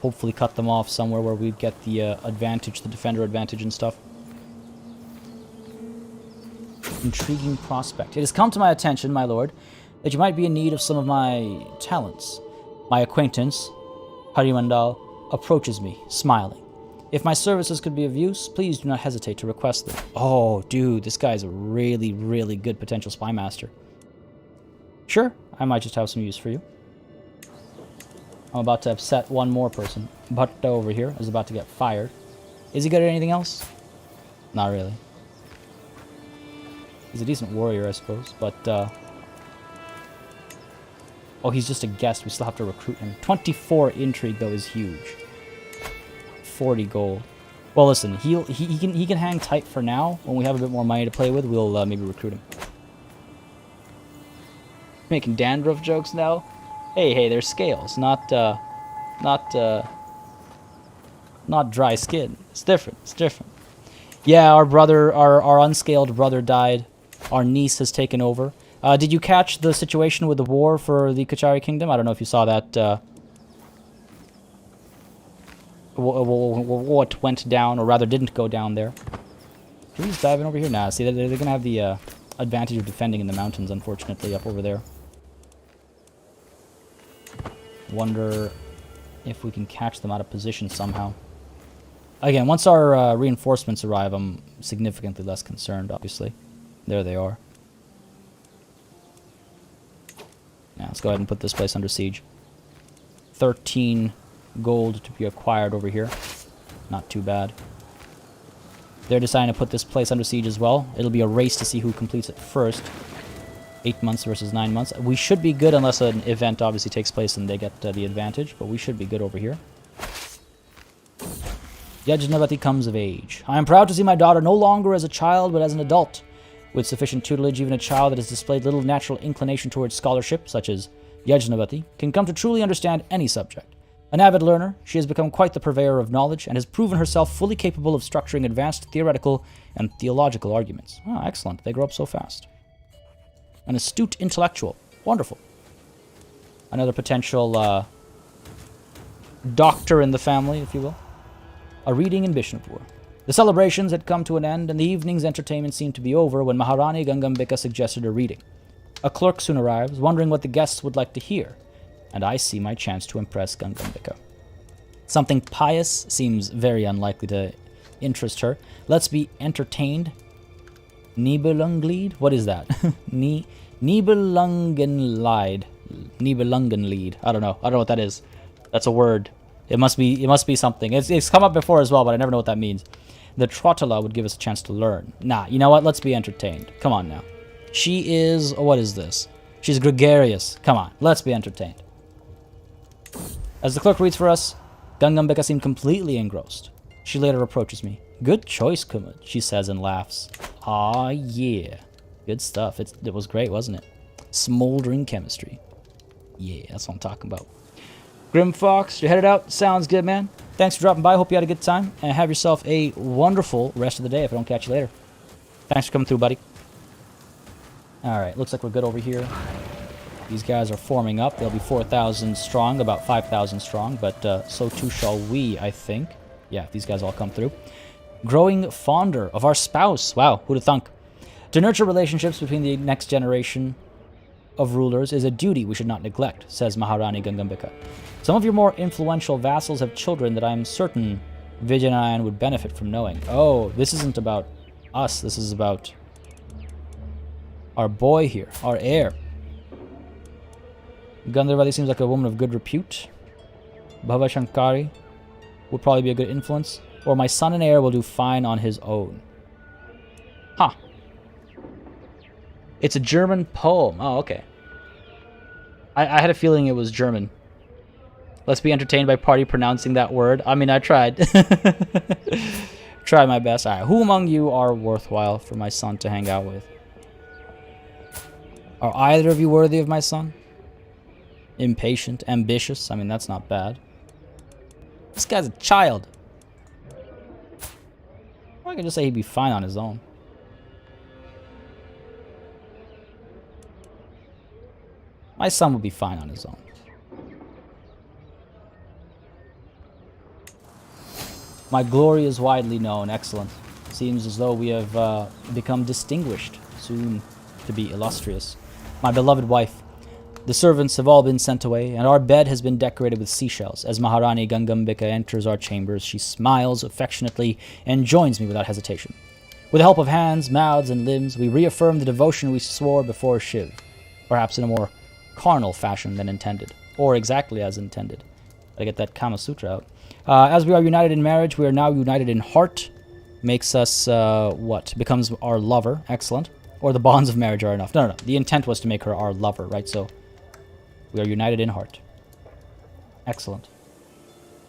Hopefully cut them off somewhere where we get the advantage, the defender advantage and stuff. Intriguing prospect. It has come to my attention, my lord, that you might be in need of some of my talents. My acquaintance, Harimandal, approaches me, smiling. If my services could be of use, please do not hesitate to request them. Oh, dude, this guy's a really, really good potential spy master. Sure, I might just have some use for you. I'm about to upset one more person. Bhatta over here is about to get fired. Is he good at anything else? Not really. He's a decent warrior, I suppose, but, oh, he's just a guest. We still have to recruit him. 24 intrigue, though, is huge. 40 gold. Well, listen, he can hang tight for now. When we have a bit more money to play with, we'll maybe recruit him. Making dandruff jokes now? Hey, they're scales, not dry skin. It's different, it's different. Yeah, our brother, our unscaled brother died. Our niece has taken over. Did you catch the situation with the war for the Kachari Kingdom? I don't know if you saw that. What went down, or rather didn't go down there. Can we just dive in over here? Nah, see, they're going to have the advantage of defending in the mountains, unfortunately, up over there. Wonder If we can catch them out of position somehow. Again, once our reinforcements arrive, I'm significantly less concerned, obviously. There they are. Now, let's go ahead and put this place under siege. 13 gold to be acquired over here. Not too bad. They're deciding to put this place under siege as well. It'll be a race to see who completes it first. 8 months versus 9 months. We should be good unless an event obviously takes place and they get the advantage, but we should be good over here. Yajnavati comes of age. I am proud to see my daughter no longer as a child, but as an adult. With sufficient tutelage, even a child that has displayed little natural inclination towards scholarship, such as Yajnavati, can come to truly understand any subject. An avid learner, she has become quite the purveyor of knowledge and has proven herself fully capable of structuring advanced theoretical and theological arguments. Ah, excellent. They grow up so fast. An astute intellectual. Wonderful. Another potential doctor in the family, if you will. A reading in Bishnupur. The celebrations had come to an end, and the evening's entertainment seemed to be over when Maharani Gangambika suggested a reading. A clerk soon arrives, wondering what the guests would like to hear, and I see my chance to impress Gangambika. Something pious seems very unlikely to interest her. Let's be entertained. Nibelungenlied? What is that? Nibelungenlied. Nibelungenlied. I don't know what that is. That's a word. It must be something. It's come up before as well, but I never know what that means. The Trotala would give us a chance to learn. Nah, you know what? Let's be entertained. Come on now. She is... What is this? She's gregarious. Come on. Let's be entertained. As the clerk reads for us, Gangambika seemed completely engrossed. She later approaches me. Good choice, Kumud, she says and laughs. Ah, yeah. Good stuff. It was great, wasn't it? Smoldering chemistry. Yeah, that's what I'm talking about. Grim Fox, you're headed out? Sounds good, man. Thanks for dropping by. Hope you had a good time. And have yourself a wonderful rest of the day if I don't catch you later. Thanks for coming through, buddy. Alright, looks like we're good over here. These guys are forming up. They'll be 4,000 strong, about 5,000 strong, but so too shall we, I think. Yeah, these guys all come through. Growing fonder of our spouse. Wow, who'd have thunk? To nurture relationships between the next generation of rulers is a duty we should not neglect, says Maharani Gangambika. Some of your more influential vassals have children that I am certain Vijayanayan would benefit from knowing. Oh, this isn't about us. This is about our boy here, our heir. Gandharvati seems like a woman of good repute. Bhava Shankari would probably be a good influence. Or my son and heir will do fine on his own. Huh. It's a German poem. Oh, okay. I had a feeling it was German. Let's be entertained by party pronouncing that word. I mean, I tried. Tried my best. Alright, who among you are worthwhile for my son to hang out with? Are either of you worthy of my son? Impatient, ambitious. I mean, that's not bad. This guy's a child. Or I could just say he'd be fine on his own. My son would be fine on his own. My glory is widely known. Excellent. Seems as though we have become distinguished, soon to be illustrious. My beloved wife. The servants have all been sent away, and our bed has been decorated with seashells. As Maharani Gangambika enters our chambers, she smiles affectionately and joins me without hesitation. With the help of hands, mouths, and limbs, we reaffirm the devotion we swore before Shiv, perhaps in a more carnal fashion than intended, or exactly as intended. Gotta get that Kama Sutra out. As we are united in marriage, we are now united in heart. Makes us, what? Becomes our lover. Excellent. Or the bonds of marriage are enough. No. The intent was to make her our lover, right? So, we are united in heart. Excellent.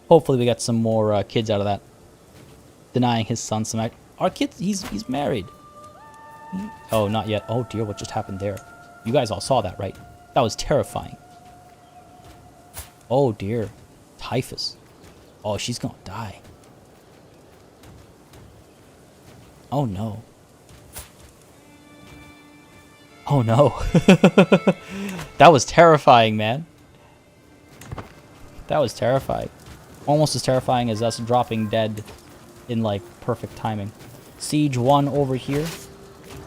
Hopefully we get some more kids out of that. Denying his son some... Our kid, he's married. Oh, not yet. Oh dear, what just happened there? You guys all saw that, right? That was terrifying. Oh dear. Typhus. Oh, she's gonna die. Oh no. Oh no. That was terrifying, man. That was terrifying. Almost as terrifying as us dropping dead in, like, perfect timing. Siege 1 over here.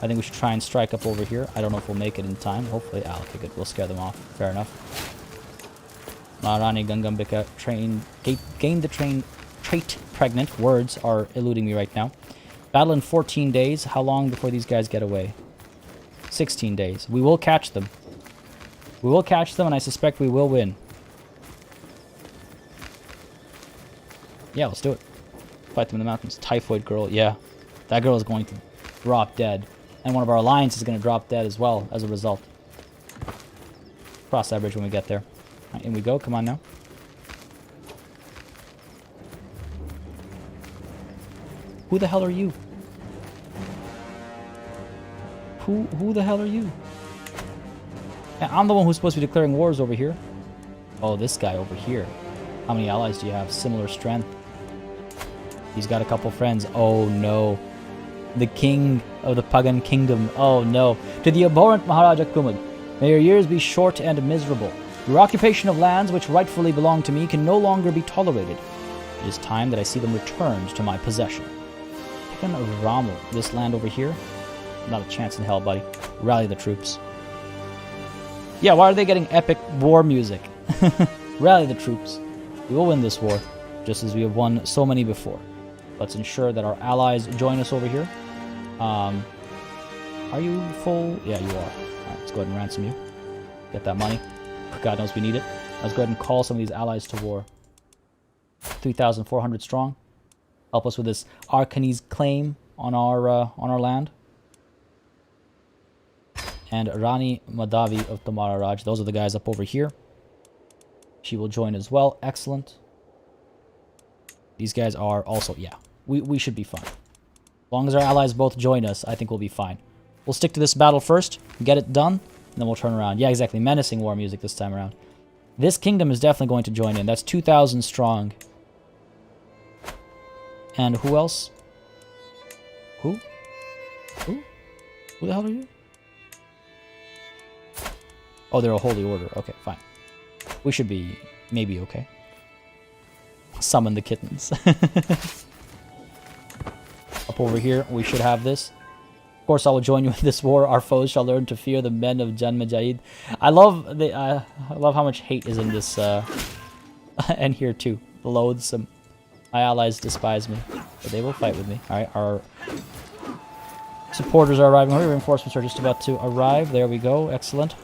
I think we should try and strike up over here. I don't know if we'll make it in time. Hopefully. Ah, okay, good. We'll scare them off. Fair enough. Maharani Gangambika gained the trait pregnant. Words are eluding me right now. Battle in 14 days. How long before these guys get away? 16 days. We will catch them. We will catch them, and I suspect we will win. Yeah, let's do it. Fight them in the mountains. Typhoid girl. Yeah. That girl is going to drop dead. And one of our alliance is going to drop dead as well as a result. Cross that bridge when we get there. Right, in we go. Come on now. Who the hell are you? Who the hell are you? Yeah, I'm the one who's supposed to be declaring wars over here. Oh, this guy over here. How many allies do you have? Similar strength. He's got a couple friends. Oh no. The king of the Pagan kingdom. Oh no. To the abhorrent Maharaja Kumud, may your years be short and miserable. Your occupation of lands which rightfully belong to me can no longer be tolerated. It is time that I see them returned to my possession. Pick on Ramu, this land over here. Not a chance in hell, buddy. Rally the troops. Yeah, why are they getting epic war music? Rally the troops. We will win this war, just as we have won so many before. Let's ensure that our allies join us over here. Are you full? Yeah, you are. Alright, let's go ahead and ransom you. Get that money. God knows we need it. Let's go ahead and call some of these allies to war. 3,400 strong. Help us with this Arkanese claim on our land. And Rani Madhavi of Tamararaj. Those are the guys up over here. She will join as well. Excellent. These guys are also, yeah. We should be fine. As long as our allies both join us, I think we'll be fine. We'll stick to this battle first, get it done, and then we'll turn around. Yeah, exactly. Menacing war music this time around. This kingdom is definitely going to join in. That's 2,000 strong. And who else? Who? Who? Who the hell are you? Oh, they're a holy order. Okay, fine. We should be maybe okay. Summon the kittens. Up over here, we should have this. Of course, I will join you in this war. Our foes shall learn to fear the men of Jan Mujahid. I love how much hate is in this, and here too. Loathsome. My allies despise me, but they will fight with me. All right, our supporters are arriving. Our reinforcements are just about to arrive. There we go. Excellent.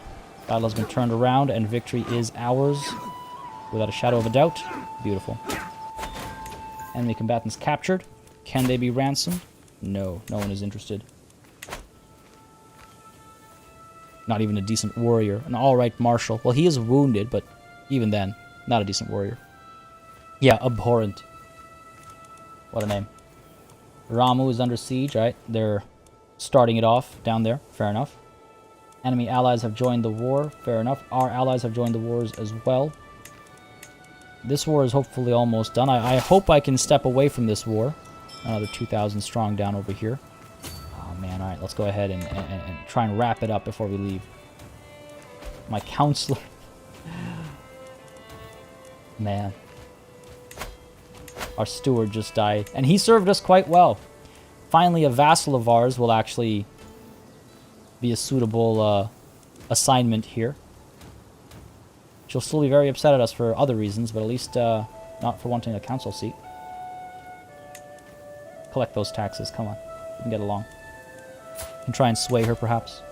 Battle has been turned around, and victory is ours, without a shadow of a doubt. Beautiful. Enemy combatants captured. Can they be ransomed? No, no one is interested. Not even a decent warrior. An alright marshal. Well, he is wounded, but even then, not a decent warrior. Yeah, abhorrent. What a name. Ramu is under siege, right? They're starting it off down there. Fair enough. Enemy allies have joined the war. Fair enough. Our allies have joined the wars as well. This war is hopefully almost done. I hope I can step away from this war. Another 2,000 strong down over here. Oh, man. All right, let's go ahead and try and wrap it up before we leave. My counselor. Man. Our steward just died. And he served us quite well. Finally, a vassal of ours will actually be a suitable assignment here. She'll still be very upset at us for other reasons, but at least not for wanting a council seat. Collect those taxes, come on. We can get along. And try and sway her, perhaps.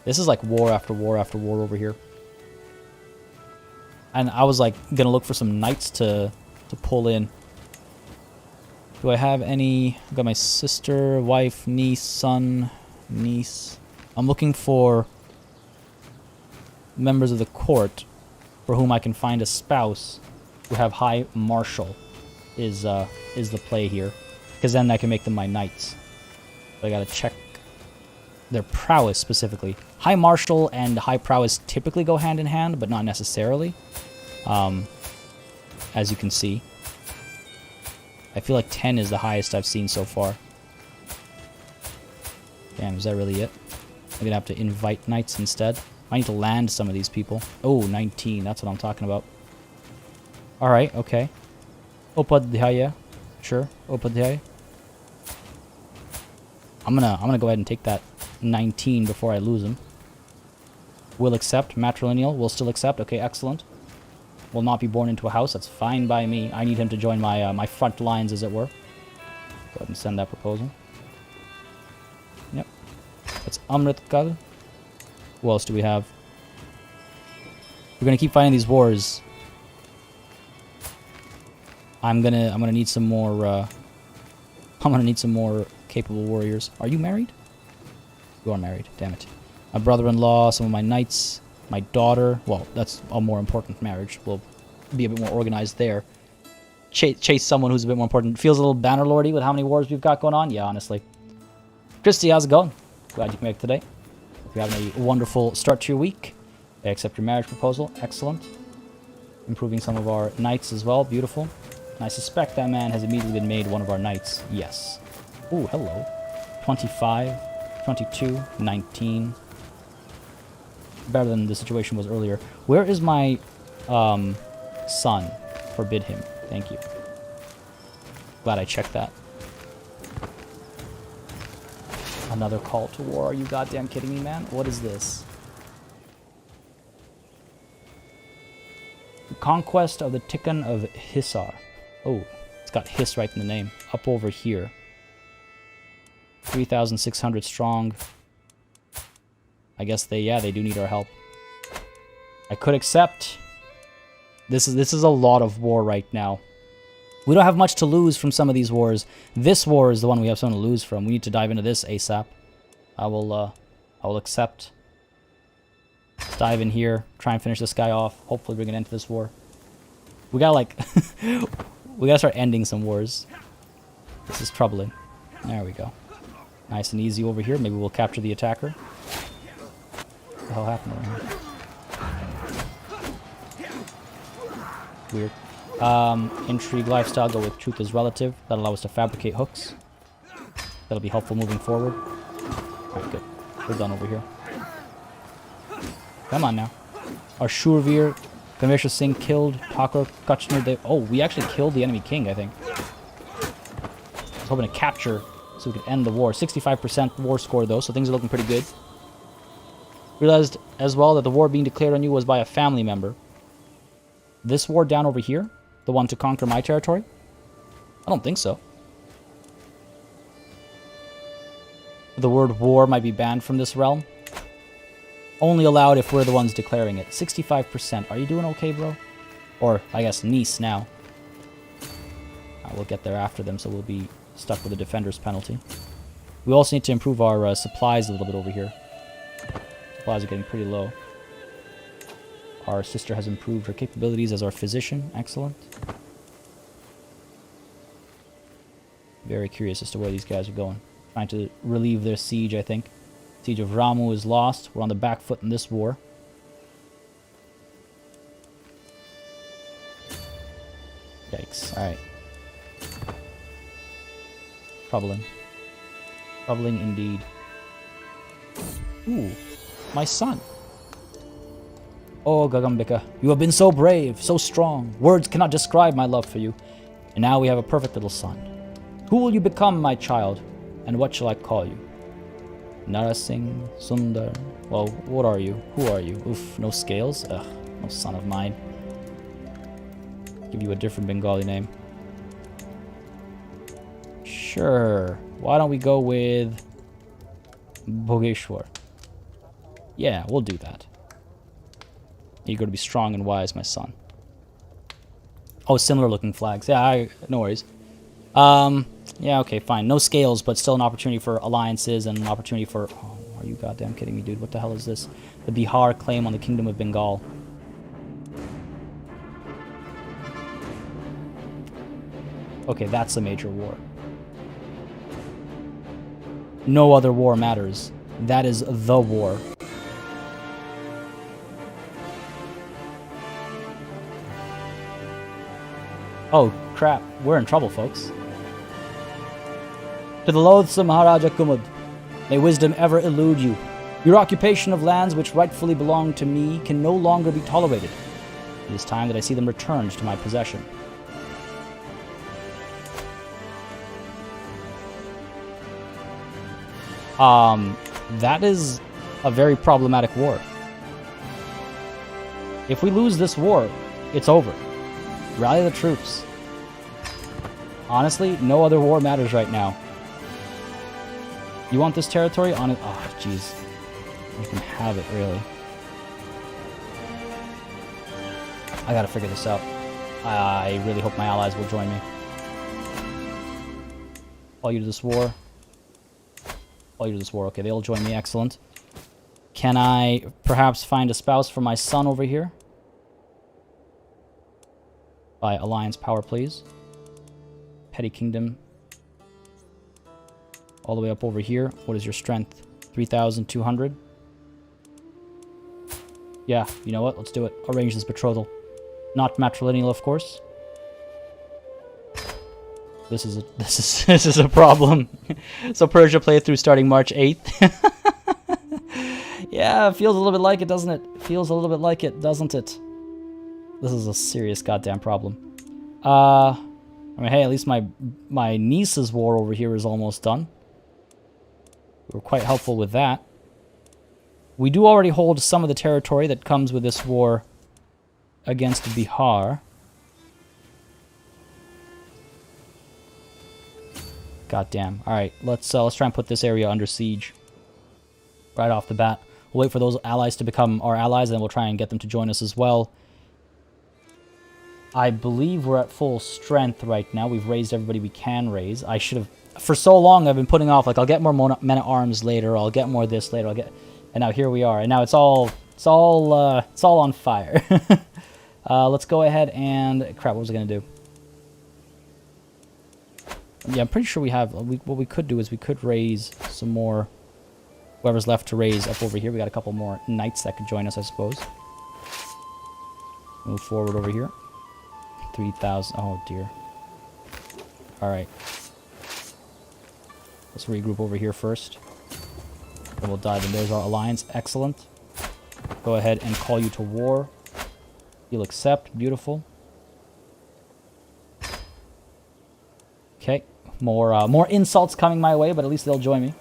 This is like war after war after war over here. And I was like gonna look for some knights to pull in. Do I have any? I've got my sister, wife, niece, son, niece. I'm looking for members of the court for whom I can find a spouse who have high martial is the play here, because then I can make them my knights. But I gotta check their prowess specifically. High martial and high prowess typically go hand in hand, but not necessarily. As you can see, I feel like 10 is the highest I've seen so far. Damn, is that really it? I'm gonna have to invite knights instead. I need to land some of these people. Oh, 19. That's what I'm talking about. Alright, okay. Upadhyaya. Sure, Upadhyaya. I'm gonna go ahead and take that 19 before I lose him. Will accept. Matrilineal will still accept. Okay, excellent. Will not be born into a house. That's fine by me. I need him to join my my front lines, as it were. Go ahead and send that proposal. Yep. That's Amritkal. Who else do we have? We're gonna keep fighting these wars. I'm gonna need some more. I'm gonna need some more capable warriors. Are you married? You are married. Damn it. My brother-in-law, some of my knights, my daughter. Well, that's a more important marriage. We'll be a bit more organized there. Chase someone who's a bit more important. Feels a little bannerlordy with how many wars we've got going on. Yeah, honestly. Christy, how's it going? Glad you can make it today. Hope you're having a wonderful start to your week. I accept your marriage proposal. Excellent. Improving some of our knights as well. Beautiful. And I suspect that man has immediately been made one of our knights. Yes. Ooh, hello. 25, 22, 19. Better than the situation was earlier. Where is my son? Forbid him. Thank you. Glad I checked that. Another call to war. Are you goddamn kidding me, man? What is this? The conquest of the Tikhon of Hisar. Oh, it's got Hiss right in the name. Up over here. 3,600 strong. I guess they do need our help. I could accept. This is a lot of war right now. We don't have much to lose from some of these wars. This war is the one we have something to lose from. We need to dive into this ASAP. I will accept. Let's dive in here. Try and finish this guy off. Hopefully bring an end to this war. We gotta like we gotta start ending some wars. This is troubling. There we go. Nice and easy over here. Maybe we'll capture the attacker. What the hell happened over here? Weird. Intrigue lifestyle, go with truth is relative. That'll allow us to fabricate hooks. That'll be helpful moving forward. Alright, good. We're done over here. Come on now. Our Shurveer, Kamesha Singh killed Thakur Kachner. Oh, we actually killed the enemy king, I think. I was hoping to capture so we could end the war. 65% war score, though, so things are looking pretty good. Realized as well that the war being declared on you was by a family member. This war down over here? The one to conquer my territory? I don't think so. The word war might be banned from this realm. Only allowed if we're the ones declaring it. 65%. Are you doing okay, bro? Or, I guess, niece now. We'll get there after them, so we'll be stuck with a defender's penalty. We also need to improve our supplies a little bit over here. Supplies are getting pretty low. Our sister has improved her capabilities as our physician. Excellent. Very curious as to where these guys are going. Trying to relieve their siege, I think. Siege of Ramu is lost. We're on the back foot in this war. Yikes. Alright. Troubling. Troubling indeed. Ooh. My son. Oh, Gagambika, you have been so brave, so strong. Words cannot describe my love for you. And now we have a perfect little son. Who will you become, my child? And what shall I call you? Narasingh, Sundar. Well, what are you? Who are you? Oof, no scales? Ugh, no son of mine. Give you a different Bengali name. Sure. Why don't we go with Bhogeshwar? Yeah, we'll do that. You're going to be strong and wise, my son. Oh, similar looking flags. Yeah, no worries. Yeah, okay, fine. No scales, but still an opportunity for alliances and an opportunity for... Oh, are you goddamn kidding me, dude? What the hell is this? The Bihar claim on the Kingdom of Bengal. Okay, that's a major war. No other war matters. That is the war. Oh, crap. We're in trouble, folks. To the loathsome Maharaja Kumud, may wisdom ever elude you. Your occupation of lands which rightfully belong to me can no longer be tolerated. It is time that I see them returned to my possession. That is a very problematic war. If we lose this war, it's over. Rally the troops. Honestly, no other war matters right now. You want this territory on it? Oh, jeez. You can have it, really. I gotta figure this out. I really hope my allies will join me. All you to this war. All you to this war. Okay, they'll join me. Excellent. Can I perhaps find a spouse for my son over here? By alliance power, please. Petty kingdom. All the way up over here. What is your strength? 3,200. Yeah, you know what? Let's do it. Arrange this betrothal. Not matrilineal, of course. This is a problem. So Persia playthrough starting March 8th. Yeah, it feels a little bit like it, doesn't it? Feels a little bit like it, doesn't it? This is a serious goddamn problem. I mean, hey, at least my niece's war over here is almost done. We were quite helpful with that. We do already hold some of the territory that comes with this war against Bihar. Goddamn. Alright, let's try and put this area under siege. Right off the bat. We'll wait for those allies to become our allies, and then we'll try and get them to join us as well. I believe we're at full strength right now. We've raised everybody we can raise. I should have... For so long, I've been putting off, like, I'll get more men-at-arms later, I'll get more this later, And now here we are. And now it's all on fire. Let's go ahead and... Crap, what was I going to do? Yeah, I'm pretty sure we have... What we could do is we could raise some more... Whoever's left to raise up over here. We got a couple more knights that could join us, I suppose. Move forward over here. 3,000. Oh, dear. Alright. Let's regroup over here first. Then we'll dive in. There's our alliance. Excellent. Go ahead and call you to war. You'll accept. Beautiful. Okay. More insults coming my way, but at least they'll join me.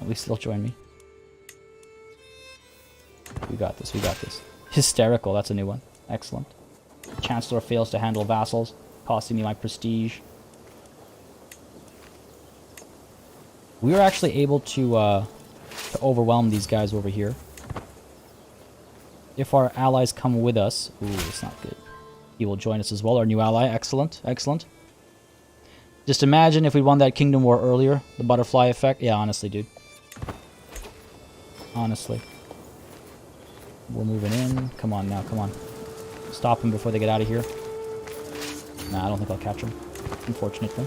At least they'll join me. We got this, we got this. Hysterical, that's a new one. Excellent. Chancellor fails to handle vassals, costing me my prestige. We were actually able to overwhelm these guys over here. If our allies come with us... Ooh, it's not good. He will join us as well, our new ally. Excellent, excellent. Just imagine if we won that kingdom war earlier. The butterfly effect. Yeah, honestly, dude. Honestly. We're moving in. Come on now, come on. Stop them before they get out of here. Nah, I don't think I'll catch them. Unfortunately.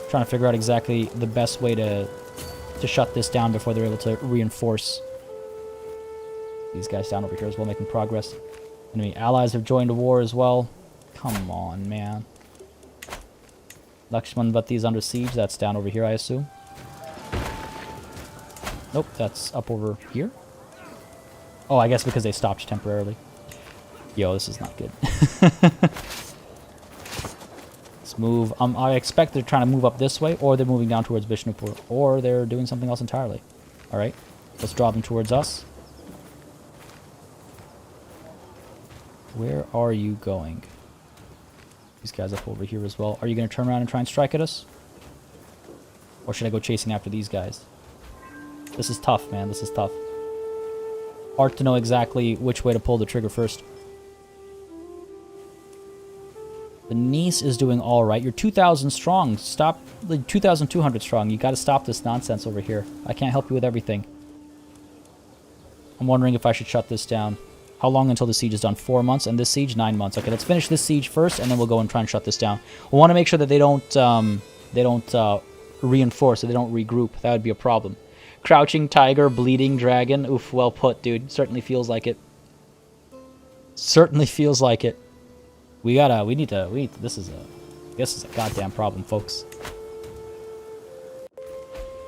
Trying to figure out exactly the best way to shut this down before they're able to reinforce these guys down over here as well, making progress. Enemy allies have joined a war as well. Come on, man. Lakshman Vati is under siege. That's down over here, I assume. Nope, that's up over here. Oh, I guess because they stopped temporarily. Yo, this is not good. Let's move. I expect they're trying to move up this way, or they're moving down towards Bishnupur, or they're doing something else entirely. Alright, let's draw them towards us. Where are you going? These guys up over here as well. Are you going to turn around and try and strike at us? Or should I go chasing after these guys? This is tough, man. This is tough. Hard to know exactly which way to pull the trigger first. The niece is doing alright. You're 2,000 strong. Stop. 2,200 strong. You got to stop this nonsense over here. I can't help you with everything. I'm wondering if I should shut this down. How long until the siege is done? 4 months, and this siege 9 months. Okay, let's finish this siege first, and then we'll go and try and shut this down. We want to make sure that they don't reinforce, so they don't regroup. That would be a problem. Crouching tiger, bleeding dragon. Oof, well put, dude. Certainly feels like it. Certainly feels like it. We need to. This is a goddamn problem, folks.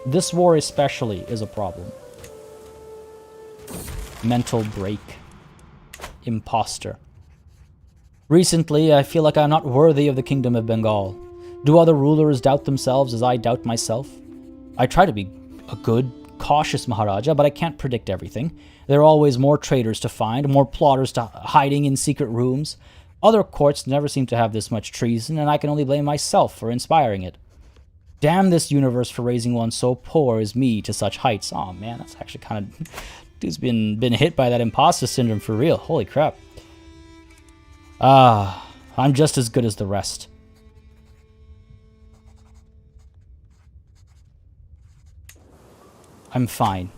This war especially is a problem. Mental break. Imposter. Recently, I feel like I'm not worthy of the kingdom of Bengal. Do other rulers doubt themselves as I doubt myself? I try to be a good cautious Maharaja, but I can't predict everything. There are always more traitors to find, more plotters hiding in secret rooms. Other courts never seem to have this much treason, and I can only blame myself for inspiring it. Damn this universe for raising one so poor as me to such heights. Oh man, that's actually kind of... Dude's been hit by that imposter syndrome for real. Holy crap. I'm just as good as the rest. I'm fine.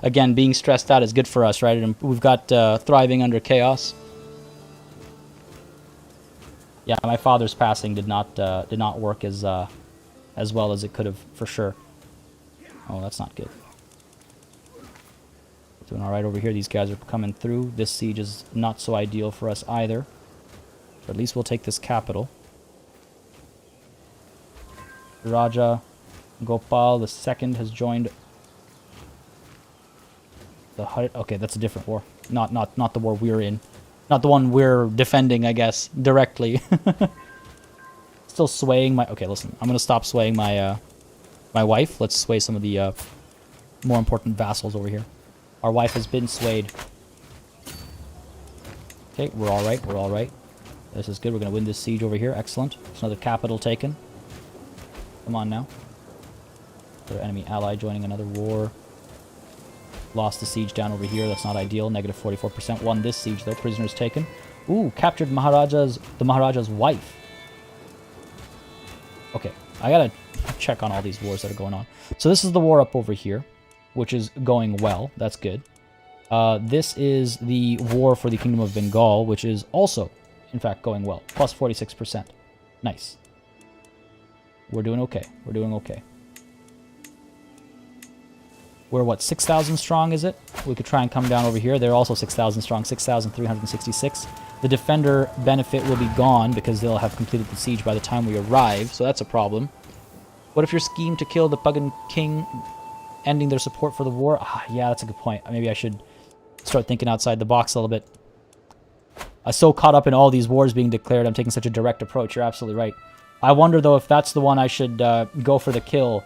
Again, being stressed out is good for us, right? And we've got thriving under chaos. Yeah, my father's passing did not work as well as it could have, for sure. Oh, that's not good. Doing all right over here. These guys are coming through. This siege is not so ideal for us either. But at least we'll take this capital. Raja Gopal II has joined the Hut. Okay, that's a different war. Not the war we're in. Not the one we're defending, I guess, directly. Still swaying my... Okay, listen. I'm going to stop swaying my my wife. Let's sway some of the more important vassals over here. Our wife has been swayed. Okay, we're all right. We're all right. This is good. We're going to win this siege over here. Excellent. There's another capital taken. Come on now. Another enemy ally joining another war. Lost the siege down over here. That's not ideal. Negative 44%. Won this siege, though. Prisoners taken. Ooh, captured the Maharaja's wife. Okay, I gotta check on all these wars that are going on. So this is the war up over here, which is going well. That's good. This is the war for the Kingdom of Bengal, which is also, in fact, going well. Plus 46%. Nice. We're doing okay. We're doing okay. We're, what, 6,000 strong, is it? We could try and come down over here. They're also 6,000 strong, 6,366. The defender benefit will be gone because they'll have completed the siege by the time we arrive, so that's a problem. What if your scheme to kill the Pagan king, ending their support for the war? Ah, yeah, that's a good point. Maybe I should start thinking outside the box a little bit. I'm so caught up in all these wars being declared, I'm taking such a direct approach. You're absolutely right. I wonder, though, if that's the one I should go for the kill,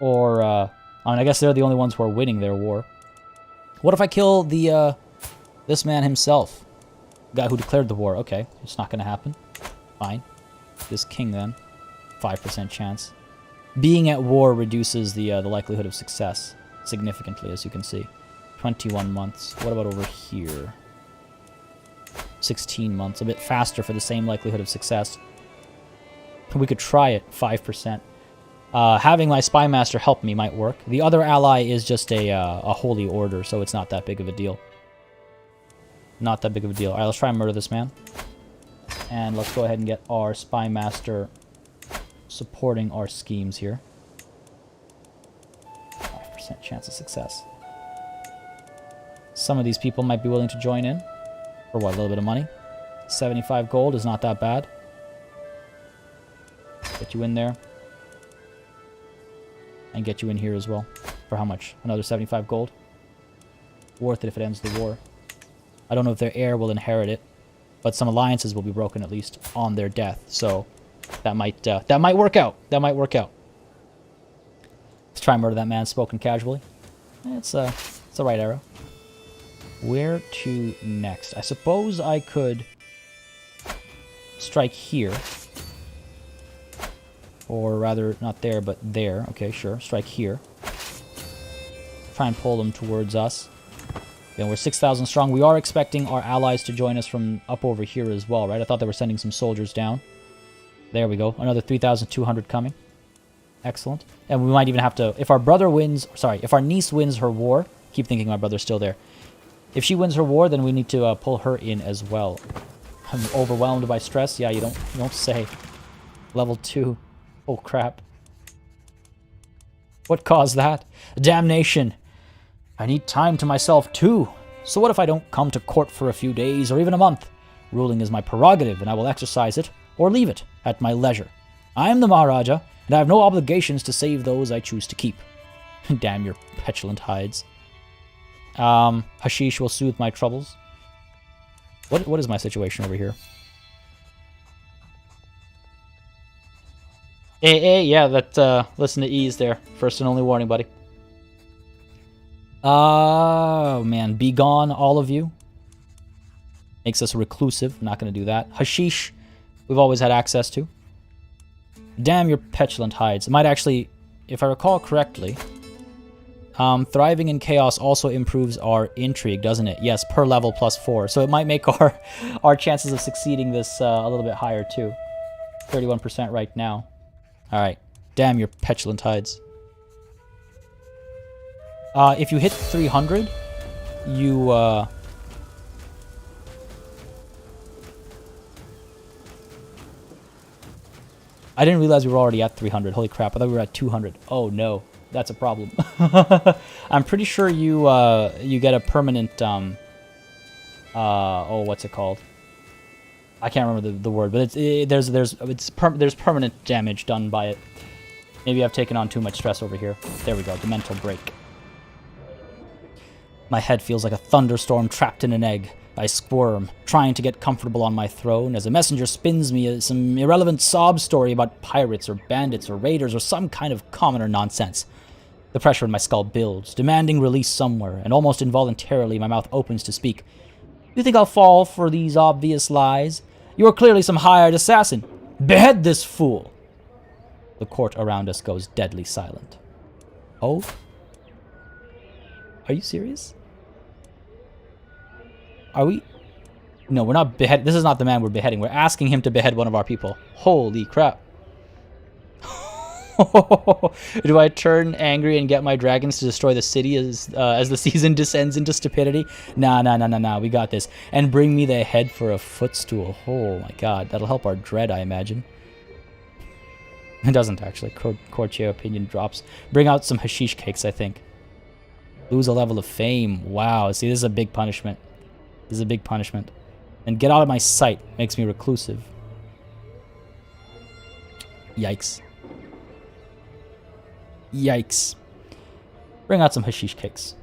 or... I mean, I guess they're the only ones who are winning their war. What if I kill the, this man himself? The guy who declared the war. Okay, it's not going to happen. Fine. This king, then. 5% chance. Being at war reduces the likelihood of success significantly, as you can see. 21 months. What about over here? 16 months. A bit faster for the same likelihood of success. We could try it. 5%. Having my spy master help me might work. The other ally is just a holy order, so it's not that big of a deal. Not that big of a deal. Alright, let's try and murder this man. And let's go ahead and get our spy master supporting our schemes here. 5% chance of success. Some of these people might be willing to join in. For what, a little bit of money? 75 gold is not that bad. Get you in there. And get you in here as well. For how much? Another 75 gold? Worth it if it ends the war. I don't know if their heir will inherit it, but some alliances will be broken at least on their death. So that might work out. That might work out. Let's try and murder that man, spoken casually. It's the right arrow. Where to next? I suppose I could strike here. Or rather, not there, but there. Okay, sure. Strike here. Try and pull them towards us. Again, we're 6,000 strong. We are expecting our allies to join us from up over here as well, right? I thought they were sending some soldiers down. There we go. Another 3,200 coming. Excellent. And we might even have to... If our brother wins... Sorry, if our niece wins her war... Keep thinking my brother's still there. If she wins her war, then we need to pull her in as well. I'm overwhelmed by stress. Yeah, you don't say. Level 2. Oh, crap. What caused that? Damnation. I need time to myself, too. So what if I don't come to court for a few days or even a month? Ruling is my prerogative, and I will exercise it or leave it at my leisure. I am the Maharaja, and I have no obligations to save those I choose to keep. Damn your petulant hides. Hashish will soothe my troubles. What is my situation over here? Yeah, that, listen to E's there. First and only warning, buddy. Oh, man. Be gone, all of you. Makes us reclusive. Not going to do that. Hashish, we've always had access to. Damn your petulant hides. It might actually, if I recall correctly, thriving in chaos also improves our intrigue, doesn't it? Yes, per level +4. So it might make our chances of succeeding this a little bit higher too. 31% right now. All right. Damn your petulant hides. If you hit 300, you I didn't realize we were already at 300. Holy crap, I thought we were at 200. Oh no, that's a problem. I'm pretty sure you you get a permanent oh, what's it called? I can't remember the word, but there's permanent damage done by it. Maybe I've taken on too much stress over here. There we go, the mental break. My head feels like a thunderstorm trapped in an egg. I squirm, trying to get comfortable on my throne, as a messenger spins me some irrelevant sob story about pirates or bandits or raiders or some kind of commoner nonsense. The pressure in my skull builds, demanding release somewhere, and almost involuntarily my mouth opens to speak. You think I'll fall for these obvious lies? You are clearly some hired assassin. Behead this fool! The court around us goes deadly silent. Oh? Are you serious? Are we? No, we're not beheading. This is not the man we're beheading. We're asking him to behead one of our people. Holy crap. Do I turn angry and get my dragons to destroy the city as the season descends into stupidity? Nah. We got this. And bring me the head for a footstool. Oh my god. That'll help our dread, I imagine. It doesn't actually. Courtier opinion drops. Bring out some hashish cakes, I think. Lose a level of fame. Wow. See, this is a big punishment. This is a big punishment. And get out of my sight. Makes me reclusive. Yikes. Yikes. Bring out some hashish cakes.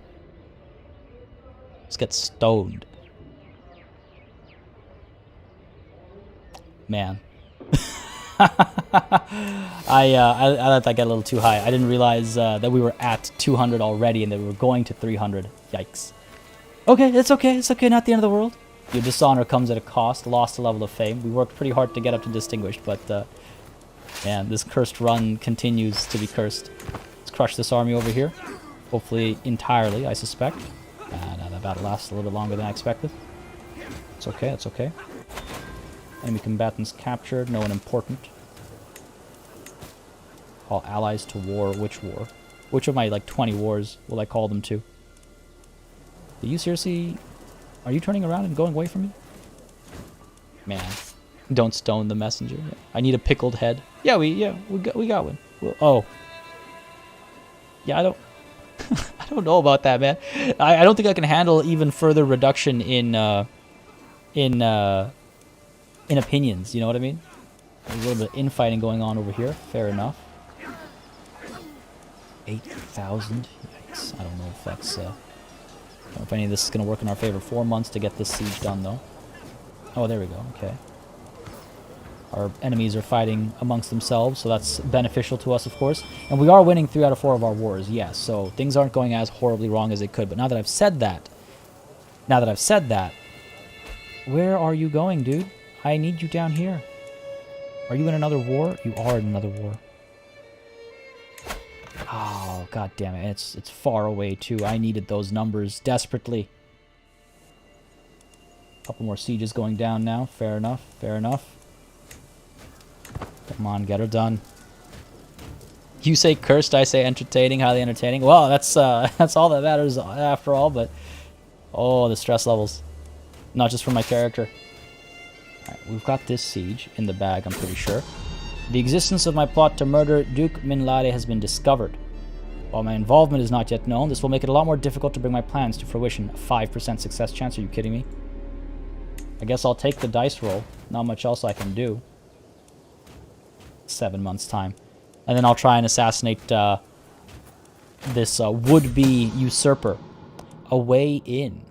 Let's get stoned. Man. I let that get a little too high. I didn't realize that we were at 200 already and that we were going to 300. Yikes. Okay, it's okay. It's okay. Not the end of the world. Your dishonor comes at a cost. Lost a level of fame. We worked pretty hard to get up to distinguished, but man, this cursed run continues to be cursed. Let's crush this army over here. Hopefully entirely, I suspect. Nah, that battle lasts a little bit longer than I expected. It's okay. It's okay. Enemy combatants captured. No one important. Call allies to war. Which war? Which of my, like, 20 wars will I call them to? Are you seriously... Are you turning around and going away from me? Man. Don't stone the messenger. I need a pickled head. Yeah, we got one. Oh. Yeah, I don't... I don't know about that, man. I don't think I can handle even further reduction in opinions, you know what I mean? There's a little bit of infighting going on over here. Fair enough. 8,000? Yikes. I don't know if that's... I don't know if any of this is going to work in our favor. 4 months to get this siege done, though. Oh, there we go. Okay. Our enemies are fighting amongst themselves, so that's beneficial to us, of course. And we are winning 3 out of 4 of our wars, yes. So things aren't going as horribly wrong as they could. But now that I've said that, where are you going, dude? I need you down here. Are you in another war? You are in another war. Oh, god damn it. It's far away, too. I needed those numbers desperately. Couple more sieges going down now. Fair enough. Fair enough. Come on, get her done. You say cursed, I say entertaining, highly entertaining. Well, that's all that matters after all, but... Oh, the stress levels. Not just for my character. Alright, we've got this siege in the bag, I'm pretty sure. The existence of my plot to murder Duke Minlade has been discovered. While my involvement is not yet known, this will make it a lot more difficult to bring my plans to fruition. A 5% success chance, are you kidding me? I guess I'll take the dice roll. Not much else I can do. 7 months' time. And then I'll try and assassinate this would-be usurper. A way in.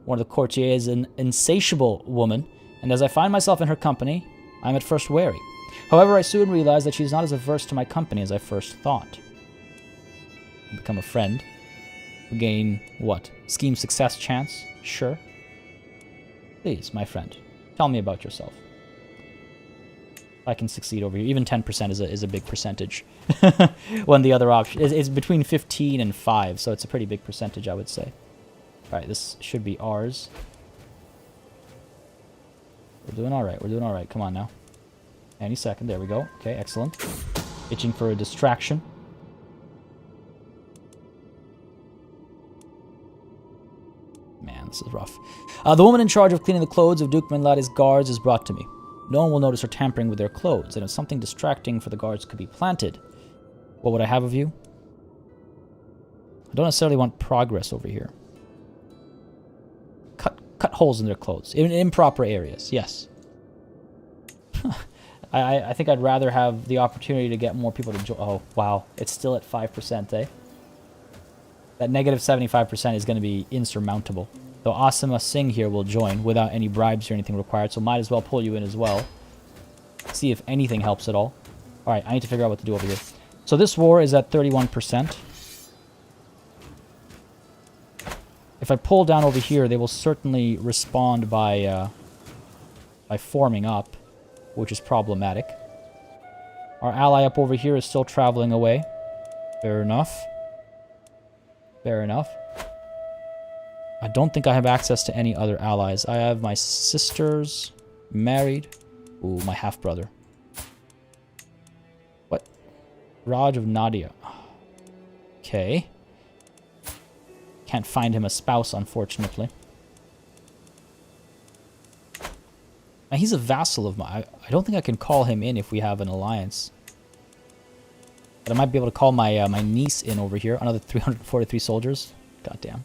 One of the courtiers is an insatiable woman, and as I find myself in her company, I'm at first wary. However, I soon realize that she's not as averse to my company as I first thought. I become a friend. We gain what? Scheme success chance? Sure. Please, my friend, tell me about yourself. I can succeed over here. Even 10% is a big percentage. When the other option is between 15 and 5, so it's a pretty big percentage, I would say. All right, this should be ours. We're doing all right. We're doing all right. Come on now. Any second. There we go. Okay, excellent. Itching for a distraction. Man, this is rough. The woman in charge of cleaning the clothes of Duke Menladi's guards is brought to me. No one will notice her tampering with their clothes, and if something distracting for the guards could be planted, what would I have of you? I don't necessarily want progress over here. Cut holes in their clothes. In improper areas, yes. I think I'd rather have the opportunity to get more people to join. Oh, wow. It's still at 5%, eh? That negative 75% is going to be insurmountable. Though Asima Singh here will join without any bribes or anything required, so might as well pull you in as well. See if anything helps at all. Alright, I need to figure out what to do over here. So this war is at 31%. If I pull down over here, they will certainly respond by forming up, which is problematic. Our ally up over here is still traveling away. Fair enough. Fair enough. I don't think I have access to any other allies. I have my sisters married. Ooh, my half-brother. What? Raj of Nadia. Okay. Can't find him a spouse, unfortunately. Now, he's a vassal of mine. I don't think I can call him in if we have an alliance. But I might be able to call my my niece in over here. Another 343 soldiers. Goddamn.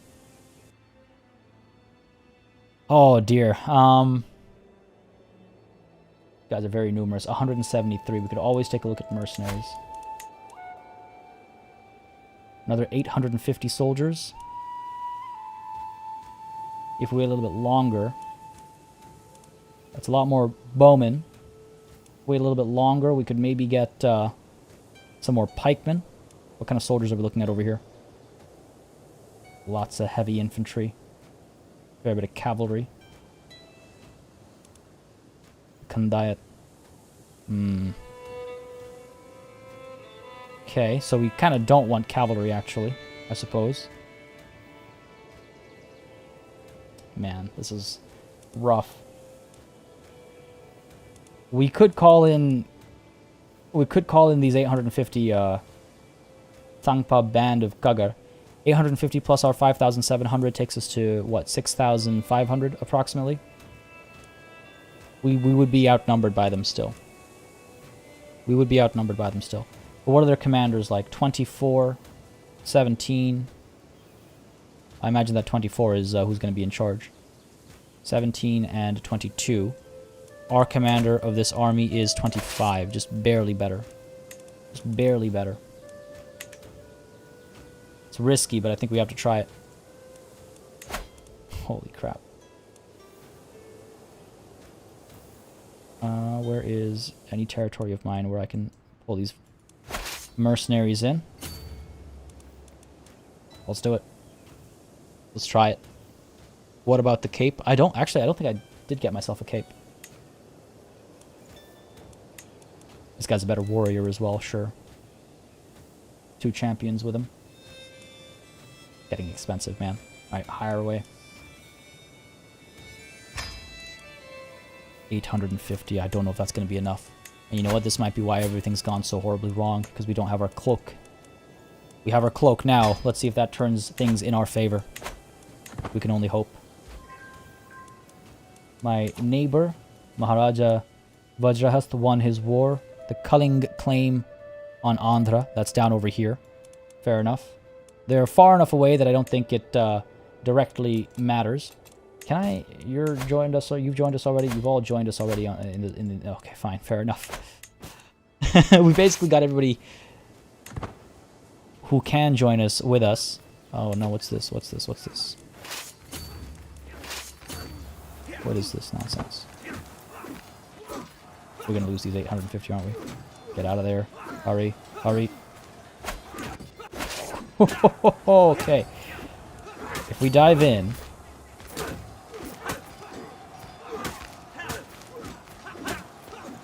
Oh dear. Guys are very numerous. 173. We could always take a look at mercenaries. Another 850 soldiers. If we wait a little bit longer. That's a lot more bowmen. Wait a little bit longer. We could maybe get some more pikemen. What kind of soldiers are we looking at over here? Lots of heavy infantry. Fair bit of cavalry. Kandayat. Okay, so we kind of don't want cavalry, actually, I suppose. Man, this is rough. We could call in these 850 Thangpa band of Kagar. 850 plus our 5,700 takes us to, what, 6,500 approximately? We would be outnumbered by them still. We would be outnumbered by them still. But what are their commanders like? 24, 17. I imagine that 24 is who's going to be in charge. 17 and 22. Our commander of this army is 25, just barely better. Just barely better. It's risky, but I think we have to try it. Holy crap. Where is any territory of mine where I can pull these mercenaries in? Let's do it. Let's try it. What about the cape? I don't think I did get myself a cape. This guy's a better warrior as well, sure. 2 champions with him. Getting expensive, man. Alright, hire away. 850. I don't know if that's going to be enough. And you know what? This might be why everything's gone so horribly wrong. Because we don't have our cloak. We have our cloak now. Let's see if that turns things in our favor. We can only hope. My neighbor, Maharaja Vajrahast, won his war. The Kaling claim on Andhra. That's down over here. Fair enough. They're far enough away that I don't think it directly matters. Can I? You've joined us already. You've all joined us already. Okay, fine, fair enough. We basically got everybody who can join us with us. Oh no, what's this? What's this? What's this? What is this nonsense? We're gonna lose these 850, aren't we? Get out of there! Hurry! Hurry! Okay. We dive in.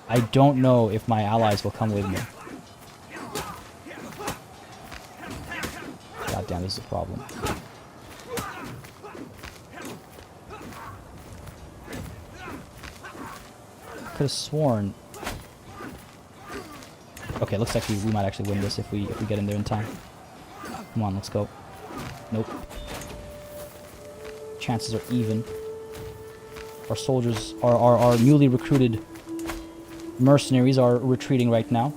I don't know if my allies will come with me. God damn, this is a problem. Could have sworn. Okay, looks like we might actually win this if we get in there in time. Come on, let's go. Nope. Chances are even. Our soldiers, our newly recruited mercenaries are retreating right now.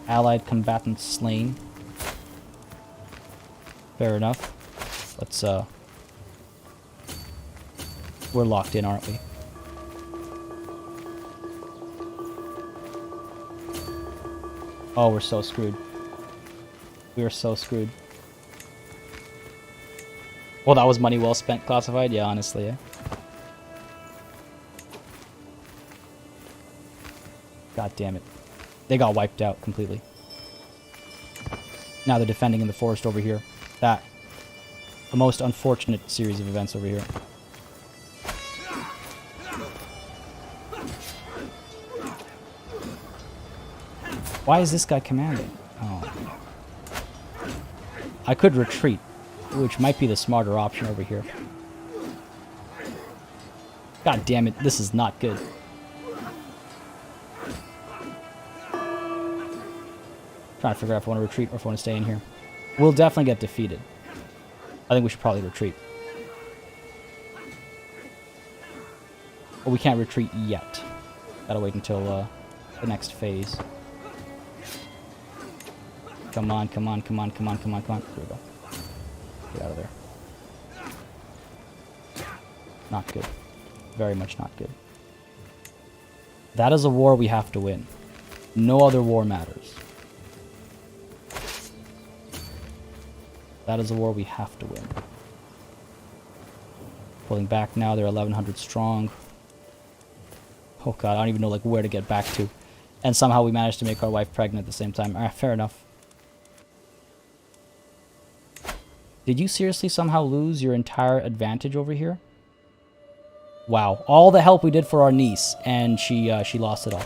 Allied combatants slain. Fair enough. Let's, we're locked in, aren't we? Oh, we're so screwed. We are so screwed. Well, that was money well spent classified? Yeah, honestly, yeah. God damn it. They got wiped out completely. Now they're defending in the forest over here. That. The most unfortunate series of events over here. Why is this guy commanding? Oh. I could retreat, which might be the smarter option over here. God damn it, this is not good. Trying to figure out if I want to retreat or if I want to stay in here. We'll definitely get defeated. I think we should probably retreat. But we can't retreat yet. Gotta wait until the next phase. Come on, come on, come on, come on, come on, come on. Here we go. Get out of there. Not good. Very much not good. That is a war we have to win. No other war matters. That is a war we have to win. Pulling back now, they're 1,100 strong. Oh god, I don't even know like where to get back to. And somehow we managed to make our wife pregnant at the same time. Alright, fair enough. Did you seriously somehow lose your entire advantage over here? Wow, all the help we did for our niece, and she lost it all.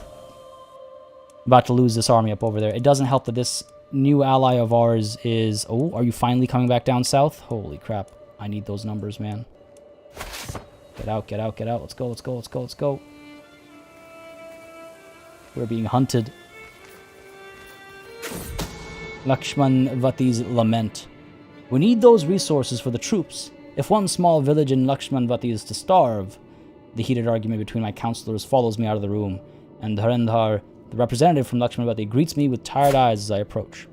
About to lose this army up over there. It doesn't help that this new ally of ours is... Oh, are you finally coming back down south? Holy crap. I need those numbers, man. Get out, get out, get out. Let's go, let's go, let's go, let's go. We're being hunted. Lakshman Vati's lament. We need those resources for the troops. If one small village in Lakshman Vati is to starve... The heated argument between my counselors follows me out of the room, and Dharendhar, the representative from Lakshman Vati, greets me with tired eyes as I approach.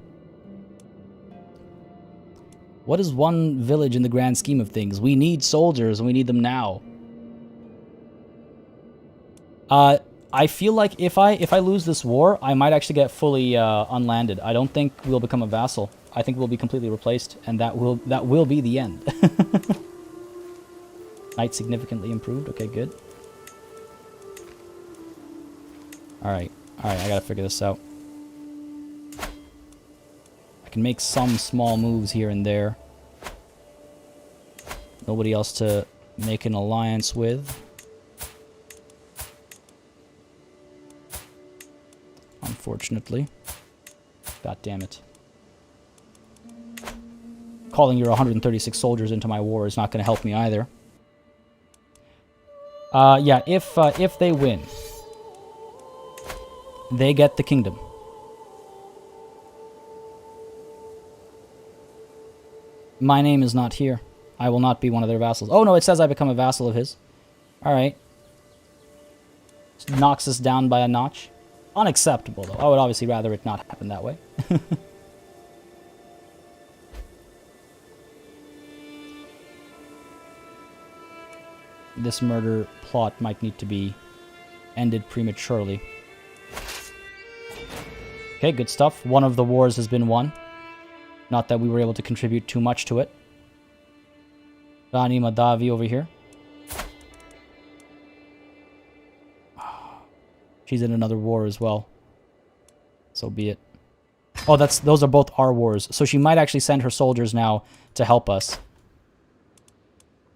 What is one village in the grand scheme of things? We need soldiers, and we need them now. I feel like if I lose this war, I might actually get fully unlanded. I don't think we'll become a vassal. I think we'll be completely replaced, and that will be the end. Knight significantly improved. Okay, good. Alright, I gotta figure this out. I can make some small moves here and there. Nobody else to make an alliance with. Unfortunately. God damn it. Calling your 136 soldiers into my war is not going to help me either. Yeah, if they win, they get the kingdom. My name is not here. I will not be one of their vassals. Oh no, it says I become a vassal of his. Alright. Knocks us down by a notch. Unacceptable, though. I would obviously rather it not happen that way. This murder plot might need to be ended prematurely. Okay, good stuff. One of the wars has been won. Not that we were able to contribute too much to it. Rani Madhavi over here. She's in another war as well. So be it. Oh, those are both our wars. So she might actually send her soldiers now to help us.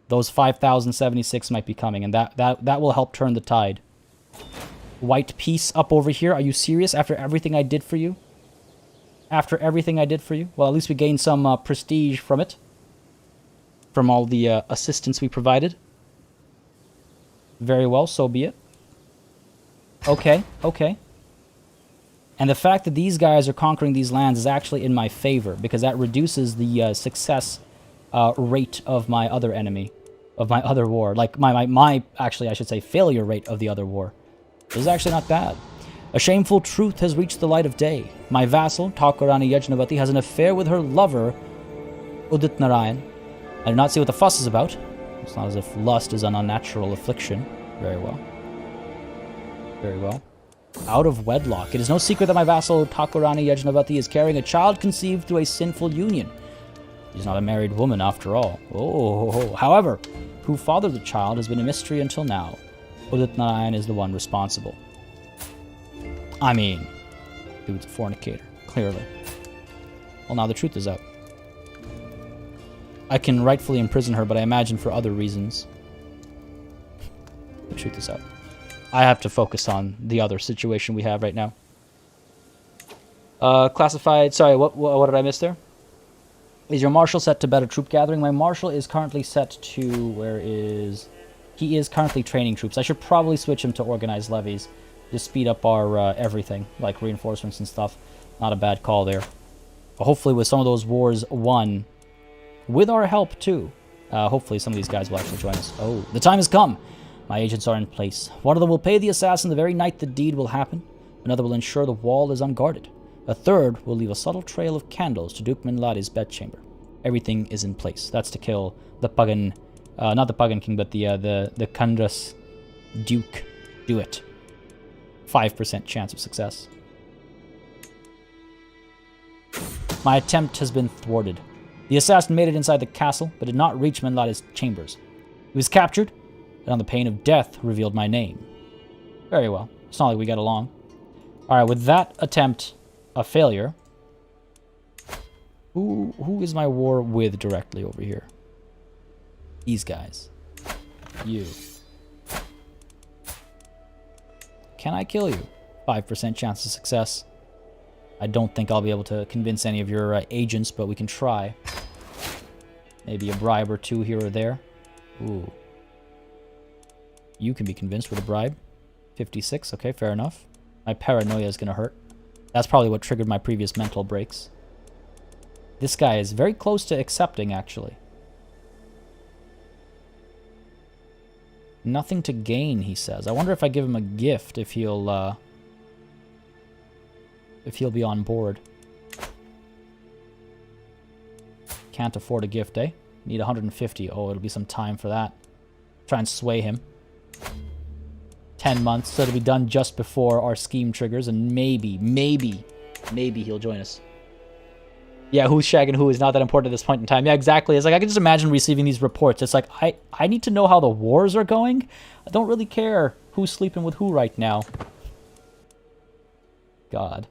Those 5,076 might be coming, and that will help turn the tide. White peace up over here. Are you serious? After everything I did for you? After everything I did for you? Well, at least we gained some prestige from it. From all the assistance we provided. Very well, so be it. Okay, okay. And the fact that these guys are conquering these lands is actually in my favor, because that reduces the success rate of my other enemy, of my other war. Like, actually, I should say, failure rate of the other war. This is actually not bad. A shameful truth has reached the light of day. My vassal, Thakurani Yajnavati, has an affair with her lover, Udit Narayan. I do not see what the fuss is about. It's not as if lust is an unnatural affliction. Very well. Very well. Out of wedlock. It is no secret that my vassal, Thakurani Yajnavati, is carrying a child conceived through a sinful union. She's not a married woman, after all. Oh, however, who fathered the child has been a mystery until now. Udit Narayan is the one responsible. I mean, dude's a fornicator, clearly. Well, now the truth is out. I can rightfully imprison her, but I imagine for other reasons. The truth is out. I have to focus on the other situation we have right now. Classified... Sorry, what did I miss there? Is your marshal set to better troop gathering? My marshal is currently set to... Where is... He is currently training troops. I should probably switch him to organized levies. Just speed up our everything, like reinforcements and stuff. Not a bad call there. But hopefully with some of those wars won, with our help too, hopefully some of these guys will actually join us. Oh, the time has come. My agents are in place. One of them will pay the assassin the very night the deed will happen. Another will ensure the wall is unguarded. A third will leave a subtle trail of candles to Duke Minladi's bedchamber. Everything is in place. That's to kill the Pagan, not the Pagan king, but the Kandras Duke. Do it. 5% chance of success. My attempt has been thwarted. The assassin made it inside the castle, but did not reach Minladi's chambers. He was captured, and on the pain of death revealed my name. Very well. It's not like we got along. Alright, with that attempt a failure, who is my war with directly over here? These guys. You. Can I kill you? 5% chance of success. I don't think I'll be able to convince any of your agents, but we can try. Maybe a bribe or two here or there. Ooh. You can be convinced with a bribe. 56, okay, fair enough. My paranoia is going to hurt. That's probably what triggered my previous mental breaks. This guy is very close to accepting, actually. Nothing to gain, he says. I wonder if I give him a gift, if he'll be on board. Can't afford a gift, eh? Need 150. Oh, it'll be some time for that. Try and sway him. 10 months, so it'll be done just before our scheme triggers, and maybe he'll join us. Yeah, who's shagging who is not that important at this point in time. Yeah, exactly. It's like I can just imagine receiving these reports. It's like I need to know how the wars are going. I don't really care who's sleeping with who right now. God.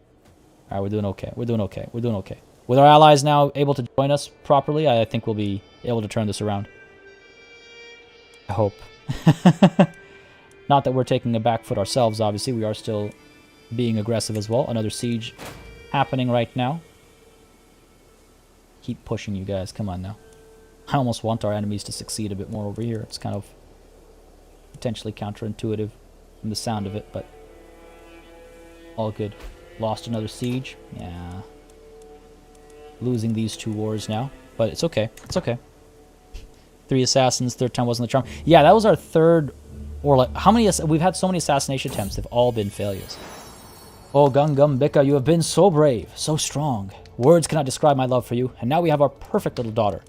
All right, we're doing okay. We're doing okay. We're doing okay. With our allies now able to join us properly, I think we'll be able to turn this around. I hope. Not that we're taking a back foot ourselves, obviously. We are still being aggressive as well. Another siege happening right now. Keep pushing, you guys. Come on now. I almost want our enemies to succeed a bit more over here. It's kind of potentially counterintuitive from the sound of it, but all good. Lost another siege. Yeah. Losing these two wars now, but it's okay. It's okay. 3 assassins. Third time wasn't the charm. Yeah, that was our third, or like, how many? We've had so many assassination attempts. They've all been failures. Oh, Gungam Bika, you have been so brave, so strong. Words cannot describe my love for you, and now we have our perfect little daughter.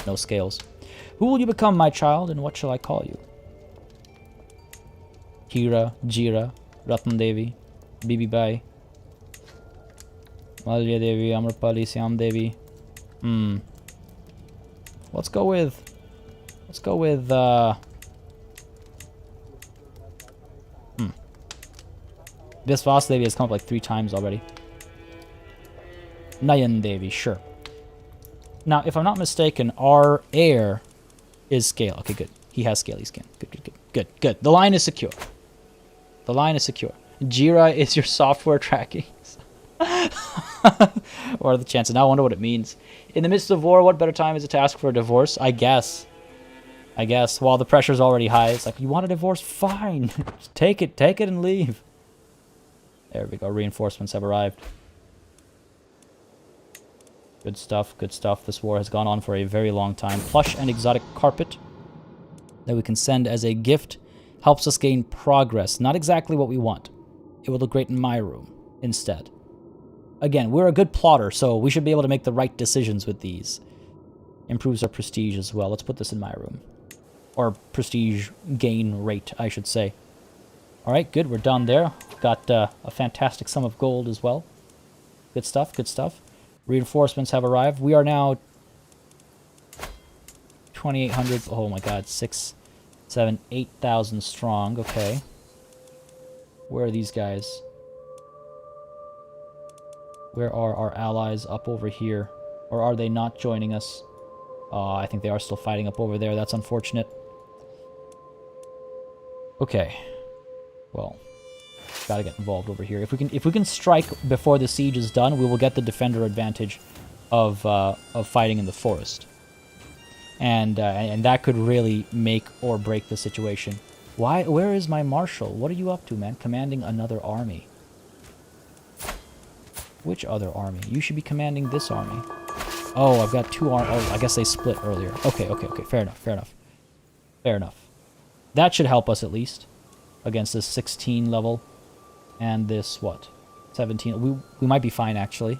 No scales. Who will you become, my child, and what shall I call you? Hira, Jira, Ratan Devi, Bibi Bai, Malya Devi, Amrapali, Syam Devi. Let's go with this Vassal Devi has come up like 3 times already. Nayan Devi, sure. Now, if I'm not mistaken, our heir is scale. Okay, good. He has scaly skin. Good, good, good, good, good. The line is secure. The line is secure. Jira is your software tracking. What are the chances? Now I wonder what it means. In the midst of war, what better time is it to ask for a divorce? I guess. While the pressure's already high, it's like, you want a divorce? Fine. Just take it and leave. There we go. Reinforcements have arrived. Good stuff, good stuff. This war has gone on for a very long time. Plush and exotic carpet that we can send as a gift helps us gain progress. Not exactly what we want. It will look great in my room instead. Again, we're a good plotter, so we should be able to make the right decisions with these. Improves our prestige as well. Let's put this in my room. Or prestige gain rate, I should say. Alright, good. We're done there. Got a fantastic sum of gold as well. Good stuff, good stuff. Reinforcements have arrived. We are now 2,800. Oh my god, 6, 7, 8,000 strong. Okay. Where are these guys? Where are our allies up over here? Or are they not joining us? I think they are still fighting up over there. That's unfortunate. Okay. Well, gotta get involved over here. If we can strike before the siege is done, we will get the defender advantage of fighting in the forest. And that could really make or break the situation. Where is my marshal? What are you up to, man? Commanding another army. Which other army? You should be commanding this army. Oh, I've got two armies. Oh, I guess they split earlier. Okay. Fair enough. That should help us at least. Against this 16 level. And this, what? 17. We might be fine, actually.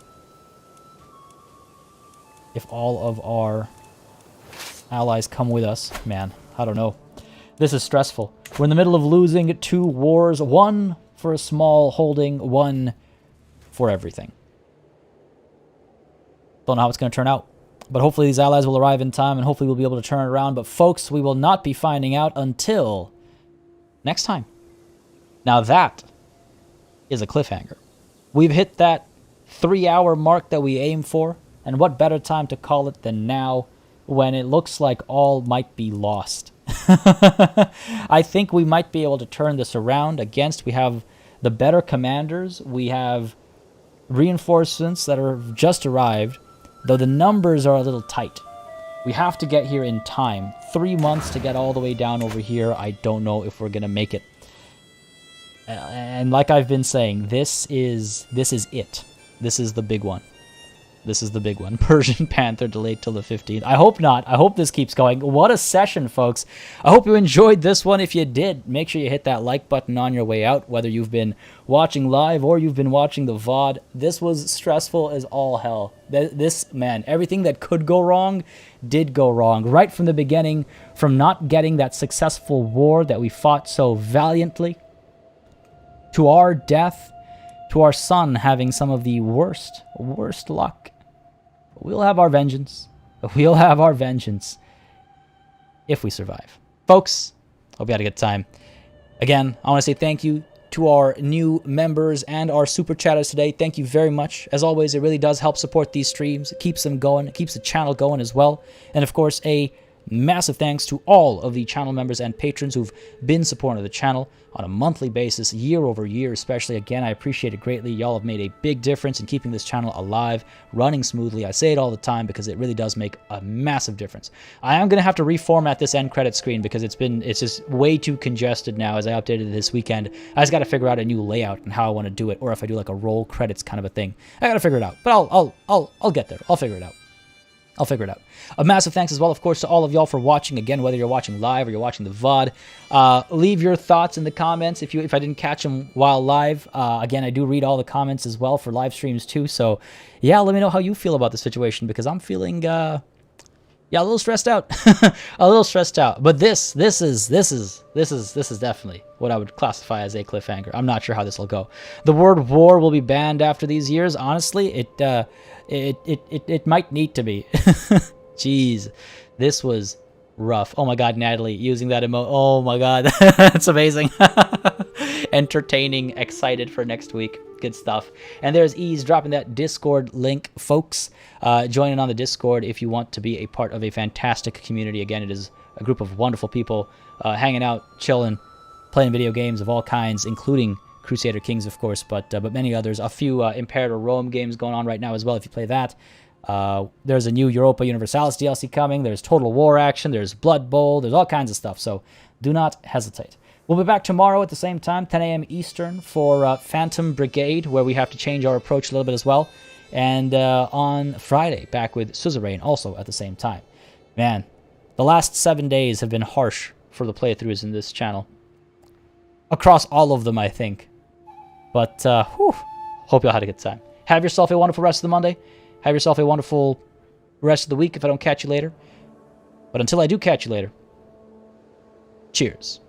If all of our allies come with us. Man, I don't know. This is stressful. We're in the middle of losing 2 wars. 1 for a small holding. 1 for everything. Don't know how it's going to turn out. But hopefully these allies will arrive in time, and hopefully we'll be able to turn it around. But folks, we will not be finding out until next time. Now that is a cliffhanger. We've hit that 3-hour mark that we aim for, and what better time to call it than now, when it looks like all might be lost. I think we might be able to turn this around. We have the better commanders. We have reinforcements that are just arrived, though the numbers are a little tight. We have to get here in time. 3 months to get all the way down over here. I don't know if we're going to make it. And like I've been saying, this is it. This is the big one. This is the big one. Persian Panther delayed till the 15th. I hope not. I hope this keeps going. What a session, folks. I hope you enjoyed this one. If you did, make sure you hit that like button on your way out, whether you've been watching live or you've been watching the VOD. This was stressful as all hell. This, man, everything that could go wrong did go wrong. Right from the beginning, from not getting that successful war that we fought so valiantly, to our death, to our son having some of the worst luck. We'll have our vengeance. We'll have our vengeance if we survive. Folks, hope you had a good time. Again, I want to say thank you to our new members and our super chatters today. Thank you very much. As always, it really does help support these streams. It keeps them going. It keeps the channel going as well. And of course, a massive thanks to all of the channel members and patrons who've been supporting the channel on a monthly basis, year over year especially. Again, I appreciate it greatly. Y'all have made a big difference in keeping this channel alive, running smoothly. I say it all the time because it really does make a massive difference. I am going to have to reformat this end credit screen because it's just way too congested now as I updated it this weekend. I just got to figure out a new layout and how I want to do it, or if I do like a roll credits kind of a thing. I got to figure it out, but I'll get there. I'll figure it out. A massive thanks as well, of course, to all of y'all for watching. Again, whether you're watching live or you're watching the VOD, leave your thoughts in the comments if I didn't catch them while live. Again, I do read all the comments as well for live streams too. So, yeah, let me know how you feel about the situation, because I'm feeling, a little stressed out, a little stressed out. But this is definitely what I would classify as a cliffhanger. I'm not sure how this will go. The word war will be banned after these years. Honestly, it might need to be. Jeez, this was rough. Oh my god, Natalie, using that emote. Oh my god, that's amazing. Entertaining, excited for next week. Good good stuff. And there's Ease dropping that Discord link, folks. Join in on the Discord if you want to be a part of a fantastic community. Again, it is a group of wonderful people hanging out, chilling, playing video games of all kinds, including Crusader Kings, of course, but many others. A few Imperator Rome games going on right now as well, if you play that. There's a new Europa Universalis DLC coming. There's Total War action. There's Blood Bowl. There's all kinds of stuff, so do not hesitate. We'll be back tomorrow at the same time, 10 a.m. Eastern, for Phantom Brigade, where we have to change our approach a little bit as well. And on Friday, back with Suzerain, also at the same time. Man, the last 7 days have been harsh for the playthroughs in this channel. Across all of them, I think. But, hope y'all had a good time. Have yourself a wonderful rest of the Monday. Have yourself a wonderful rest of the week if I don't catch you later. But until I do catch you later, cheers.